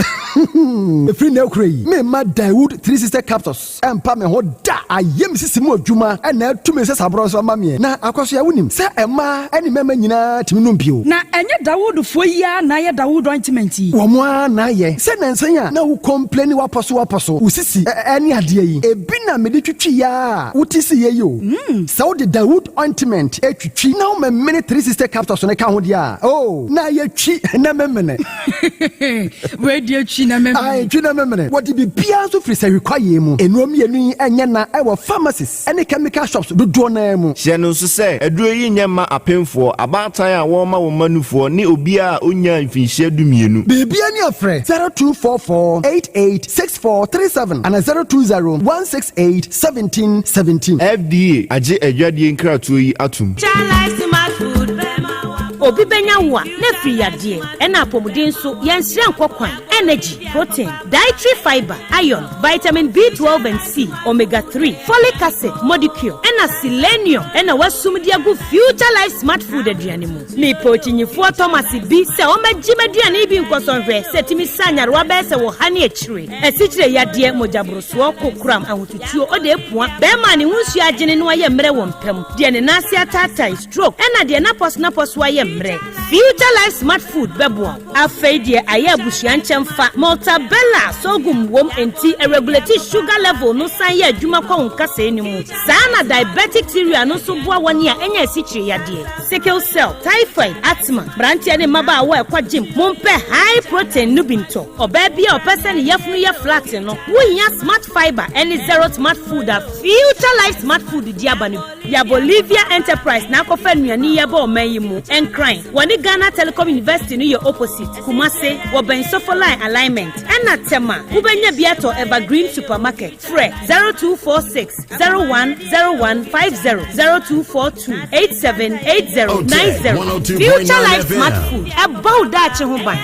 Free na krai. Me ma Dawood 3 sister capsules. Empa me ho da. Ayem sisi mu adwuma na tumi se sabro so ma me. Na akwaso ya wonim. Se ema eni mema nyina timi no mpio. Na enye Dawood fo ya na ye Dawood ointment yi. Wo mo na ye. Se na nsanya na wo complain waposo. Usisi eni ade yi. Ebi na me de twitwi ya. Wutisi ye yo. Se wo de Dawood ointment etwitwi na wo me 3 sister capsules ne ka ho dia. Oh, na ye twi na memene. We de twi na memene. Ai twi na memene. What be bia so free say require mu. Enuom yenu enye na e wo pharmacies ene chemical shops do na mu. Hye no so say aduro yi nyema apemfo abatan a wo ma wo manufo ne obi a onya mfinhye dumienu. Bebia ni afre 0244886437 and 0201681717. FDA age adwadie nkratoyi atum. Obi benya wa na free yade e na apomuden so yensire nkokwan energy protein dietary fiber iron vitamin B12 and C omega 3 folic acid molecule and selenium and wasumdi agu future life smart food aduane mu me pochinyifo Thomas B se o magime aduane bi nkosonhwe setimi sanyarwa be se wo hane akire asichire yade mojabroso kokram ahotutuo o de epua be ma ne hunsu agene no aye mre wo mpam de ne nase atata stroke and de na pos waye Future Life Smart Food bebo afeidie aye abusuanchem fa Maltabella sogum wom enti a regulate sugar level no san ye adwuma kwa nkasa enimu sana diabetic area no so boa wani a enya sichire yade sickle cell typhoid asthma branche ne maba wa kwa gym mompe high protein nubinto oba bia opese ne yefunu ye flat no wonya smart fiber any zero smart food a Future Life Smart Food diabanu ya Bolivia Enterprise na kofa nuani ye ba omayimu crying. When the Ghana Telecom University in your opposite, Kumase, Woben Sofoline alignment, and at Tema, Ubenya Biato Evergreen Supermarket, Fre 0246 010150 0242 878090. Future Life Smart Food. About that, Chehuban.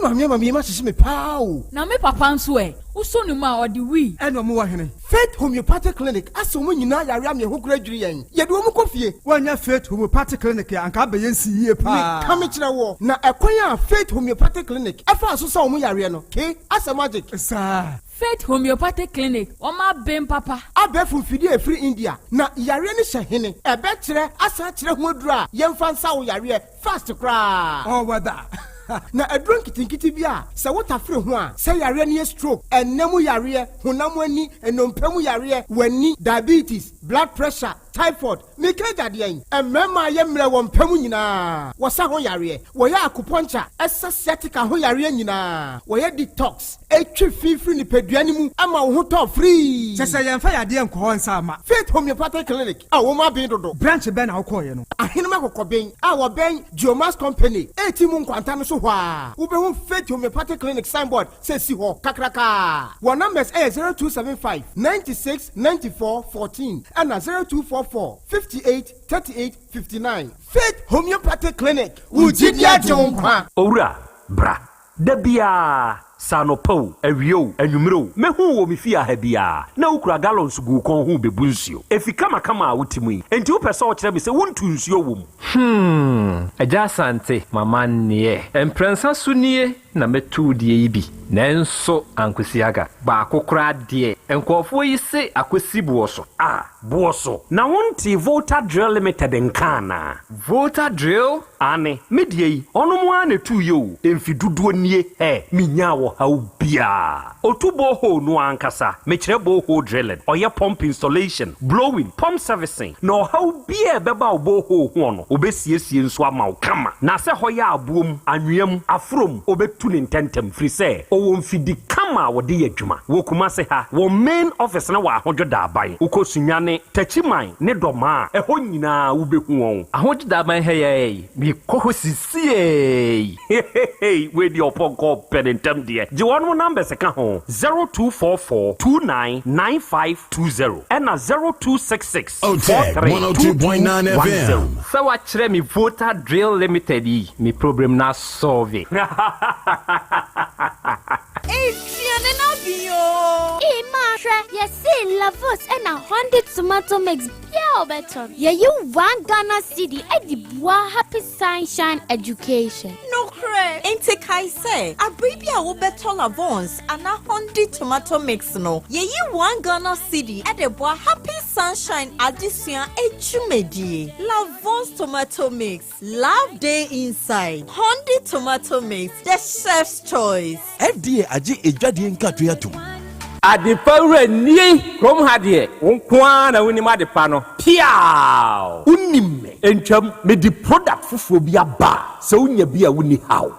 Mami, ma sisi me pao. Na me papa nso uso ni ma odi wi. Eno mo wa hene. Faith Homeopathic Clinic aso mo nyina yare am ye ho graduate yen. Ye de wo mo kofie. Wanya Faith Homeopathic Clinic ya anka be yensi yie pa. Ka me kire wo. Na ekwan ya Faith Homeopathic Clinic afa aso sa wo yare no. Ke asa magic. Sa Faith Homeopathic Clinic o ma bem papa. Abefu fidi e free India. Na yare ni hye ebe kire asa kire ho adura. Yemfa nsa wo yare fast kra. Oh wada. Na adron kitinkiti bia se wota free ho a se yare ne stroke enemu yare honam ani enompemu yare wani diabetes blood pressure typhoid mekaja de yen emema ye mre wo mpemu nyina wo sa ho yare wo ya acupuncture sciatica ho yare nyina wo ya detox etwi fifiri ni peduani mu ama wo ho to free se yemfa yade enko ho nsa ama Faith Homeopathic Clinic a wo ma bin dodo branch ben na wo koye no ahenema kokoben a wo ben Geomas Company etimu nkwanta no so hwa wo be ho Faith Homeopathic Clinic signboard se si ho kakraka wo numbers 0275 96 94 14 and 0244 58 38 59 Faith Homeopathic Clinic Ujidia Jonkwa Owura bra Dabia Sanopo Awio Anumero mehu wo mefia ha bia na ukura gallons gu kon hu bebunsuo efika makama a wotimu enti wo pese wo kire me se wontu nsuo wom Yaw Asante mama nie emprensa sunie na metu die yi bi nanso ankosiaga ba kokora de enkofo yi se akosi buoso buoso na wonti Volta Drill Limited nkana Volta Drill ane medie yi ono mo ana tu yo emfiduduo nie minya wo haubia otubo ho no ankasa mekire bo ho drilling oye pump installation blowing pump servicing no haubia beba obo ho no obesiesie nso ama wo kama na se hoya abuom anwem afrom obetu ne ntentem free say o won fidi kama ama wode yɛ adwuma wo Kumase ha wo main office na wa ahodwo da aban ukosunyane tachiman ne doma ɛhɔ nyinaa wo behu wɔn ahodwo da aban ha yɛ me kɔhɔ sisie we di oponko penentem de gye wɔn numbers ka ho 0244 299520 and 0266 Otec 1029 FM. So what chere me voter drill limited yi me problem na solve. Hey, Masha, you see Lavos and a 100 tomato mix. Yeah, better. Yeah, you want Ghana City at the Bois Happy Sunshine Education. No, correct. Ain't it I say? A baby, I will better Lavons and a 100 tomato mix. No, yeah, you want Ghana City at the Bois Happy Sunshine Education Echumedi. Lavons tomato mix. Love day inside. 100 tomato mix. The chef's choice. FDA aji ejadi nkatuyatu. Adipawre ni krom hadie wonkwa na wonim adepa no piaw unimme entwam me di product fufuo bi aba se wonya bi a woni haw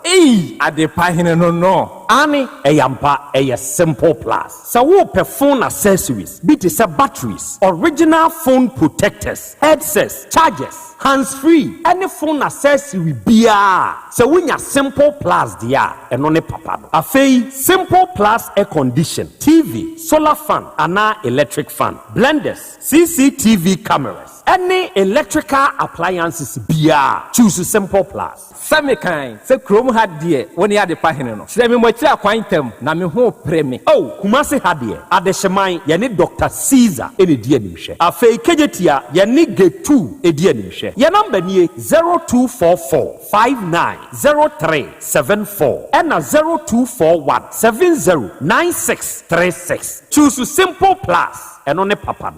adepa hene no ani eyampa eye simple plus so wo pe phone accessories be to say batteries original phone protectors headsets chargers hands free any phone accessory bia so wonya simple plus dia eno ne papa no afei simple plus air condition TV solar fan and electric fan blenders CCTV cameras any electrical appliances bia choose simple plus Samikan se krom hadie woni ade pahene no se me mochira kwantam na me ho preme Kumase hadie adehyeman ye ne Dr. Caesar ene die nimhwe afei kejetia ye ne G2 edie nimhwe ye number nie 0244590374 and 0241709636 choose simple plus eno ne papa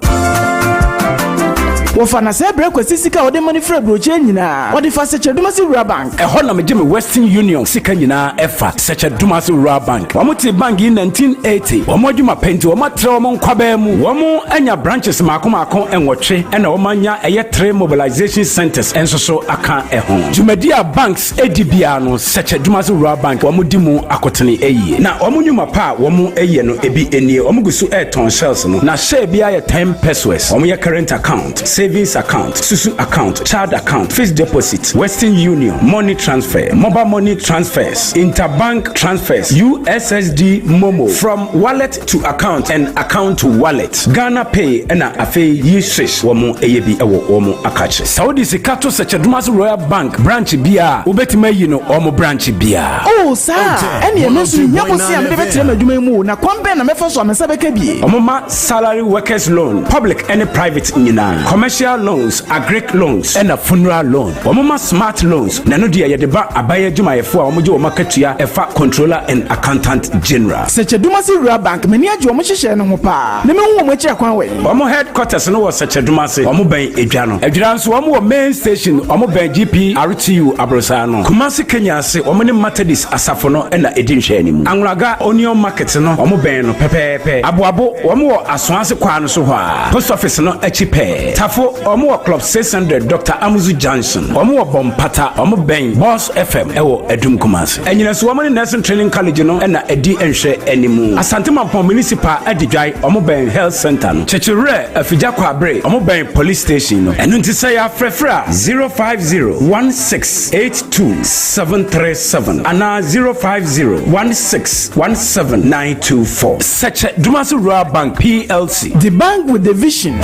Wofa na se break kwesi sika ode money free broche nyina ode fa seche dumasi rural bank ehɔ na me Western Union sika nyina efa seche dumasi rural bank wamuti bank in 1980 wamodwuma penti wamatre wamo nkwaba mu wamo anya branches maako enwotwe ena wamanya eye 3 mobilization centers ensoso aka ehon Jumedia banks edibia no seche dumasi rural bank wamodi mu akotene eyi na wamunwuma pa wamo eye no ebi enie wamugusu airton shells no na share bia ye 10 pesos wamo ye current account savings account, Susu account, child account, fixed deposit, Western Union, money transfer, mobile money transfers, interbank transfers, USSD Momo, from wallet to account and account to wallet, Ghana Pay, and Afe Yishish, Womo Eyebi Ewo Womo Akache. Saudi Sikato Sechadumas Royal Bank, branch Bia, Ubetime Yino, Omo branch Bia. Oh, sir, and you mentioned Yaposi and Bebetrema Dumemu, na Kwambe and Mefos or Mesabekebi. Omoma salary workers loan, public and private Nina. Commercial loans, agric loans, and a funeral loan. Omoma smart loans. Nanodia Yadeba Abaya Juma Efua Omojo Makatua Efa Controller and Accountant General. Such a Dumasi Rural Bank, many of Jomoshi and Hopa. Nemo Mocha Kwanway. Omo headquarters no was such a Dumasi, Omo Bay Ejano. Ejans Omo main station, Omo Bay GP RTU Abrosano. Kumasi Kenya say Omani Matadis Asafono and Edin Shenimu. Anglaga Onion Market no Omo Bay no Pepe Abuabo Omo Aswansi Kwano Soha. Post office no Echipe. Tafo Omo Club 600 Dr. Amuzu Johnson Omo Bompata Omo Ben Boss FM Ewo Edum Kumasi Enyina so Omo Nursing Training College no na edi enhwe animu Asante Mampon Municipal Adijai Omo Ben Health Center no Chechire Afija Kwabre Omo Ben Police Station no enu nti say ya frefra 05016827737 ana 05016179224 Seche Dumasi Rural Bank PLC, the bank with the vision.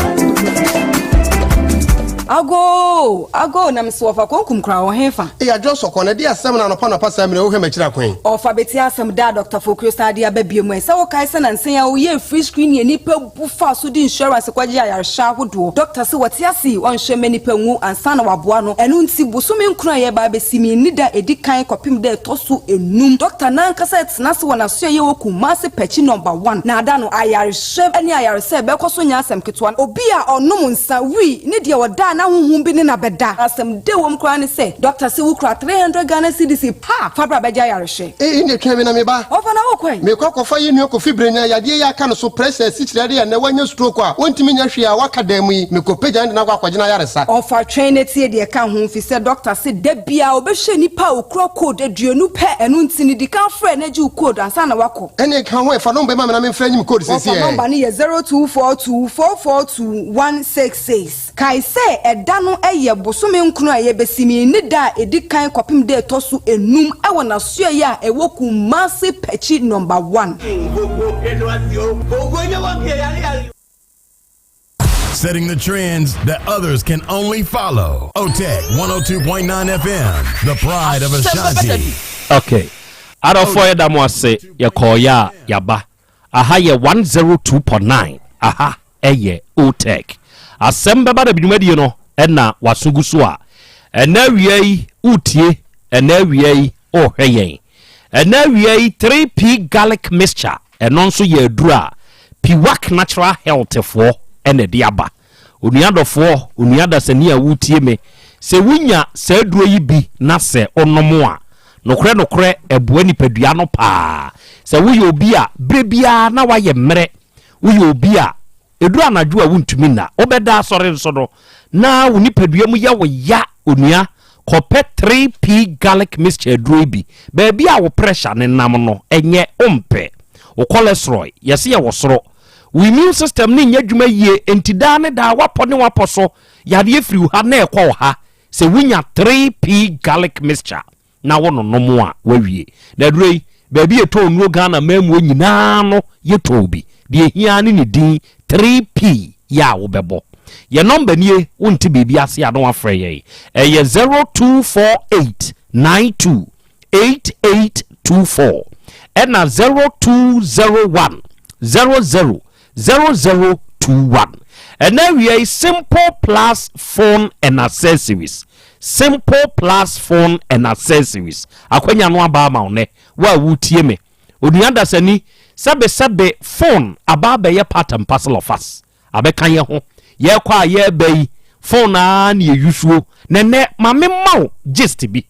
Ago na mswofa konkum kra wo hefa ya just okone dia asem na no pa me wo hema kira kwen ofa beti asem da Dr. Fokrio Stadi ababie mu se wo kai se na nsen ya wo ye free screen ye nipa bufa so di insurance kwaje ya yarsha hodo doctor se wati asi won hwe me nipa nwu ansa na waboa no enu nti bosome nkura ye ba besimi nida edi kan kopim de tosu enum doctor nan kasa etna se wona so ye wo Kumase pechi number 1 na ada no ayarshe ani ayarse be koso nya asem ketwa obi a onum nsa wi ne de woda na huhu bi ne na beda asem de wom kra ne say doctor say wo kra 300 Ghana cedis pa fa bra beja yareshe ne twa me na me ba ofa na wo kwai me kokofa ye nu kofi brenya yade ya ka no so pressure sikirade ya na wanya stroke a wontimi nya hwe a waka da mu yi me kopeja na kwa kwagina yaresa ofa train tie de ka ho fi say doctor say da bia obehwe nipa okro code aduonu pe enu ntini di kan frɛ na ji code ansa na wako ene kan ho e fa no be ma me na me frɛ nyim code sesi e number ni 0242442166 kai say ɛda no ɛyɛ bosome nkunu a yɛbesimi ne da edi kan kopim de tosu enum ɛwɔ na so ya ɛwɔ Kumasi Pechi number 1. Setting the trends that others can only follow. Otec 1029FM, the pride of Ashanti. Okay. Out of four that was say ya yaba. Aha ye 102.9. Aha eye Otec. Asem Beba Dabi no enna wasugusua. Ena wiei utie ena wiei ohweyen. Ena wiei 3P garlic mixture eno nso ye adura Piwak natural health for ene diaba. Onuadofo onuada sani a wutie me se wunya se aduro yi bi na se onomo a nokre ebua nipadua no pa se wuye obi a brebia na waye mmere wuye obi a edura anadwo a wuntumi na obeda asore nso do na wonipadua mu ya wo ya onua kope 3P garlic mixture aduro bi baabi a wo pressure ne nam no enye ompe wo cholesterol yesi ye wo soro we immune system ni nyadwuma yie entida ne da wapo ne wapo so yade efiri ha na ekwo ha se winya 3P garlic mixture na wono nomo a wawie na durei baabi eto nuo Ghana mamu nyina no yeto bi de ehia ne din 3P ya wo bebo ye number nie wonti bibi ase ado afre ye eye 0248928824 ena 0201000021 and now we are Simple Plus phone and accessories. Simple Plus phone and accessories. Akwenya no aba ma one wa wutie me onuada sani sabe phone aba be ye part and parcel of us abekan ye ho ye kwa ye be phone na yusuo nene mame maw gist bi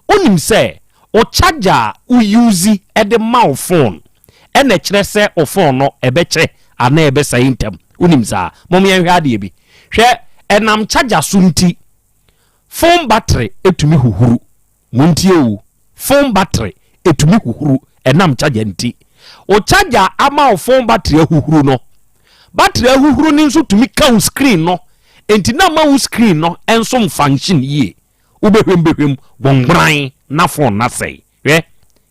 onim se o charger u use e de maw phone ene kire se o phone no ebeche ana ebe sa intem unim sa mom ye hwade bi hwe enam charger sunti phone battery etumi huhuru muntie o phone battery etumi huhuru enam charger nti o charger ama o phone battery huhuru no battery huhuru ni nso tumi count screen no enti na ma screen no enso function ye ubehwem gbongbran na phone na sei hwe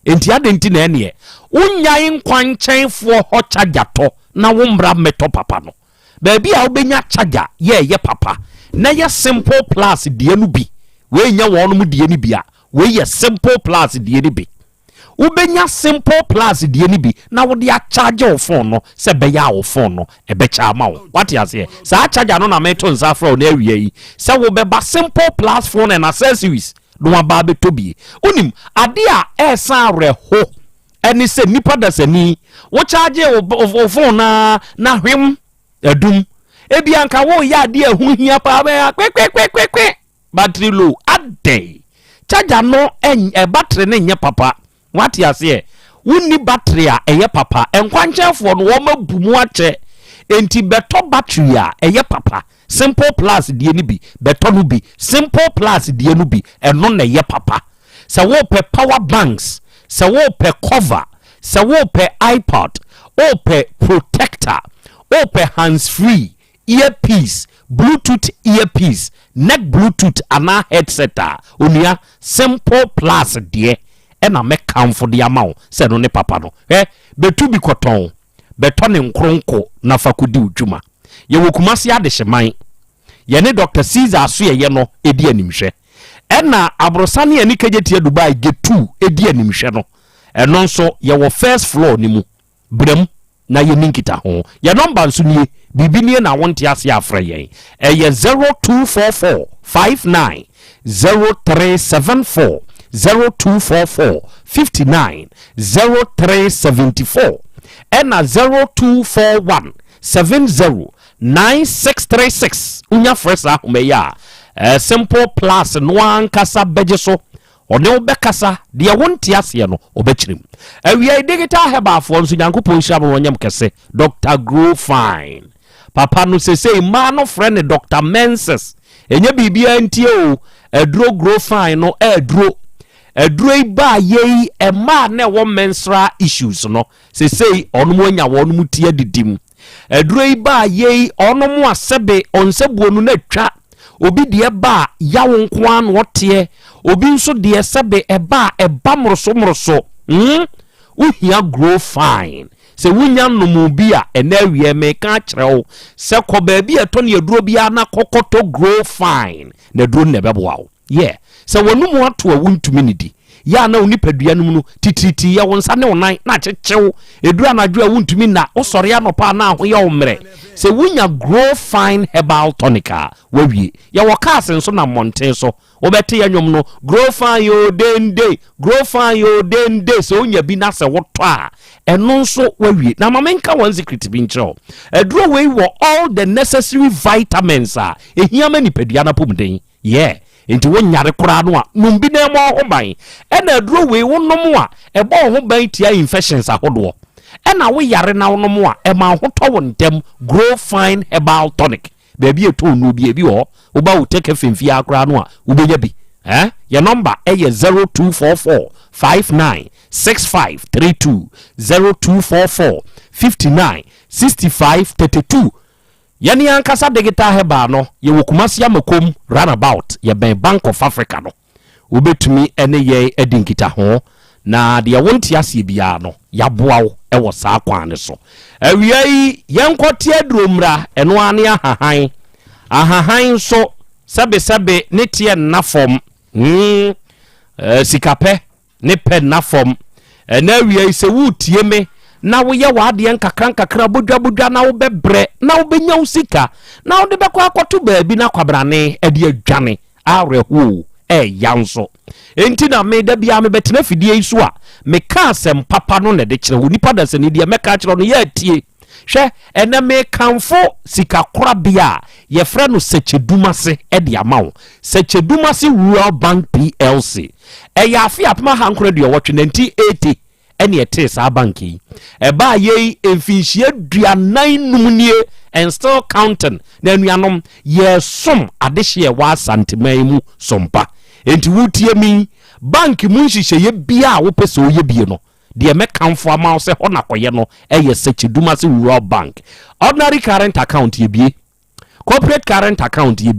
enti adenti na ene unyai nkwanchen fo ho charger to na wo mbra meto papa no baabi a obenya charger ye papa na ye Simple Plus die no bi we nya won mu die ni bia we ye Simple Plus die ni bi ubenya Simple Plus die ni bi na wo dia charge o phone no se be ya o phone no e be cha ma wo what you say sa charger no na meto nsa fra na awie yi se wo be ba Simple Plus phone and accessories no aba be tobi unim ade a esa reho eni se nipa da sani wo charge o phone na hwem adum ebi anka wo ya ade ehu hia pa ba kwe battery low ade charger no battery ne nye papa what you say wonni battery a eye papa enkwanchefo no wo mabumu ache enti beto battery a eye papa Simple Plus die ni bi beto no bi Simple Plus die no bi eno na eye papa se wo pe power banks se wo pe cover se wo pe iPod o pe protector o pe hands free earpiece Bluetooth earpiece neck Bluetooth ana headset onia Simple Plus die ena me kamfo de amawo se no ne papa no betu bi koton beto ne nkronko na fakudi udwuma ye wokumase ade hyeman ye ne Dr. Caesar so ye no edi animhwe ena abrosane ani kageti Dubai getu edi animhwe no eno nso ye wo first floor ni mu brem na ye ninkita ho ye number nso nie bibini na wonte ase afre ye 024459 0374 0244 59 0374 ena 0241 70 9636 unya fresa umeya simple plus no ankasa beje so ɔne wobɛkasa deɛ wonte aseɛ no ɔbɛkyerem awia digital herbal nso nyankopɔn hyia mo wɔnyam kɛse Dr. Grow Fine papa no sesei ma no frɛ ne Dr. Menses ɛnyɛ biribia ntie o aduro Grow Fine no aduro iba yei ɛma na ɛwɔ menstrual issues no sesei ɔno mo anya wɔn mu tie didim aduro iba yei ɔno mo asebe ɔnsebuo no na twa obi de ba yawo nko an wote obi nso de sebe eba moroso uhia Grow Fine se wunya nomu bi a ena wie me ka kyerɛw se kɔ ba bi eto ne aduro bi ana kokoto Grow Fine na aduro ne bɛboa wo se wonu mu ato a wuntumi ne di ya na oni padua no mu titiriti ya wonsa ne onan na kyekyew eduru anadwo a wuntumi na osɔre anopa na ho ya omre se wunya Grow Fine herbal tonica wawie ya wɔkas nso na monten so wobɛte ya nwom no Grow Fine yo dende se onya bi na se wotɔ a ɛno nso wawie na mamenka one secret bi nkyerɛw eduru wei wɔ all the necessary vitamins a ehia ma nipadua na pomden enti wonyare kora no a numbi na mo ho ban ena aduro we wonom a ebo ho ban tia infections ahodo ena wo yare na wonom a e ma ho to wontem Grow Fine herbal tonic baby eto no bi ebi ho wo ba Otec FM akora no a wo benya bi your number e 0244 596532 0244 596532 yani ankasa digital heba no ye wokumasi amakom runabout ye ben Bank of Africa no obetumi ene ye edinkita ho na de wonti ase bia no yaboawo e wo saa kwan ne so awiai yenkote adromra eno ane ahahan so sebe ne tie nafom sikape ne pe nafom na awiai se wutie me na wo ye wade nkakra bodwa na wo bebre na wo benya usika na wo de bekwa akoto baabi na kwabrane ade adwane areho yanso enti na me da bia me betena fidie isu a me ka asem papa no ne de kire wo nipa da se ne de me ka kire no ya tie hwe ene me kanfo sika kora bia ye frɛ no Sechedumase de amawo Sechedumase Rural Bank PLC ya afi apma hankora de wɔtwe 1980 ene ete sa banki eba ye emfinhie duanan numnie and still counting na nuanom ye som adehye wa santeman mu sompa enti wutie mi bank mu nhihye ye bia wo pese oye bie no de me kanfo ama se ho nakoye no eye Sechedumase Rural Bank ordinary current account ye bie corporate current account ye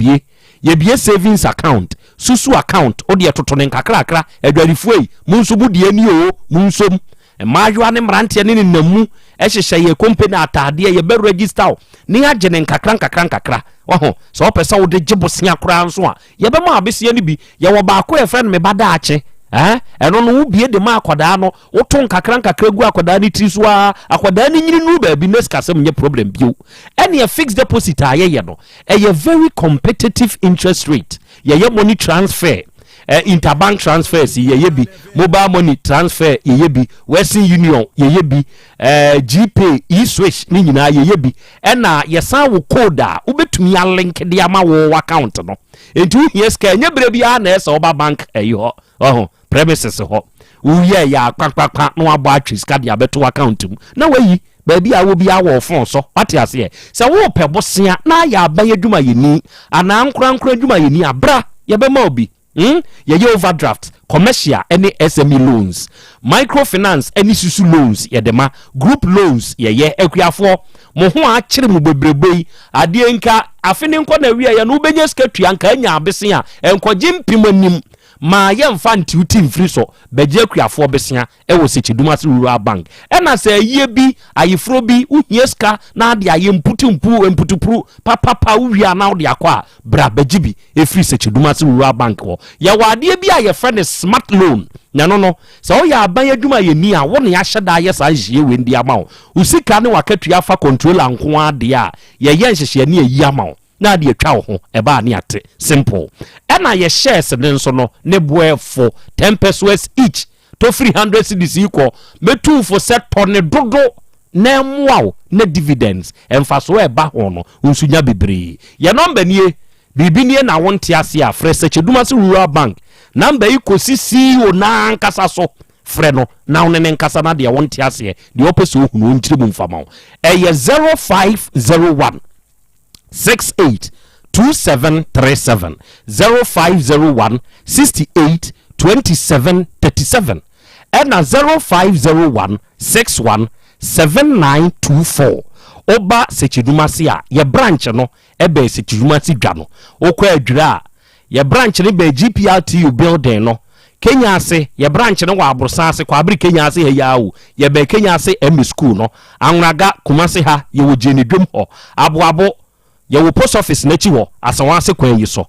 bie savings account susu account odi etoto ne nkakrakra adwarifuei munsubu de ani o munsom maajwa ne mrantie ne namu ehyehyɛ ye company atade ye be register ne agene nkakra waho so opesa wo de gibosea kora nso a ye be ma abesia ne bi ye wo ba ko e friend me bada ache eno no wo bie de ma akoda no wo to nkakra gu akoda ne tri so a akoda ne nyini nu ba bi neskasem nye problem bio ene ye fixed deposit a ye no e ye very competitive interest rate ye money transfer interbank transfers ye bi mobile money transfer ye bi Western Union ye bi GPay e-switch ni nyina ye bi ena yesan wo code a ubetumi ya link de ama wo account no enti yes ka nya bre bia na esa oba bank ho premises ho uye ya kpakpakpa no abo atwi ska de abeto account mu na wayi ba bia wo bia wo phone so pate ase se wo pe bosea na ya abaye dwuma yeni ana nkura dwuma yeni abra ye be ma obi ye overdraft commercial any SME loans microfinance any susu loans ye dema group loans ye akuafo mo ho a kyere mu bebrebe ade nka afene nko na wi ye no benya skatua nka anya abese a enkoje mpim anim ma ye mfa ntiuti mfiri so beje akuafo besia e wo Sechedumase Rural Bank ena se ye bi ayefro bi uhieska na ade aye mputupru papa uwia na ode akwa bra bejibi efiri Sechedumase Rural Bank wo ye wade bi aye friend smart loan na no se o ya aban adwuma ye ni a wo ne ya hyeda ye sa hie we ndi ama wo usika ne wakatua fa controller nko ade a ye nhyehyɛ ne yi ama wo na de atwa ho eba ne ate simple ena ye shares ne nso no ne boe for 10 pesos each to 300 cedis equal metu for set ton dodo na muaw na dividends emfa so eba ho no unsunya bebre ye number nie bibi ne na wonte ase a frɛ Sekeduma se rural bank number yi kosi CEO na nkasa so frɛ no na wone ne nkasa na de wonte ase de opese ohunu ntiri mu mfama eye 0501 68 2737 0501 68 2737 and 0501 61 7924 oba Sekeduma se a ye branch no ebe Sekeduma si dwa no okwa adwira ye branch ne be GPRTU building no Kenya ase ye branch ne wa abrosa ase kwa abri Kenya ase he yawo ye be Kenya ase emi school no anraga Kumase ha ye wo jeni dwom ho aboabo ye wo post office na chi wo asanwa ase kwan yi so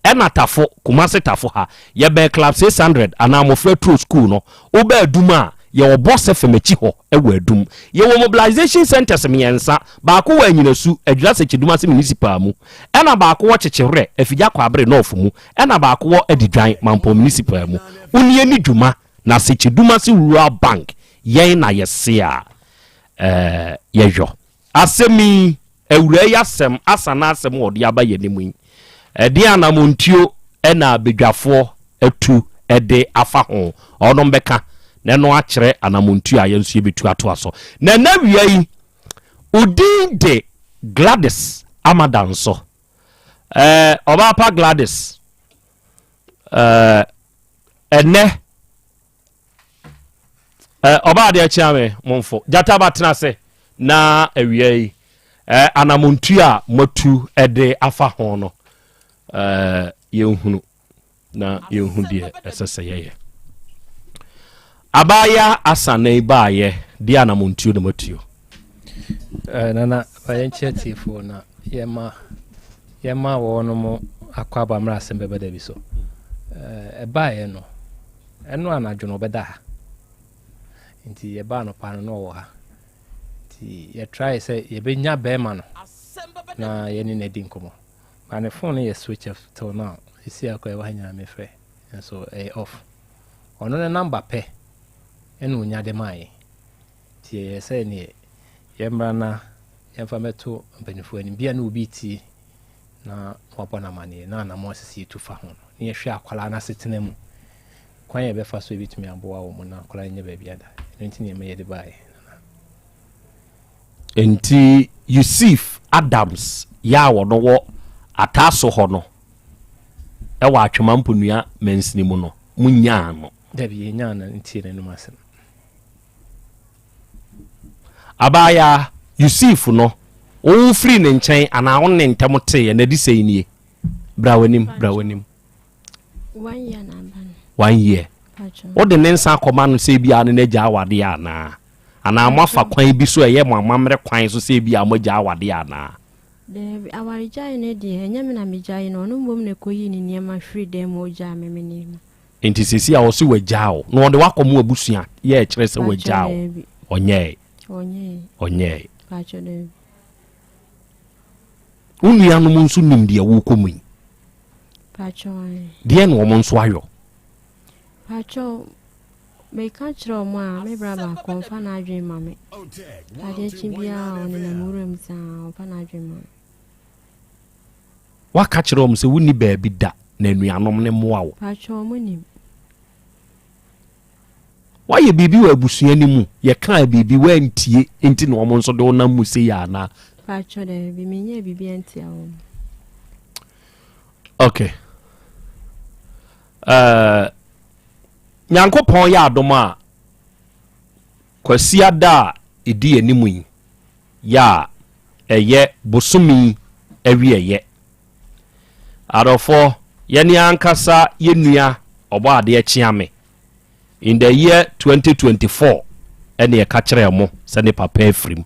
ena tafo Kumase tafo ha ye be club 600 ana mofra true school no oba aduma ye wo boss FM chi ho e wo adum ye wo mobilization centers miensa ba ko wa anyinasu adwira Sekeduma se municipal mu ena ba ko wo chechewre afija kwa abre north mu ena ba ko wo adidwan mampo municipal mu unie ni dwuma na Sekeduma se rural bank yen na yese a yejo asemi ewura yasem asana asem odi aba yenimu edi anamontuo ena bedwafo atu ede afa ho onom beka na no akere anamontu a yensu yebetu ato aso na nawia yi udin de Gladys Amadanso oba pa Gladys ene oba de chiame monfo jata batena se na awia yi anamontu a matu ede afa ho no yenhunu na yenhu de esese yeye abaya asane baaye dia na montuo de matuo nana bayenche tifo na yema wono mo akwaba mra Asem Beba Dabi so baaye no eno anadwono beda ha nti ye ba no pa no wo ha nti ye try say ye benya bema no na ye ni nedi nkomo ba ne phone ye switch off till now isi akwa wa hanya me frɛ so off ono ne number pe enu nya de mai tie ye say ni yemra na yemfa meto mpanifo ani bia na obi ti na wapo na mane na mo sisi tufa ho ni ye hwe akwala na setena mu kwan ye be fa so bitumi aboa wo mu na akwala nya ba bia da enti ne me ye de bai enti Yusuf Adams ya wono wo ataso ho no e wa atwema mponua mensini mu no munya no Dabi nya na enti ne no masem abaya Yusuf no o free ne nchen ana won ne ntam te na di sei nie brawanim 1 year na ban 1 year o de nensa akoma no sei bia ne naja awade ana amafa kwan bi so eye mamamre kwan so sei bia amaja awade ana de awarija ne di enya me na meja no no mbom ne koyi ni niema free dem oja memeni enti sisi a o si wajao no de wakomo abusua ye kire se wajao onye pacho de unu anu munsu nimdi ya wo komu pacho de no mo nso ayo pacho me ka chiro mo a me braba konfa na adwen mame ade chibia oni na murum sa onfa na adwen mame wa ka chiro mo se wuni ba bi da na anuanom ne moa wo pacho mo ni waye bibi wa abusua ni mu ye kan bibi wa ntie enti no mo nso de wonam mu se ya na pacho de bi menye bibi entia wo okay Nyankopon ya adoma kwasi ada edi animu yi ya eye bosumi awieye adofo yeni ankasa yenua obo ade echiame in the year 2024 ene e ka kire mo se ne papa afrim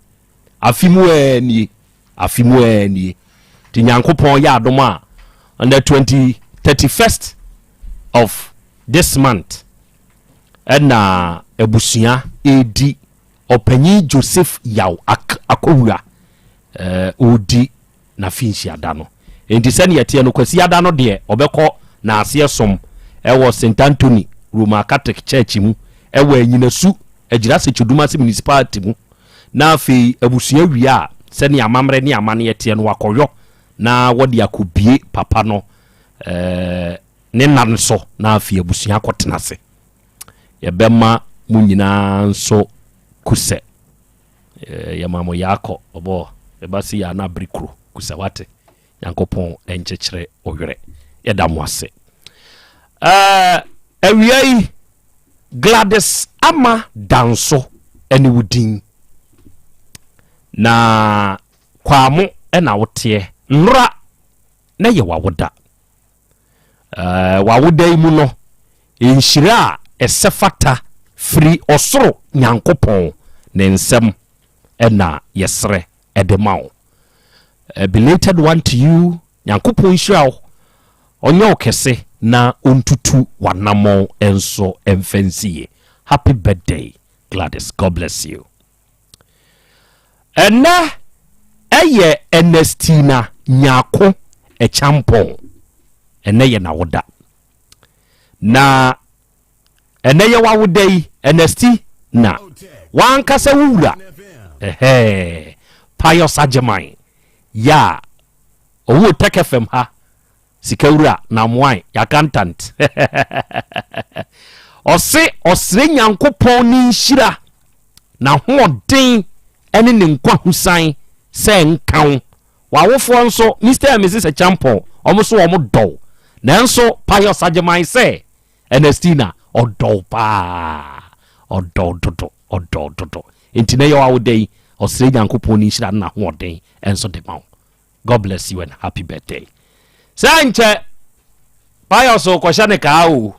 afimu eni ti Nyankopon ya adoma on the 31st of this month ena ebusia edi opanyi Joseph Yaw akowura odi na finshi adano enti se ne yete no kwasi adano de obekọ na ase som ewo St Anthony Roman Catholic Church mu ewo anyinasu agira Sekeduma se municipality mu na afi ebusia wi a se ne amamre ne amane yete no wakoyo na wodi akobie papa no ne nan so na afia busua kotenase yebema mu nyina nso kuse yamamo yako obo ebasi ya na brikro kusa wate yankopon enchechire oyere yeda mo ase awiai Gladys ama danso ene wudin na kwamo ena wote nra na ye wawoda wawoda imu no enhira esefata free osoro nyankopon ne nsem ena yesre edemawo a belated one to you nyankopon hira onye okese na ontutu wanamo enso emfensie. Happy birthday Gladys, God bless you. Ena eye Ernestina nyako echampon ene ye na woda na ene ye wawodai Ernesti na wankasa wura Pius Ajeman ya owo Otec FM ha sikawura na mwai ya content osre nyankopon ni nhira na hoden ene ne nkwa husan se nkan wawofo nso Mr. and Mrs. Champon omoso omodo nanso Pius Ajeman se Ernestina odo pa odo intine yo awodei osre nyankopon ni nhira na hoden enso de maw. God bless you and happy birthday. Sanche Pius kwashane ka o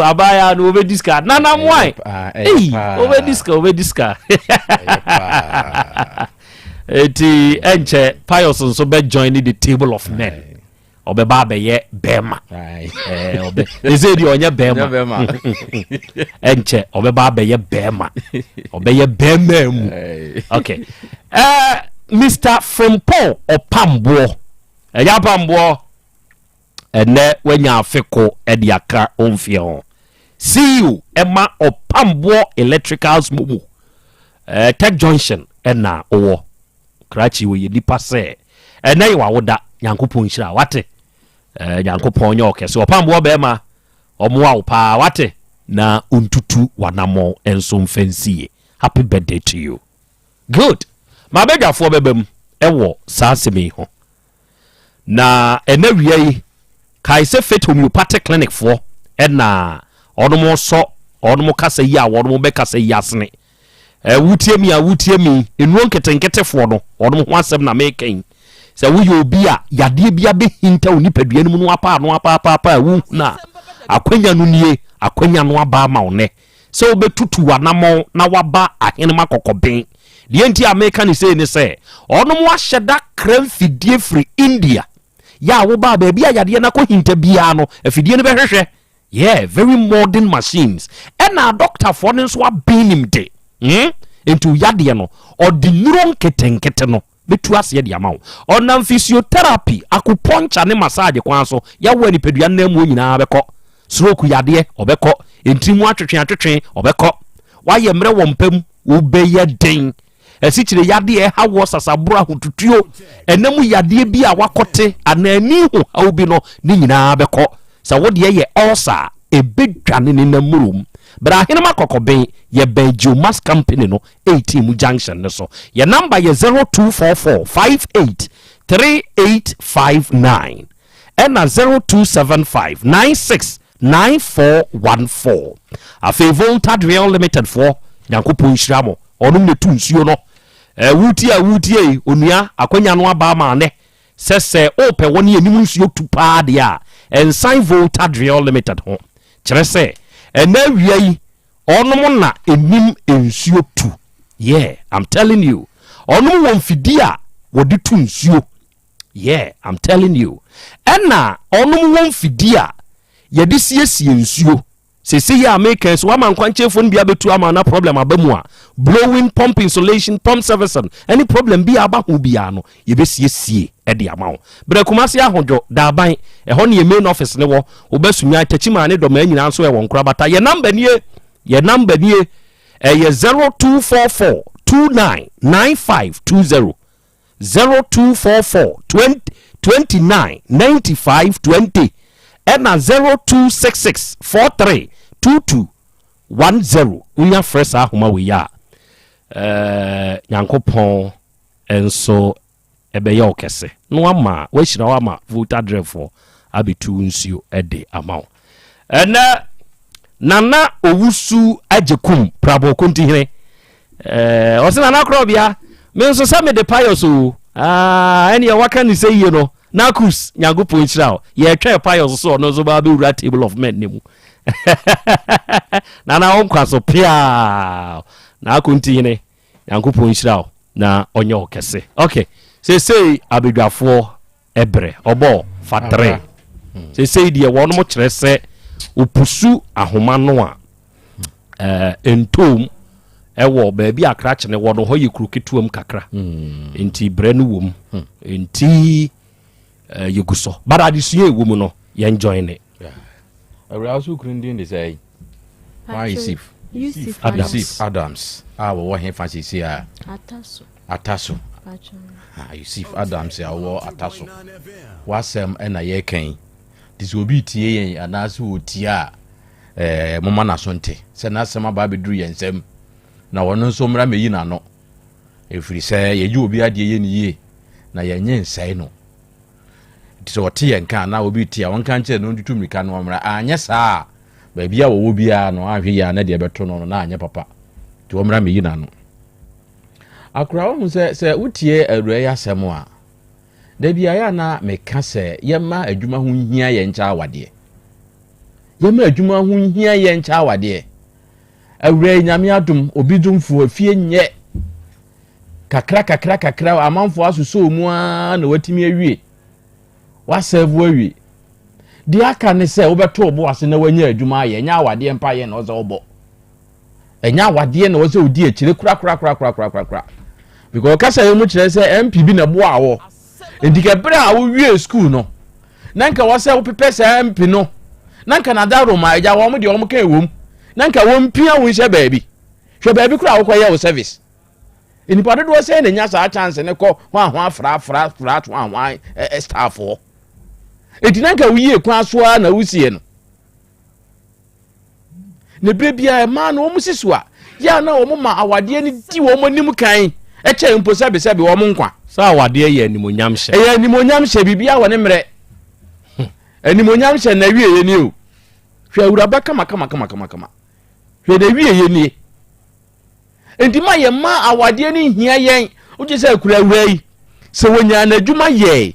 abaya no be diska nana mwai over diska eti enche Pius nso be join the table of men obe ba be ye bema obe ezedi onye bema enche obe ba be ye bema obe ye bema mu okay Mr. Frompo Opambo ya pambo ene wenya afeko ediaka onfie see you Emma Opambo Electricals mumu Tech Junction ena owo krachi we nipa se ene yi wawoda nyankopon hira wate nyankopon nye okese Opambo bema omoa opa wate na untutu wanamo enso mfensie. Happy birthday to you. Good. Mabega fo bebem ewo saasemi ho na ene wiei kai se fit homeopathic clinic for ena onomo so onomo kasa yi a onomo be kasa yi asene wutiemi enwo nketenkete fo no onomo ho asem na meken se wo ye obi a yade bia be hinta onipadua no no apa wu na akwanya no nie akwanya no aba ma one se obetutu wanamo na waba ahene makokoben the anti American say ni say ono mo ahyeda kram fidie free India ya wo ba ba bia yade na ko hinta bia no afidie no behwehwe yeah very modern machines and a doctor for nso abenim de into yade no ordinary ketenkete no betu ase de amawo onam physiotherapy acupuncture ne massage kwan so ya wo ni pedua na mu nyina beko stroke yade obeko entimu atwetwe obeko waye mre wo mpam ubeye den esichire yade hawo sasabura hotutuo enemu yade bi a wakote anani hu awbi no ni nyina beko sa wode ye ulcer ebedwane ne namurum bra hene makokoben ye Bejo Mass Company no 18 junction ne so ye number ye 0244583859 and 0275969414 afi Volta Real Limited for Yankopon Shramo onum ne tunsuo no wutie onua akwanya no aba ma ne sese ope woni enim nsuo tupa de a ensign Volta Real Limited ho kire se ena wiai onum na enim nsuo tu yeah I'm telling you onum won fidi a wodi tunsuo yeah I'm telling you ena onum won fidi a yedi siesie nsuo sese ya make so ama nkwanche fo bia betu ama na problem abamu a blowing pump insulation pump service any problem bia aba ho bia no ye besiesie e de ama wo bre kumase ahodwo da ban e ho ne ye main office ne wo obesunya tachima ne do ma nyina nso e won kura bata ye number nie ye 0244299520 0244 29 95 20 ɛna 0266 43 22 10 unya fresh ahoma we ya nyankopɔn enso ɛbɛyɛ okese no ama we hyira wa ma voter drive for abetu nsuo ɛde amaw ɛna nana owusu ajekum prabo kontihire ɔsena na Krobea me nso sɛ me de pious o ɛne yɛ waka ne sɛ yie no nakus nyankopɔn hyira o yɛ twa pious so no so ba be wura table of men ne mu nana onkwa so pia na akontihire nyankopɔn hyira o na onye okese okay say abedwafo ebre obo fatre say die wono mo kyerɛ sɛ opusu ahoma no a entom ɛwɔ baabi akra kyene wono hɔ yɛ kuruketuam kakra enti bre no wom enti yeguso bara adisue wom no ye join ne awraso kurindin de say why Yusuf Adams wo he fa sisi a ataso Yusuf Adams ya wo ataso wasem na ye kan disobi tie yen anaso otia mama na sonte se na asema ba beduru yensem na wono nso mra meyi na no efiri se ye ji obi ade ye niye na ye nye nsai no diso tie nka na obi tia won kan che no ntutu mika no mra anya saa ba bia wo bia no ahwe ya na de beto no na anya papa ti wo mra meyi na no akura wo se utie awura ya asem a da bia ya na meka se yema adwuma ho hia ye ncha awade yema adwuma ho hia ye ncha awade awura nyame adum obi dumfo afie nye kakra amanfo asuso mu a na watimi awie wasevu awie di aka ne se obeto obo ase na wanya adwuma ye nya awade mpa ye na oze obo enya awade na oze odi akire kura because kasa ye mu kire se MPB na bo awo endika bre a wo wie school no nanka wo se wo pepe se MP no nanka na daro ma eja wo mu de wo mu kan ewom nanka wo mpia wo hye baabi hwe baabi kura wo koye wo service enipa dodo se na nya sa chance ne ko ho afra to ho staff ho etinanka wo yie kwa so a na wusie no ne brebia ma na wo musisu a ya na wo ma awade ni di wo monim kan eche mpo sebe wo nkwa sa awade ye animonyam hye ye animonyam hye bibia wo ne mre animonyam hye na wie ye ni o hwe awuraba kama hwe na wie ye ni endima ye ma awade ni hia yen uche se kura wei se wonya na adwuma ye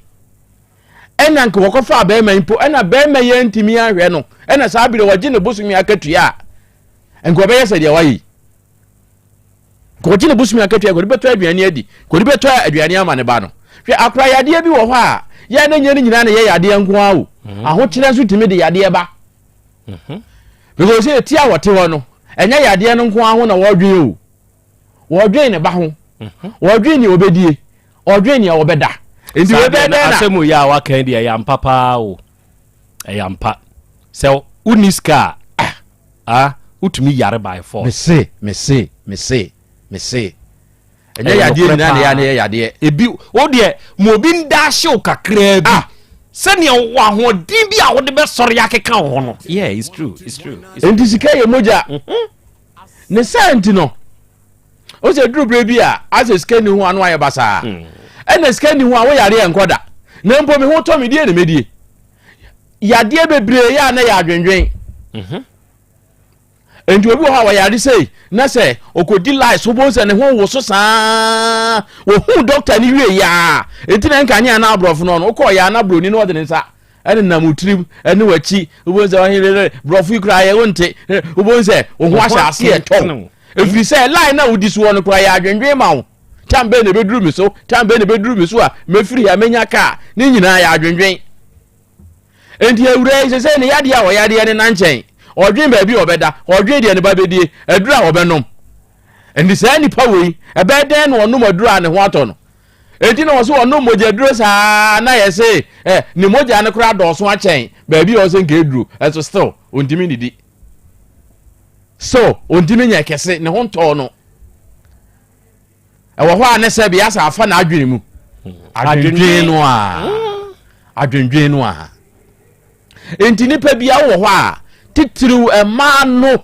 ena nka wokofa abema impo ena bema ye ntimi ahwe no ena saa bire waje ne bosumi akatua enko be yesa de wayi ko waje ne bosumi akatua ko beto aduane adi ko beto aduane ama ne ba no hwe akra yade bi wo ho a ye na nyane nyina na ye yade nko a o aho kire nso timi de yade ba because say tia wote ho no enya yade no nko aho na wodwen o wodwen ne ba ho wodwen ni obedie wodwen ni obeda enti we be na asemu ya wakan dia ya mpapa o ya mpa se uniska utumi yare by force me say enya ya die na ya yade ebi wo de mo bi nda hye kakra bi se ne wo ahodin bi a wo de be sori yakeka ho no yeah it's true enti sika ye moja ne senti no o se duru bre bi a ase sika ni ho anu aye basa ena sika ni ho a wo yare enkoda na mpo me ho to me die na medie yade bebre ya na ya adwenwen enti obi ho wa yare sei na se okodi lies wo bon se ne ho wo so saa wo hu doctor ni wie ya enti na nka nya na abrofo no no ko ya na broni no de nsa ene na mutrim ene wachi wo bon se wa hele brofo ikra ye wonte wo bon se wo ho ahya ase e to efiri se line na wo disu no kra ya adwenwen ma wo tambe ne beduru mi so a mefiri ya menya ka ni nyina ya adwenwen enti awure se ne yade a wo yade ne na nchen odwen ba bi obeda odwen de ne ba bedie adura obenom enti se ni pawei ebeden no onom adura ne ho ato no enti na wo so onom moja duro saa na ye se ni moja ne kura doso a chen ba bi o se nke duru eso still ondimi nidi so ondimi nya kese ne ho nto no ewo ho ane se bia sa afa na adwene mu adwendwen no a enti nipa bia wo hɔ a titiriw ɛma no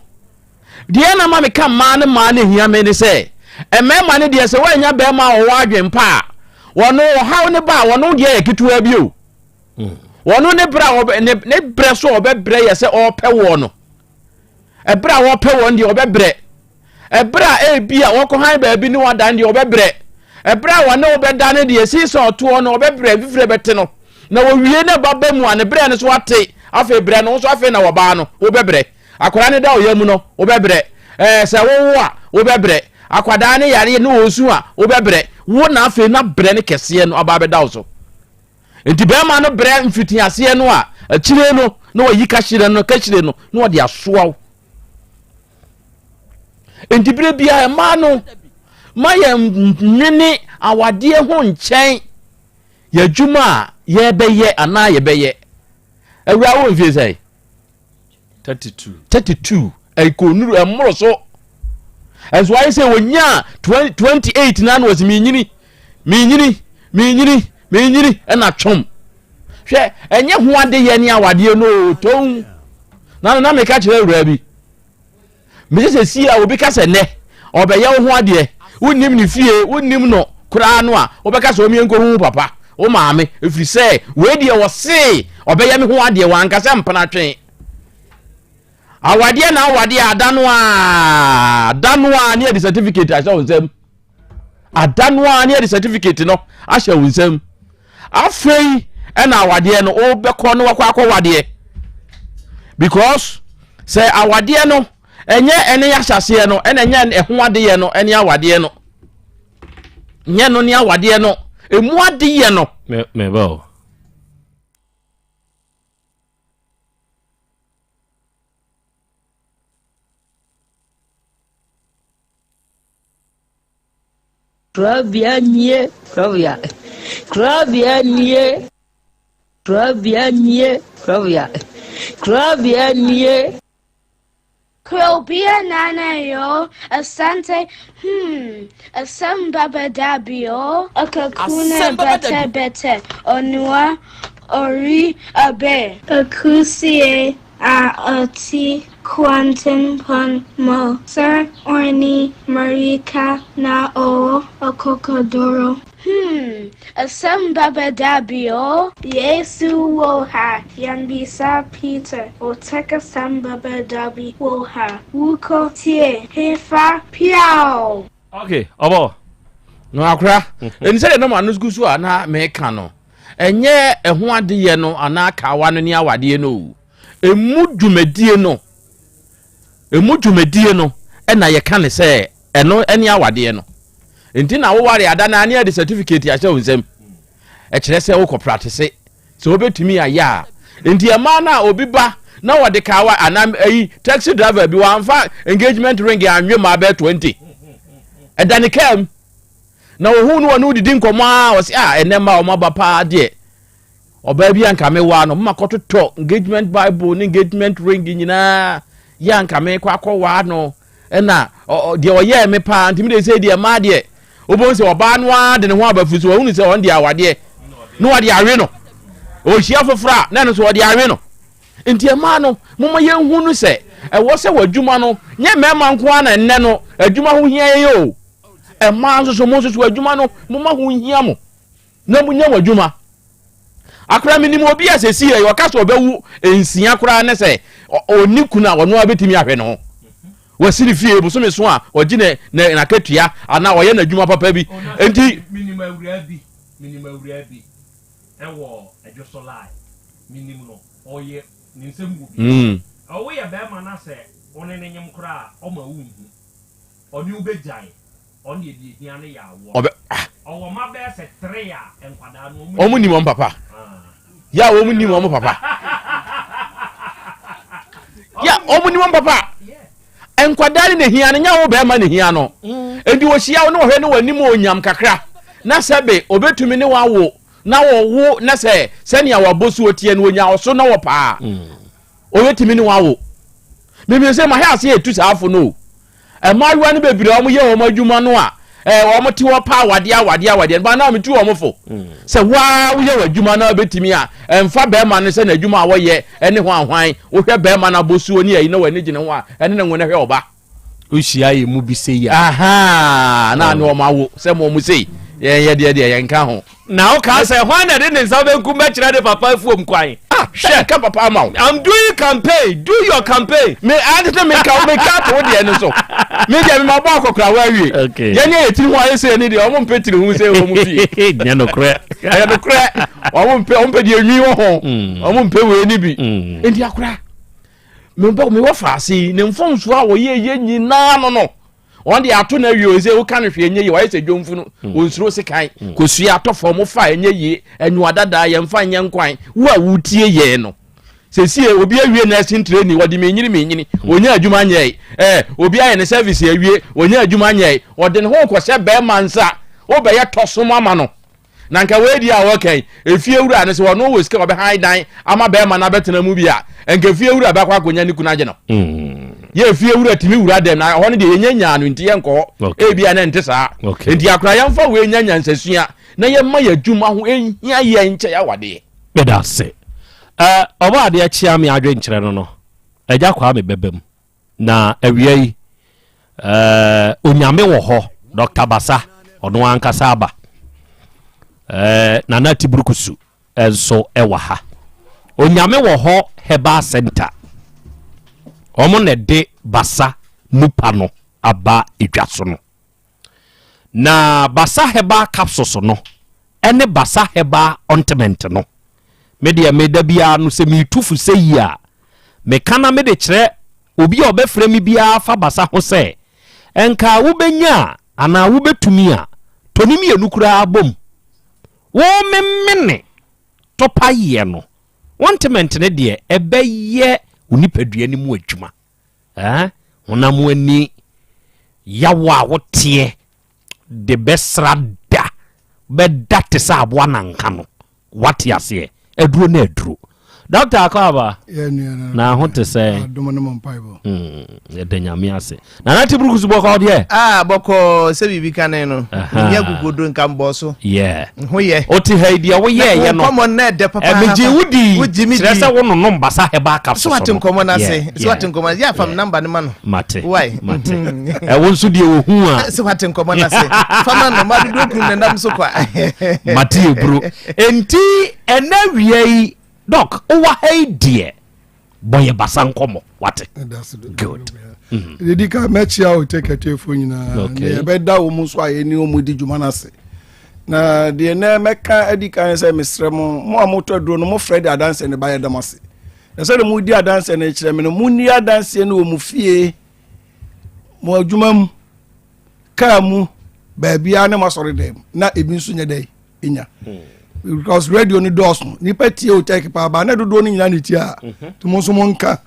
deɛ na ma meka ma no hia me ne sɛ ɛmɛma ne deɛ sɛ woanya bɛma wo adwen pa a wɔno haw ne ba wɔno deɛ yɛ ketewa bi o wɔno ne bra ne brɛ so ɔbɛbrɛ yɛ sɛ ɔpɛ wɔ no ɛbra wɔpɛ wɔn deɛ ɔbɛbrɛ ɛbra ebi a wɔkɔhan baabi ne wadan deɛ ɔbɛbrɛ ɛbra wɔne ɔbɛda ne deɛ sisa ɔtoɔ no ɔbɛbrɛ fifire bɛte no na wɔwie ne baba mu a ne brɛ ne so ate afei brɛ no so afei na wɔbaa no ɔbɛbrɛ akwadaa ne da ɔyɛ mu no ɔbɛbrɛ sɛ wowo a ɔbɛbrɛ akwadaa ne yare ne wɔsu a ɔbɛbrɛ wo na afei na brɛ ne kɛseɛ no aba bɛda wo so enti bɛrima no brɛ mfitiaseɛ no a akyire no na wɔyi kahyire no na wɔde asoa wo enti bere bia ɛma no ma yɛ nwene awadeɛ ho nkyɛn yɛ adwuma a yɛbɛyɛ anaa yɛbɛyɛ awura wo mfie sɛ 32 ɛkonuru ɛmmoro so ɛnso ayɛ sɛ wɔnya 28 na no wɔsi menyini ɛna twom hwɛ ɛnyɛ ho ade yɛ ne awadeɛ no tom na meka kyerɛ awura bi mese sɛ si a obi ka sɛ nɛ ɔbɛyɛ wo ho adeɛ wonnim ne fie wonnim no koraa no a wobɛka sɛ ɔmiɛ nkɔ hu papa wo maame ɛfiri sɛ wei deɛ wɔse ɔbɛyɛ me ho adeɛ wankasɛ mpena twen awadeɛ na awadeɛ ada no a ne yɛde certificate ahyɛ wo nsɛm ada no a ne yɛde certificate no ahyɛ wo nsɛm afei ɛna awadeɛ no wobɛkɔ no wakɔ akɔwadeɛ because sɛ awadeɛ no ɛnyɛ ɛne yɛahyɛseɛ no ɛna ɛnyɛ ɛho adeɛ no ɛne awadeɛ no nyɛ no ne awadeɛ no ɛmu adeɛ no meba o Krobea nana yo, Asante, Asem Beba Dabi yo, Akakuna bete, Onua, Ori Abe, Akusie, Oti, Quantum Pon Mo, Sir Orni, Marika, Na O, Okokodoro. Asem Beba Dabi yo, Yesu Woha, Yambisa Peter, Otec 1029Fm Woha, Wuko Tie, Hefa Piao. Okay, obo. No akra. Eni se no manus gusu ana meka no. Enye eho adeye no ana kawa no ni awade no. Emu dwumadie no na ye ka ne se eno eni awade no. Enti na wo ware ada na ne de certificate ya hye nsem. E kire se wo ko practice. So obetumi aya. Enti e ma na obi ba na wode kawa ana ayi taxi driver bi wanfa engagement ring anwe ma be 20. E dane kam na wo hu no wonu didi nkomo a wo se enema o maba pa de. Oba bi anka me wa no makototo engagement bible ni engagement ring nyina ya anka me kwa wa no na de oye me pa ntimi de say de ma de obon se oba no a de ne ho abafuso wo hu se on de awade no wade awe no o hia fofora na no so wade awe no enti e ma no moma ye hu no se e wo se wadwuma no nye mema nko ana nne no adwuma ho hia ye o e ma so mo so adwuma no moma ho hia mo na munya wadwuma akra minimo obi asesi e yo kaso obewu ensia kra ne se oni kuna wono abetimi ahwe no wasiri fie busome so a ogine na katua ana oye na adwuma papa bi enti minima awura bi ewo ejosolai minim no oye ninsem bi owo ye be ma na se one ne nyem kra o ma wu oni ubejai oni edi hia ne ya wo owo ma be se 3 a enkwada no omu nim papa ya omu nim omu papa ya omu nim papa enkwada ne hia ne nya wo be ma ne hia no edi wo hia wo ne wo hwe ne wanim onyam kakra na sebe obetumi ne wawo na wo na se senia wabosu otie ne onya oso na wo pa obetumi ne wawo mimi se ma ha se etu saafo no e mawa ne bebire o mo ye o madwuma no a ti wo pa wade ba na me tu wo mofo se wa wo ye wadwuma na betimi a emfa be ma ne se na adwuma wo ye ene ho ahwan wo hwe be ma na bosu oni ayi na wani gine ho a ene na ngone hwe oba Ushia ye mu bi sei ya. Aha na no ma wo se mo mu sei ye de nka ho na o ka say hwan na de ne nsa be nkum be kira de papa fuom kwan. Share ka papa ma. I'm doing campaign. Do your campaign. Me adete me ka to de no so. Me je me ma ba akokra wa wie. Ye nye yeti ho aye say ni de o mo mpetiri hu say o mo fi. Nya no kre. Ya no kre. O mo mpe de anwi wo ho. O mo mpe we ni bi. Enti akora. Me wo fa asi ne mfonso a wo ye nyina no. On the ato na wi o se wo kan hwe enye yi wa se dwomfu no onsuro se kan kosu atofo mo fa enye yi enyu adada ye mfa nye nkwan wo a wutie ye no se sie obi awie na sin training wodi menyini onya adwuma nye obi aye ne service awie onya adwuma nye odi ne ho kwose be mansa wo be ye toso mama no na nka we di a wo kan efie wura ne se wo no wo sika obe high dan ama be ma na betena mu bia enka fie wura ba kwa akonya ni kuna je no ye fie wura timi wura dem na ho ne de yenya no nti yenko bia na nte saa nti akora yamfa we nyanya nsasua na ye ma ya dwuma ho ehia ye nche ya wade beda se oba ade achia me adwe nkyere no eja kwa me bebem na awie yi onyame wo ho Dr. Basa ono ankasa aba na na tibrukusu enso ewa ha onyame wo ho Heba Center omo ne de Basa nupa no aba edwaso no na Basa Heba capsules no ene Basa Heba ointment no media medabia no se mitufu se yia me kana me de kire obi a obefre mi bia fa Basa ho se enka wo benya ana wo betumi a tonimi enukura abom wo memene topa ye no ointment ne de ebeye unipadua ni mu adwuma honam ani yawa wotie de besrada bedate sa aboa nanka no wate ase eduro na eduro Dr. Akaba na hote say domo no mpaibo ye danyame ase na na tibruku su boko de boko se bibi kan no nya gugodo nka mboso ho ye oti haidi wo ye ye no common na de papa meje wudi tresa wo no mbasa Heba capsules so watin common na se so watin common ya fam number ne ma no mate why won so de wo hu a so watin common na se fama no ma do kun ne ndam so kwa mate bro enti ena wiei Doc, owa hey dear. Boy Basa nkomo. What? That's good. The dika mechi a Otec telephone na. Okay. Na beda wo mu so aye ni o mu di dwuma na se. Na de na meka adika say mesrem mo amoto duro no mo Fred adanse ne baye damase. Na say mu di adanse ne kire me no mu ni adanse ne o mu fie. Mo adwuma mu ka mu ba bia ne masore dem na ebi nso nya dai enya. Because radio ni dos no ni peti Otec pa ba na dodo ni nyina ni ti a to mo so mo nka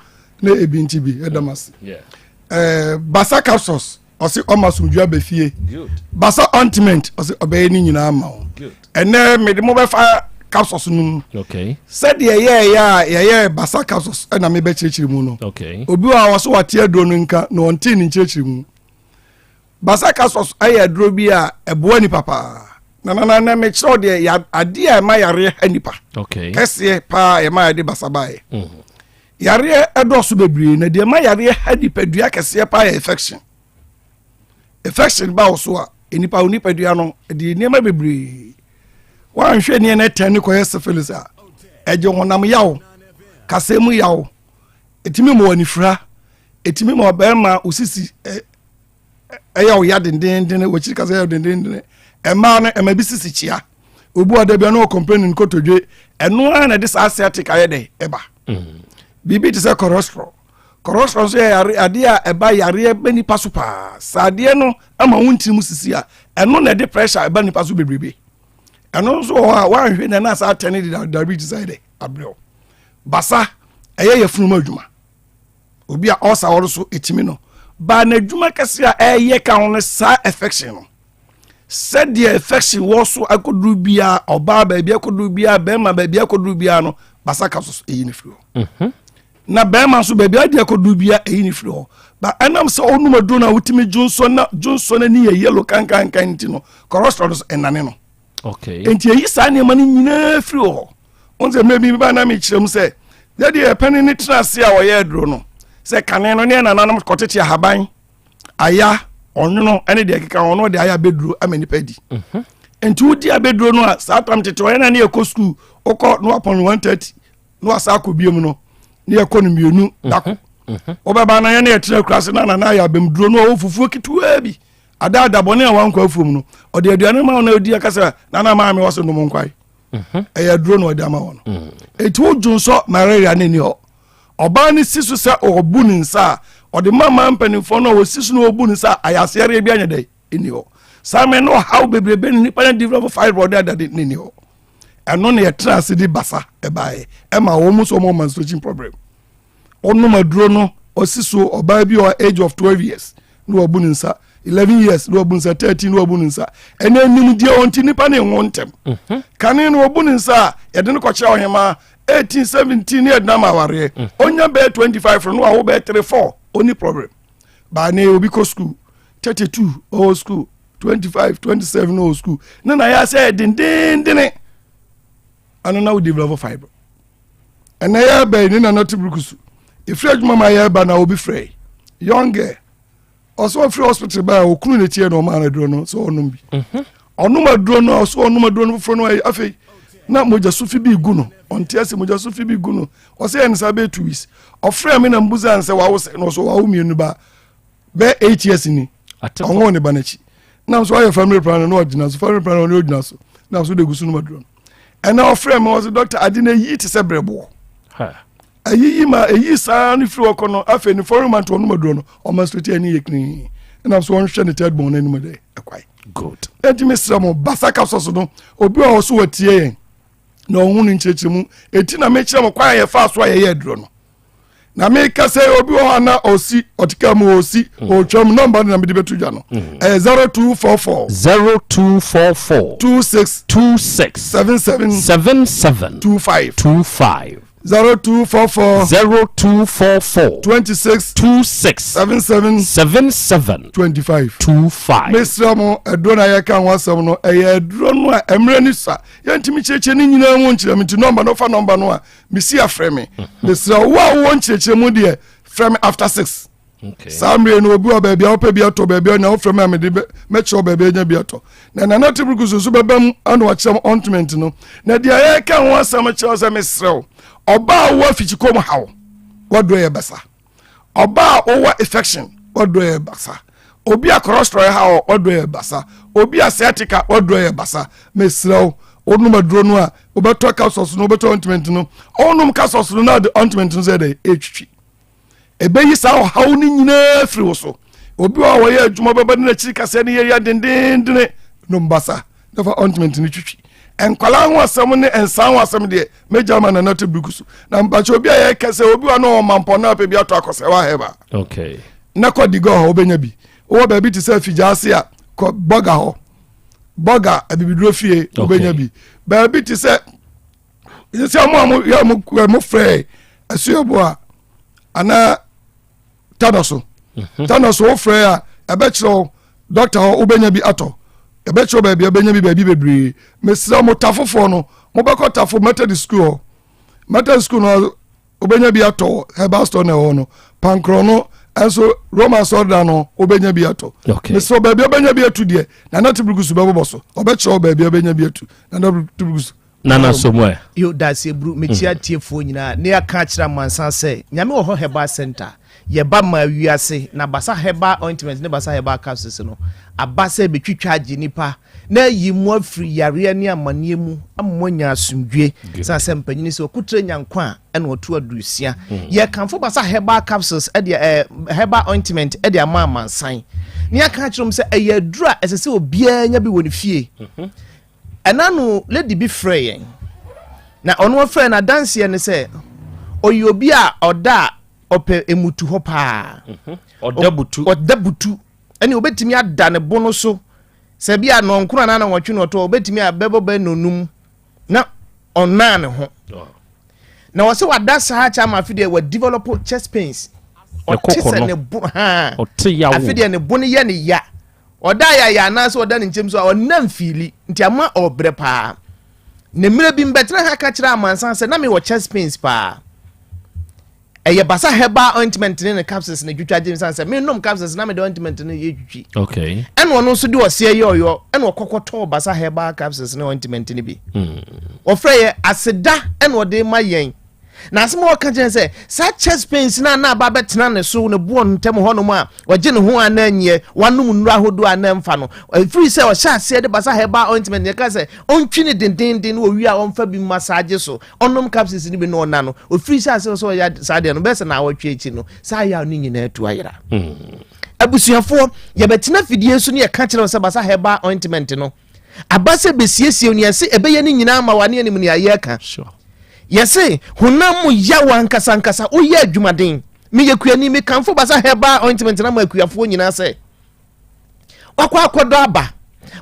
na ebi nti bi edamas Basa capsules osi omasumdua be fie Basa ointment osi obey ni nyina ma o ene me de mo be fa capsules no okay said ye Basa capsules na me be chirichiri mu no okay obi wa wo so wate adro no nka no onti ni chirichiri mu Basa capsules aye adro bi a eboa ni papa na me chiro de ya ade a ma yare anipa okay kese pa e ma de Basa bae yare edoso bebre na de ma yare anipa dua kese pa infection ba oso a enipa dua no de niema bebre wan hwe ne na tani ko syphilis a eje honam yawo kasemu yawo etimi mo anifra etimi mo ba ma osisi yawo ya denden wo chiri kase ya denden ema na ema bisisi chia obu adabia no complain nko todwe eno na dis asiatic ayede eba bibi ti se cholesterol so yare ade a eba yare bani paso pa sade no ama wonti mu sisi a eno na de pressure eba ni paso bebrebe eno so wa hwe na sa atene di diabetes side abreo Basa eye funuma adwuma obi a osa woro so etimi no ba na adwuma kase a eye ka ho sa affection no said the affection was so akodu bia oba ba bia akodu bia be ma ba bia akodu bia no Basa capsules e ni frio na bɛrima nso baabi adi akɔdu bia ɛyi ne firi hɔ ba ɛnam sɛ ɔnum aduro na wotumi dwonso na ni yɛ yellow kankan nti no cholesterol so ɛnane no okay enti ɛyi saa nneɛma no nyinaa firi hɔ ɔn sɛ mɛbi ba na mekyerɛ mu sɛ deɛ ɛpɛne ne tena ase a wɔyɛ aduro no sɛ kane no ne ɛnananom kɔtete ahaban aya ɔnwono ɛne deɛ keka ɔno de aya bɛduro ama nipa di enti wodi abɛduro no a saa tam tete ɔyɛ na ne yɛkɔ school wokɔ no apɔn 130 no asa akɔ biom no ne yɛkɔ no mmienu dako wobɛba na yɛne yɛtena kurase na nana ayɛ abɛmduro no ɔwɔ fufuo ketewaa bi ada bɔne a wankɔ afuom no ɔde aduane ma wo na ɔdi akasɛ nana maa me wɔ so nom nkwae ɛyɛ aduro no ɔde ama wɔ no ɛti wodwo nsɔ malaria ne ni hɔ ɔbaa ne si so sɛ ɔbu ne nsa a ɔde mama mpanimfoɔ no a wɔsi so no ɔbu ne nsa a ayaseɛreɛ bi anyɛ dɛ ɛni hɔ saa me no ɔhaw bebrebe ne nipa ne develop fibroid adade ne ni hɔ ɛno ne yɛtena ase de basa ɛbaeɛ ɛma wɔ mu so ɔma menstruation problem ɔnom aduro no ɔsi so ɔbaa bi wɔ age of 12 years ne wɔbu ne nsa 11 years ne wɔbu ne nsa 13 ne wɔbu ne nsa ɛna anim deɛ ɔnti nipa ne ɛho ntɛm kane ne wɔbu ne nsa a yɛde no kɔkyerɛ ɔhema 18 17 ne yɛde nam awareɛ ɔnya bɛɛ 25 no a wo bɛɛ 3 4 ɔni problem baa ne obi kɔ school 32 ɔwɔ school 25 27 ɔwɔ school ne na yɛ sɛ dendendene ano na wo develop fiber ɛna yɛ bɛɛ ne na not brukusu ifre adwuma ma yɛ ba na obi frɛ younger ɔso free hospital ba okunu ne tie no ma na duro no so onom bi onom aduro no so onom aduro no foforo no afei na moja sufi bi gu no onte ase moja sufi bi gu no ɔsɛ yɛ nsa be 2 weeks ɔfrɛ me na mbuza anse wa wo no so wa wo mienu ba be 8 years ni ɔnwo ne ba na chi na so ayɛ family plan no ɔgyina so family plan no ɔgyina so na so de gu so no maduro ɛna ɔfrɛ me ɔsɛ doctor ade na yi te sɛ brɛbo ayi ma ayi saa ne firi wɔkɔ no afei ne foreign man to ɔno maduro no ɔma straight ani yɛkni ɛna so ɔnhwɛ ne third bone anim de ɛkwai good ɛnti mesrɛ mo basa kapsɔs no obi a ɔso watie yɛn na ɔhu no nkyerɛkyerɛ mu ɛti na mekyerɛ mo kwan yɛfa so a yɛyɛ aduro no na meka sɛ obi wɔ hɔ na ɔsi ɔteka mu ɔsi ɔtwam nɔmba no na mede bɛto dwa no 0244 26 77 25 0244 26 77 25 mesra mo aduro na yɛ ka ho asɛm no ɛyɛ aduro no a ɛmmerɛ ni sa yɛntimi kyerɛkyerɛ ne nyinaa mu nkyerɛ me nti nɔmba no fa nɔmba no a mesi afrɛ me mesra wo a wowɔ nkyerɛkyerɛ mu deɛ frɛ me after 6 saa mmerɛ no obi wɔ baabi a wopɛ bi atɔ baabi a na wofrɛ me a mede mɛkyerɛ baabi anya bi atɔ na nana tebruku so bɛba mu ana wakyerɛ m ointment no na deɛ yɛka ho asɛm kyerɛ sɛ mesrɛ wo ọba wo afichikom hawo wado ye basa ọba wo infection wado ye basa obi a cholesterol hawo wado ye basa obi a sciatica wado ye basa mesrawo onum aduro no a obeto capsules no obeto ointment no onum capsules no na the ointment no say dey etwitwi ebeyi sa hawo ni nyina firi wo so obi a wo ye adwuma baba na chiri kase ne ye ya dendendene no mbasa never ointment ni twitwi enkwala ho asem ne ensan ho asem de meja ma na not bukusu na mpacho obi a kese obi wa no mampo na pe bi ato akose wa heba okay na ko digo ho obenya bi wo ba bi ti se fijase a ko boga ho boga abibiduro fie obenya bi ba bi ti se mo frɛ asuobo a ana tanoso wo frɛ a ebechiro doctor ho obenya bi ato ebecho ba bia benya bi bebre mesra mo tafofo no mo beko tafo methodist school no obenya bi ato herbal store na ho no pankro no enso roman soda no obenya bi ato mesra ba bia benya bi atu de na na tibrugusu beboso obecho ba bia benya bi atu na na tibrugusu nana somwe yo das ebru mechia tiefo nyina ne aka kira mansan se nyame wo ho herbal center ye ba ma wiase na basa herbal ointment ne basa herbal capsules no abasa betwitwa agi nipa na yi mu afiri yare ne amane mu ammonya asumdwe sa se mpanyini se okutre nyankwa ena otu adusia ye kanfo basa herbal capsules e de herbal ointment e de ama mansan ne aka kirom se eyadura esese obia nya bi woni fie enanu lady bi frey na ono frey na dance ne se oyobi a oda ope emutu ho pa odabutu eni obetimi ada ne bono so se bia no nkura na nwotwe no to obetimi abebo ba nonum na onna ne ho na wose wada saa cha ma afide we develop chest pains otise ne bu ha afide ne bu ne ye ne ya oda ya na so oda ne nkyem so onam fili nti ama obre pa ne mire bi mbetre ha ka kira amansan se na me wo chest pains pa eye basa heba ointment ne capsules ne twitwa James say me nom capsules na me de ointment ne ye twitwi okay en wono so de ose ye oyo en okokoto basa heba capsules ne ointment ne bi ofre ye aseda en wode ma yen na asemo waka je say sa chest pains na ba betena ne so ne buo ntem hono ma waje ne ho ananye wanum nru ahodo anamfa no free say o sha ase de basa heba ointment ne ka say ontwini dindindin wo wi a onfa bi massage so onom capsules ni bi no na no o free say ase so ya sade no bese na awatwe echi no sa ya no nyina atu ayira abusuafo ye betena fidie so ne ye ka kire so basa heba ointment no abase besiesie oni ase ebeye ni nyina ma wane anim ne aye ka sure yese hunamu ya wankasa oye adwumaden me yekuani me kanfo basa heba ointment na ma akuafo nyina se wakwa akodo aba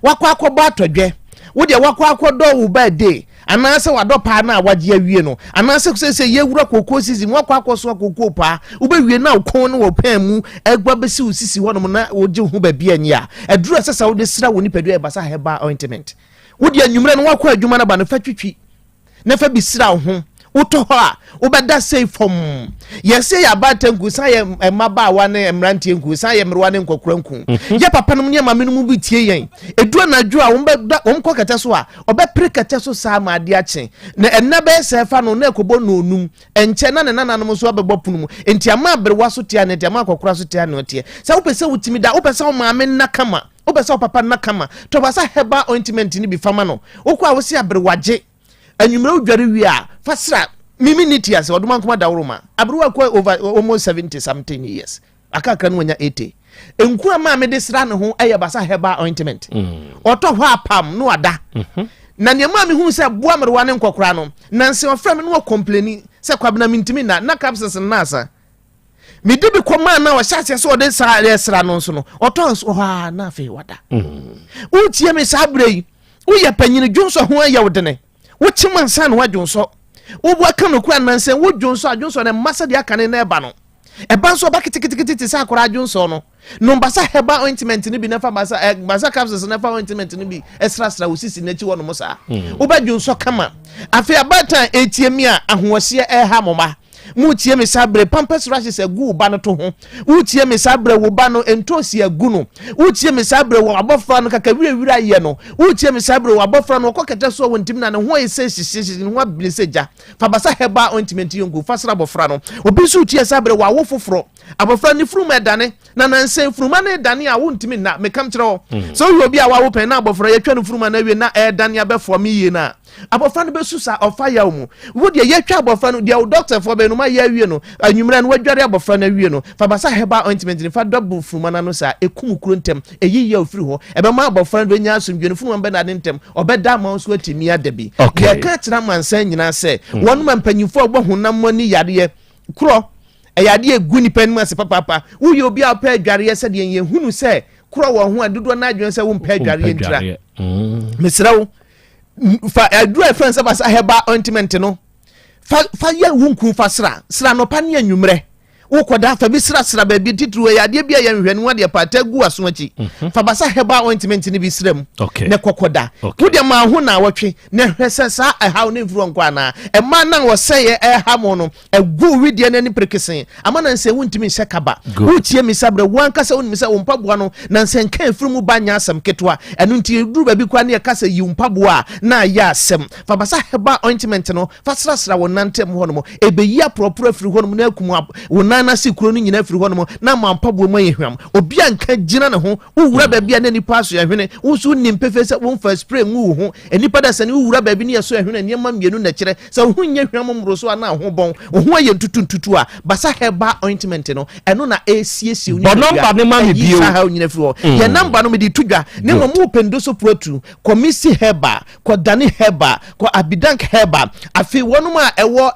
wakwa akobo atodwe wo de wakwa akodo wo birthday anase wado pa na waje awie no anase se ye wura kokko sisi wakwa akoso kokko pa wo be wie na ukon no wo pan mu egba besi usisi hono na woje hu ba bia nya aduru sesa wo de sira wo nipadua e basa heba ointment wo de anwumre no wakwa adwuma na ba no fa twitwi na fa bisira ho uto ho a ubeda say from yesi ya batangu sa ye maba wa ne emrantie nku sa ye mrwa ne nkokranku ye papa no ne mama no mu bitie yen edu na adwu a wo mko kete so a obe pre kete so sa ma ade ache na enna be se fa no na ekobo no onum enche na ne nananom so abebo punu mu enti ama berwa so tia ne enti ama kokora so tia ne otie sa wo pese wutimi da wo pese wo maame na kama wo pese wo papa na kama to basa heba ointment ni bi fama no wo kwa wo si aberwaje anwumre odware wi a fasra minute as oduma kuma dawroma abruwa kwa over almost 70 something years akaka no nya 80 enku ama me de sra ne ho eye basa heba ointment oto ho apam no ada na ne ma me hu se boa merwa ne nkokora no nanse ofra me no complain se kwabna mintimi na capsules na asa me de bi koma na o hyase se ode sra no so no oto so ha na fe wada utie me sabrei uye panyini dwonso ho eye wodene wo chimansa no wadwonso wo bo aka no kwa nanse wo dwonso ne masa de aka ne na eba no eba so ba kitikiti sa akora dwonso no mbasa heba ointment ni bi na fa basa capsules na fa ointment ni bi esra usisi na chi wo no musa wo ba dwonso kama afi abata etiemi a ahoɔhye ha moma mu tie me sabre pampers rashes agu ba no to ho wo tie me sabre wo ba no entosi agu no wo tie me sabre wo abofra no kaka wirewira ye no wo tie me sabre wo abofra no kokete so wo ntim na ne ho ese hihihih ho abiliseja fa basa heba ointment yongu fasra abofra no obi so tie sabre wo awo foforo abofra ni frum edane na nanse fruma na edane a wo ntimi na mekam kire wo so wo obi a wo pen na abofra ye twa no fruma na wie na edane abefo me ye na abofra no besusa ofaya mu wo de ye twa abofra no de doctor for be no ma ye wie no anwumra no wadware abofra na wie no fa basa heba ointment ni fa double fruma na no sa ekum kuro ntem eyi ye ofiri ho ebe ma abofra no nya asomdwe no fruma be na de ntem obeda ma so atimi adabi ye ka tira mansan nyina se wonu ma mpanyifo ogbo honam mani yade kuro eyade egu ni pen ma se papa wo ye obi a pa adware se de ye hunu se kuro wo ho adodo na adwen se wo mpa adware ntira mesrawo fa adura friends abasa heba ointment no fa ye wunku fa sra no pa ne anwumre wo koda fa bi sra ba bi titru ya de bia ye nhwene wo de pa tagu aso achi fa basa heba ointment ni bi sram ne kokoda wo de ma ho na wotwe ne hwese sa ha ne mfuro nkwa na e ma na wo seye ha mo no egu widie na ni prekesen ama na nse wuntimi hye kaba wo tie mi sabre wo ankasa wonimi se wo mpaboa no na nse nka efuru ba nya asem ketwa enu nti duru ba bi kwa ne ya kasa yi mpaboa na ya asem fa basa heba ointment no fa sra wo nantem ho no mo ebeyi apropro afiri ho no mo na akum wo na si kuro no nyina afiri ho no na mampabo mo yehwam obi anka gina ne ho wura ba bia na nipa so yehwene wo so nimpefe se wo fa spray ngu ho enipa da sane wura ba bi ne so yehwene ne ma mienu na kire se ho nya hwam mro so na ho bon ho aye tutuntutu a basa heba ointment no eno na esiesie uni bo number ne ma me bio ha nyina afiri ho ye number no me di tudwa ne mo mu pendo so protu komisi heba ko dani heba ko abidank heba afi wonu ma ewo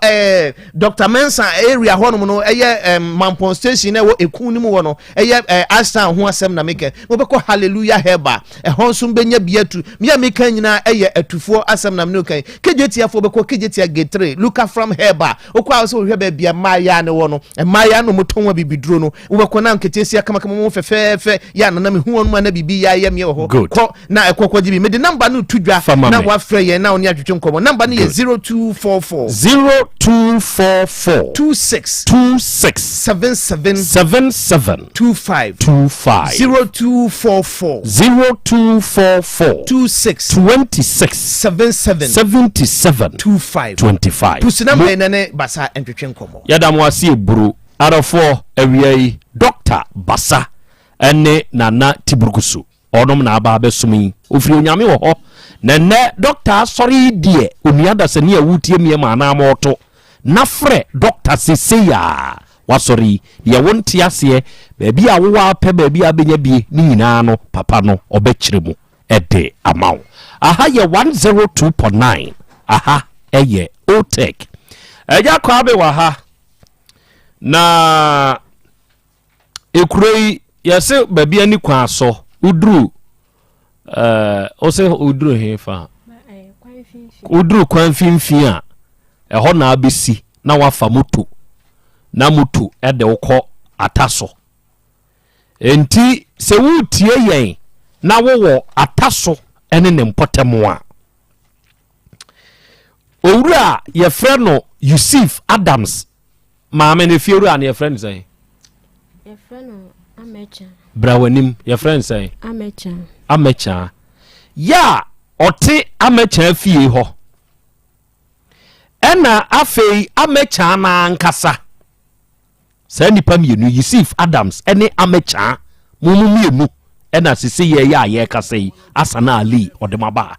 Dr. Mensa area ho no no eye mampon station e wo ekun ni mu wo no eye Astan ho asem na meke wobekọ hallelujah heba ho nso benya biatu me meka nyina eye atufuo asem na me kan kejetia fo bekọ kejetia getre luka from heba okwa so hwe ba bia maya ne wo no maya no motonwa bibiduro no wobekọ na nketesia kama mo fefefe ya na me hu onu na bibi ya ye me ho ko na ekọkọ jibi me de number no tudwa na wa frɛ ye na oni atwetwe nkomo number no ye 0244 26 77 25 0244 26 77 25 pusina menene basa entwetwe nkomo yada mo ase eburu arafo awiai Dr. Basa ene nana Tiburgusu onom na aba besumi ofiri onyame wo ho na ne Dr. Sorry die onuada sani awutie mie ma na moto na frɛ Dr. Seseya wasori ye wonti ase baabi a wo apɛ baabi a benya bie ni nyina no papa no obɛkyere mu ɛde amaw aha ye 102.9 aha ɛyɛ Otec ɛja kwa be wa ha na ekuroi yɛse baabi ani kwa so udru ose udru hefa udru kwan finfin a ɛhɔ na abesi na wafa moto na moto ɛde wokɔ ataso enti se wutie yɛn na wowɔ ataso ɛne ne mpɔtɛmo a owura yɛfrɛ no Yusuf Adams maame ne fiewura ne yɛfrɛ no sɛn yɛfrɛ no Amecha brawanim yɛfrɛ no sɛn Amecha ya ɔte Amecha fie hɔ ɛna afei Amecha na ankasa sa nipa mienu Yusuf Adams ɛne Amecha mumu mienu ɛna sese yɛ kasa yi Asana Ali ɔdemaba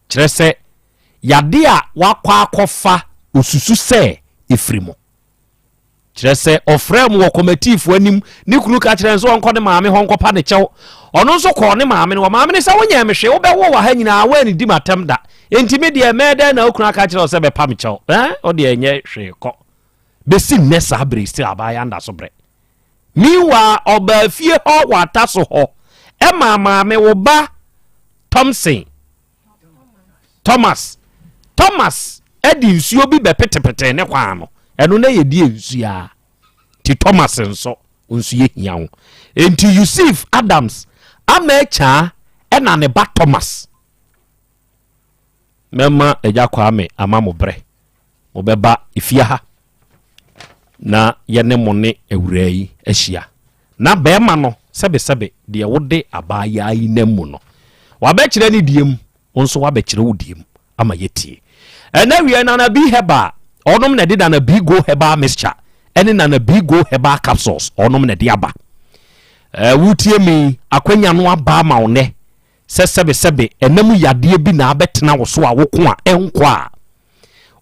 kyerɛ sɛ yade a wakɔ akɔfa osusu sɛ efrimo kyerɛ sɛ ɔfrɛ mu wɔ committee anim ne kunu ka kyerɛ nso ɔnkɔ ne maame hɔ nkɔpa ne kyɛw ɔno nso kɔ ne maame no wɔ maame ne sɛ wonyɛ mehwe wobɛwo wɔ ha nyinaa wa ne di matam da entimi de mɛdɛ na okunu aka kyerɛ sɛ bɛpa me kyɛw ɔde ɛnyɛ hwe kɔ besi nne saa bere still abaya nda so brɛ miwa ɔba fie hɔ wata so hɔ ɛma maame wo ba Thomas ɛdi nsuo bi bɛpetepete ne kwa no ɛno na yɛdi nsuo ti Thomas nso nsuo hia ho enti Yusuf Adams Amecha ɛna ne ba Thomas mema eja kwame ama mo bre mo beba ifia ha na yene mo ne ewura yi ahia na bema no sebe de wode abaya yi namu no wabɛkyerɛ ne diem onso wabɛkyerɛ wo diem ama yetie ɛna wie na bi heba onom na de na bi go heba mixture ɛne na bi go heba capsules onom na de aba wutie mi akwanya no aba ma wo ne sebe enam yade bi na abetena wo so a wo ko a enko a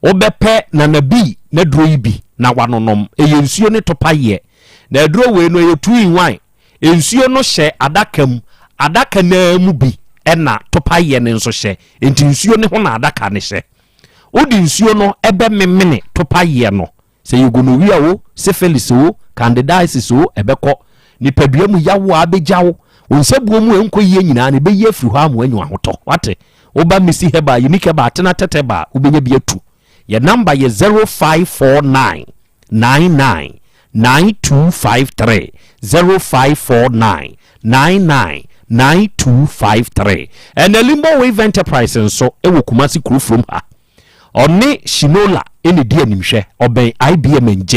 obepɛ na bi na duro yi bi na wanonom eyensuo ne topa ye na duro we no ye 2 in 1 ensuo no hye adaka na mu bi ɛna topa ye ne nso hye enti nsuo ne ho na adaka ne hye odi nsuo no ebe memene topa ye no se yugonoria wo syphilis wo candidiasis wo ebekɔ nipadua mu yawo abejawo onsebuo mu enko yie nyina ne beye afiri hɔ amu anyu ahotɔ wate oba misi heba unique heba tena teteba ubenya bi atu ye number ye 0549 99 9253 0549 99 9253 and Limbo Wave Enterprise nso ewo Kumasi kru from ha oni Shinola eni di animhwe oben IBM NJ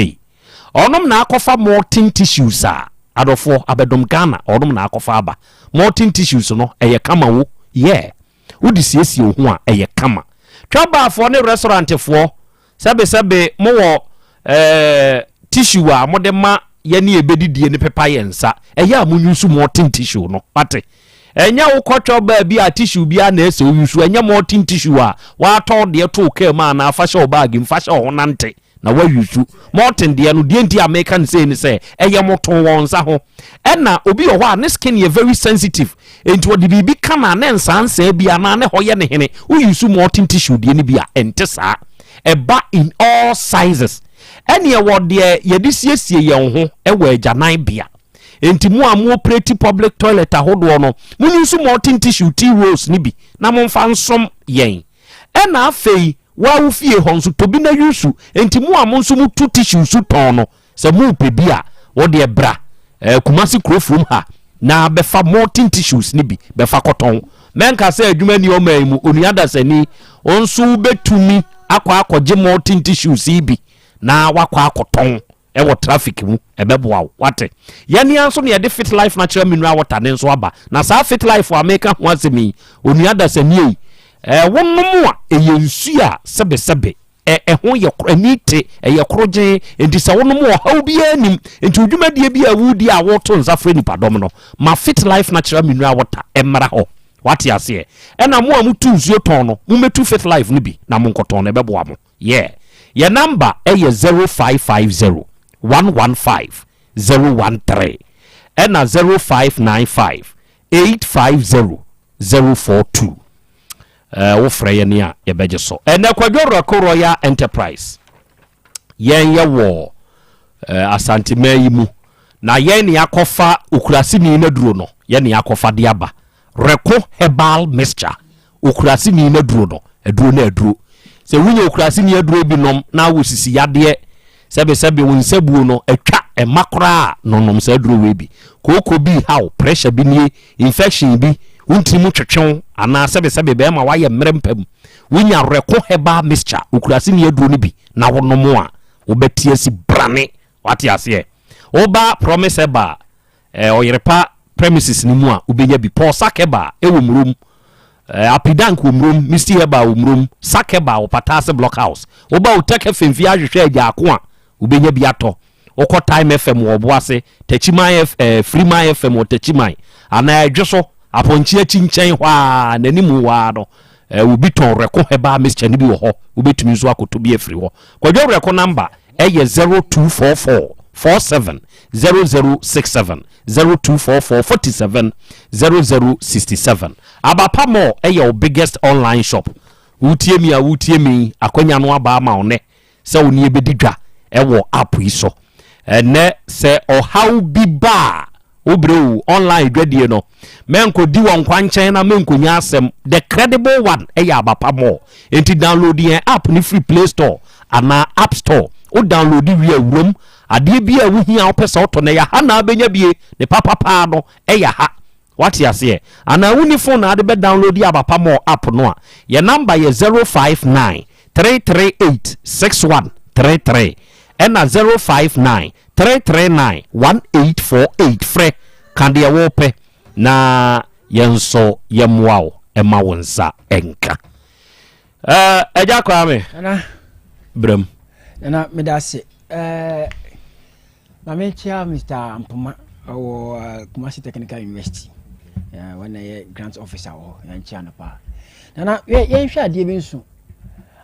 onom na akofa molten tissues a adofo abedom Ghana onom na akofa aba molten tissues no eye kama wo wodi siesie ho a eye kama twaba afo ne restaurant fo sebe mo wo tissue a mo de ma ye ne ebedidie ne pepa ye nsa eye amunyusu molten tissue no pate enya wo kwotwo ba bi a tissue bi a na ese oyusu enya molten tissue a wa to de to ka ma na afa hye bag mfa hye ho nante na wa yusu molten de no de nti American say ni say eye moton won nsa ho ena obi wo a ne skin ye very sensitive enti wo de bibi kana na nsansa bi ana ne hoye ne hene wo yusu molten tissue de ni bi a ente saa eba in all sizes ɛne ɛwɔ deɛ yɛde siesie yɛn ho ɛwɔ agyanan bea enti mu a mo pretty public toilet ahodoɔ no mo nso mo tin tissue tea rolls ni bi na mo mfa nsom yɛn ɛna afei wa wo fie hɔ nso tobi na yusu enti mu a mo nso mo tu tissue su tɔn no sɛ mo pɛ bi a wo de bra kumasi krofrom ha na befa mo tin tissues ni bi befa kɔtɔn menka sɛ adwuma ni o man mu onuada sani onso betumi akɔgye mo tin tissues bi na wakɔ akɔtɔn ɛwɔ traffic mu ɛbɛboa wo wate yɛne anso ne yɛde fit life natural mineral water ne nso aba na saa fit life wa meka ho asemi onuada sani wonom a ɛyɛ nsu a sɛbesɛbe ɛho yɛ anite ɛyɛ kroje enti sɛ wonom wɔ haw bi anim enti odwumadie bi a wudi a woto nsafre nipa dom no ma fit life natural mineral water ɛmra hɔ wate ase ɛna mo a mutu nsuo tɔn no mo metu fit life no bi na mo nkɔtɔn no ɛbɛboa mo yɛ number ɛyɛ 0550 115 013 ɛna 0595 850 042 wo frɛ yɛ ne a yɛbɛgye so ɛnɛ kwadwo Royal Enterprise yɛn yɛ wɔ Asante mayi mu na yɛn ne akɔfa okurasi ni na duro no yɛn ne akɔfa de aba reko herbal mixture okurasi ni na duro no aduro na aduro sɛ wunye okurasi ni aduro bi nom na wo sisi yadeɛ sɛbe wo nsabuo no atwa emakora nonom sɛ aduro we bi koko bi how pressure bi nie infection bi untimu twetwe ana sɛbe be ma wayɛ mmerempam wonya reko herbal mixture okurasi ni aduro ni bi na wonom a wobetie si brane wate ase oba promise eba oyerepa premises ni mu a ubenya bi Paul Sakeba ewo mrum apidank wo mrum Mr Eba wo mrum Sakeba wo patase blockhouse oba Otec 1029Fm ahwehwe agya ako a ubenya bi ato okọ Time FM wo boase Techiman Freeman FM wo Techiman ana adweso aponchi achi nchen hwa nanimu wa no ubi ton reko heba mixture ni bi wo ho ubetumi nso akoto bi afiri ho kwadwo reko number eye 0244 47 0067 0244 47 0067 abapa mo your biggest online shop wutie mi akwanya no aba ma one se oni ebedidwa ewo app yi so ene se ohaw bi ba obrew online dwadie no menko di won kwanchen na menko nya asem the credible one abapa mo enti download the app ni free Play Store ana App Store o download wi awurom ade bia wo hia opesa oto na ya ha na abenya bie ne papa no ha wati ase ana woni phone na ade be download ya abapa mo app no a ye number ye 059 338 6133 ena 059 339 1848 fre kande ya wope na yenso yemwao ema wonsa enka eja kwa me ana brem ana medase Mame chia Mr. Mpuma o Kumasi Technical University. When I grant officer o yan chia na pa. Na ye hwa ade bi nso.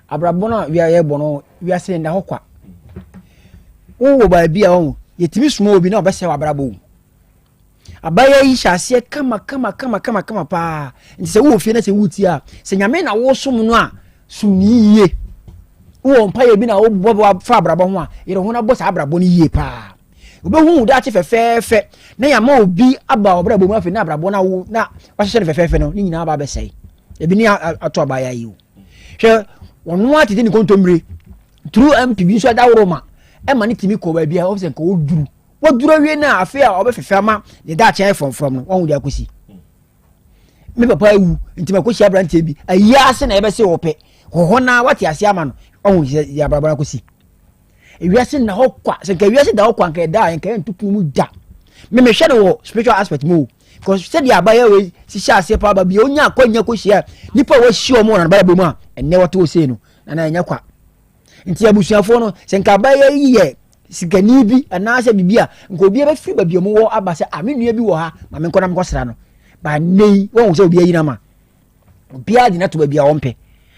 Abrabo na we aye bono we ase nda hokwa. Wo ba bia o yetimi sumo obi na obese wa abrabo. Abaya yi hyase kama pa. Nti se wo fie na se wuti a se nyame na wo som no a sumni yie. Wo mpa ye bi na wo bobo fa abrabo ho a yere ho na bo sa abrabo ni yie pa. Obehu da che fefefe na ya ma obi aba obra bomu afi na abrabo na wo na wahye fefefe no ni nyina ba besai ebi ni ato aba ya yi o hwe wonu atete ni kontomre through MPB so da woroma e ma ni timi ko ba bia obse ko woduru awie na afi a obefefe ama ne da che from no won dia kosi me papa ewu nti makosi abrante bi ayi ase na ebese wope ho na wati ase ama no won ya abrabo na kosi ewiase na hokwa se ka ewiase da hokwa nka da nka entupu mu da me hwede wo spiritual aspect mu because said ya ba ya we si hyase pa ba bi onya akwanya ko hia nipa wo hia mo na ba ba mu a enne woto wo sei no na enya kwa nti abusuafo no se nka ba ya yiye sigani bi anase bibia nka obi ba firi ba bi mu wo aba se amenua bi wo ha ma me nkona mkosra no ba nei wo se obi ayi na ma obi adi na to ba bia wo mpe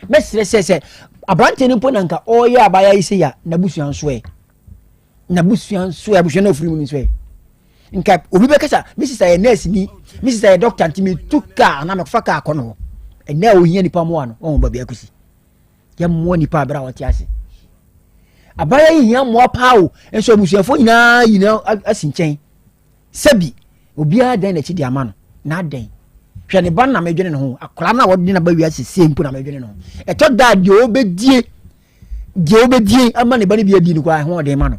mesre se abrante ni pona nka oye abaya ise ya nabusuan soe abusuan ofiri mu soe nka obi be kasa mrs aye nurse ni mrs aye doctor ntimi tuka na mekfa ka akono ene ohia nipa mo ano won ba bia kusi ya mo nipa abra wati ase abaya yi hia mo paawo enso abusuafo nyina asi nkyɛn sabi obiara dan na chi di ama no na dan hwɛ ne ban na medwene ne ho akora na wɔde na ba wi asese mpo na medwene ne ho ɛtɔ da de obedie ama ne ba ne bi adi ne kwa ho de ma no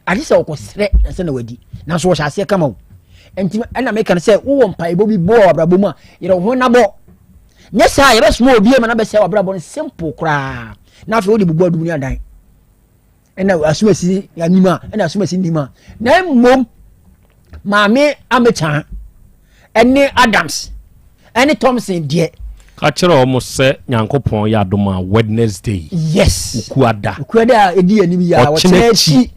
ade sɛ ɔkɔsrɛ sɛ na wadi na so wɔhyɛ ase kama wo enti ɛna meka no sɛ wowɔ mpaebɔ bi bɔ abrabɔ mu a yɛrɛ ho na bɔ nyɛ saa yɛbɛsoma obi ma na bɛsɛ abrabɔ no simple koraa na afei wode bubu adum ne adan ɛna asumasi anima ɛna asumasi nima na mmom maame amecha ɛne Adams ɛne Thompson deɛ ka kyerɛ ɔmo sɛ nyankopɔn yɛ adom a Wednesday yes ukuada edi anim ya wɔkyerɛ akyi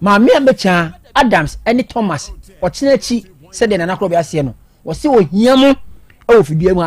maame amecha Adams ɛne Thomas wɔkyerɛ akyi sɛ de nana Krobea aseɛ no wɔse ohia mu ɛwɔ fidua mu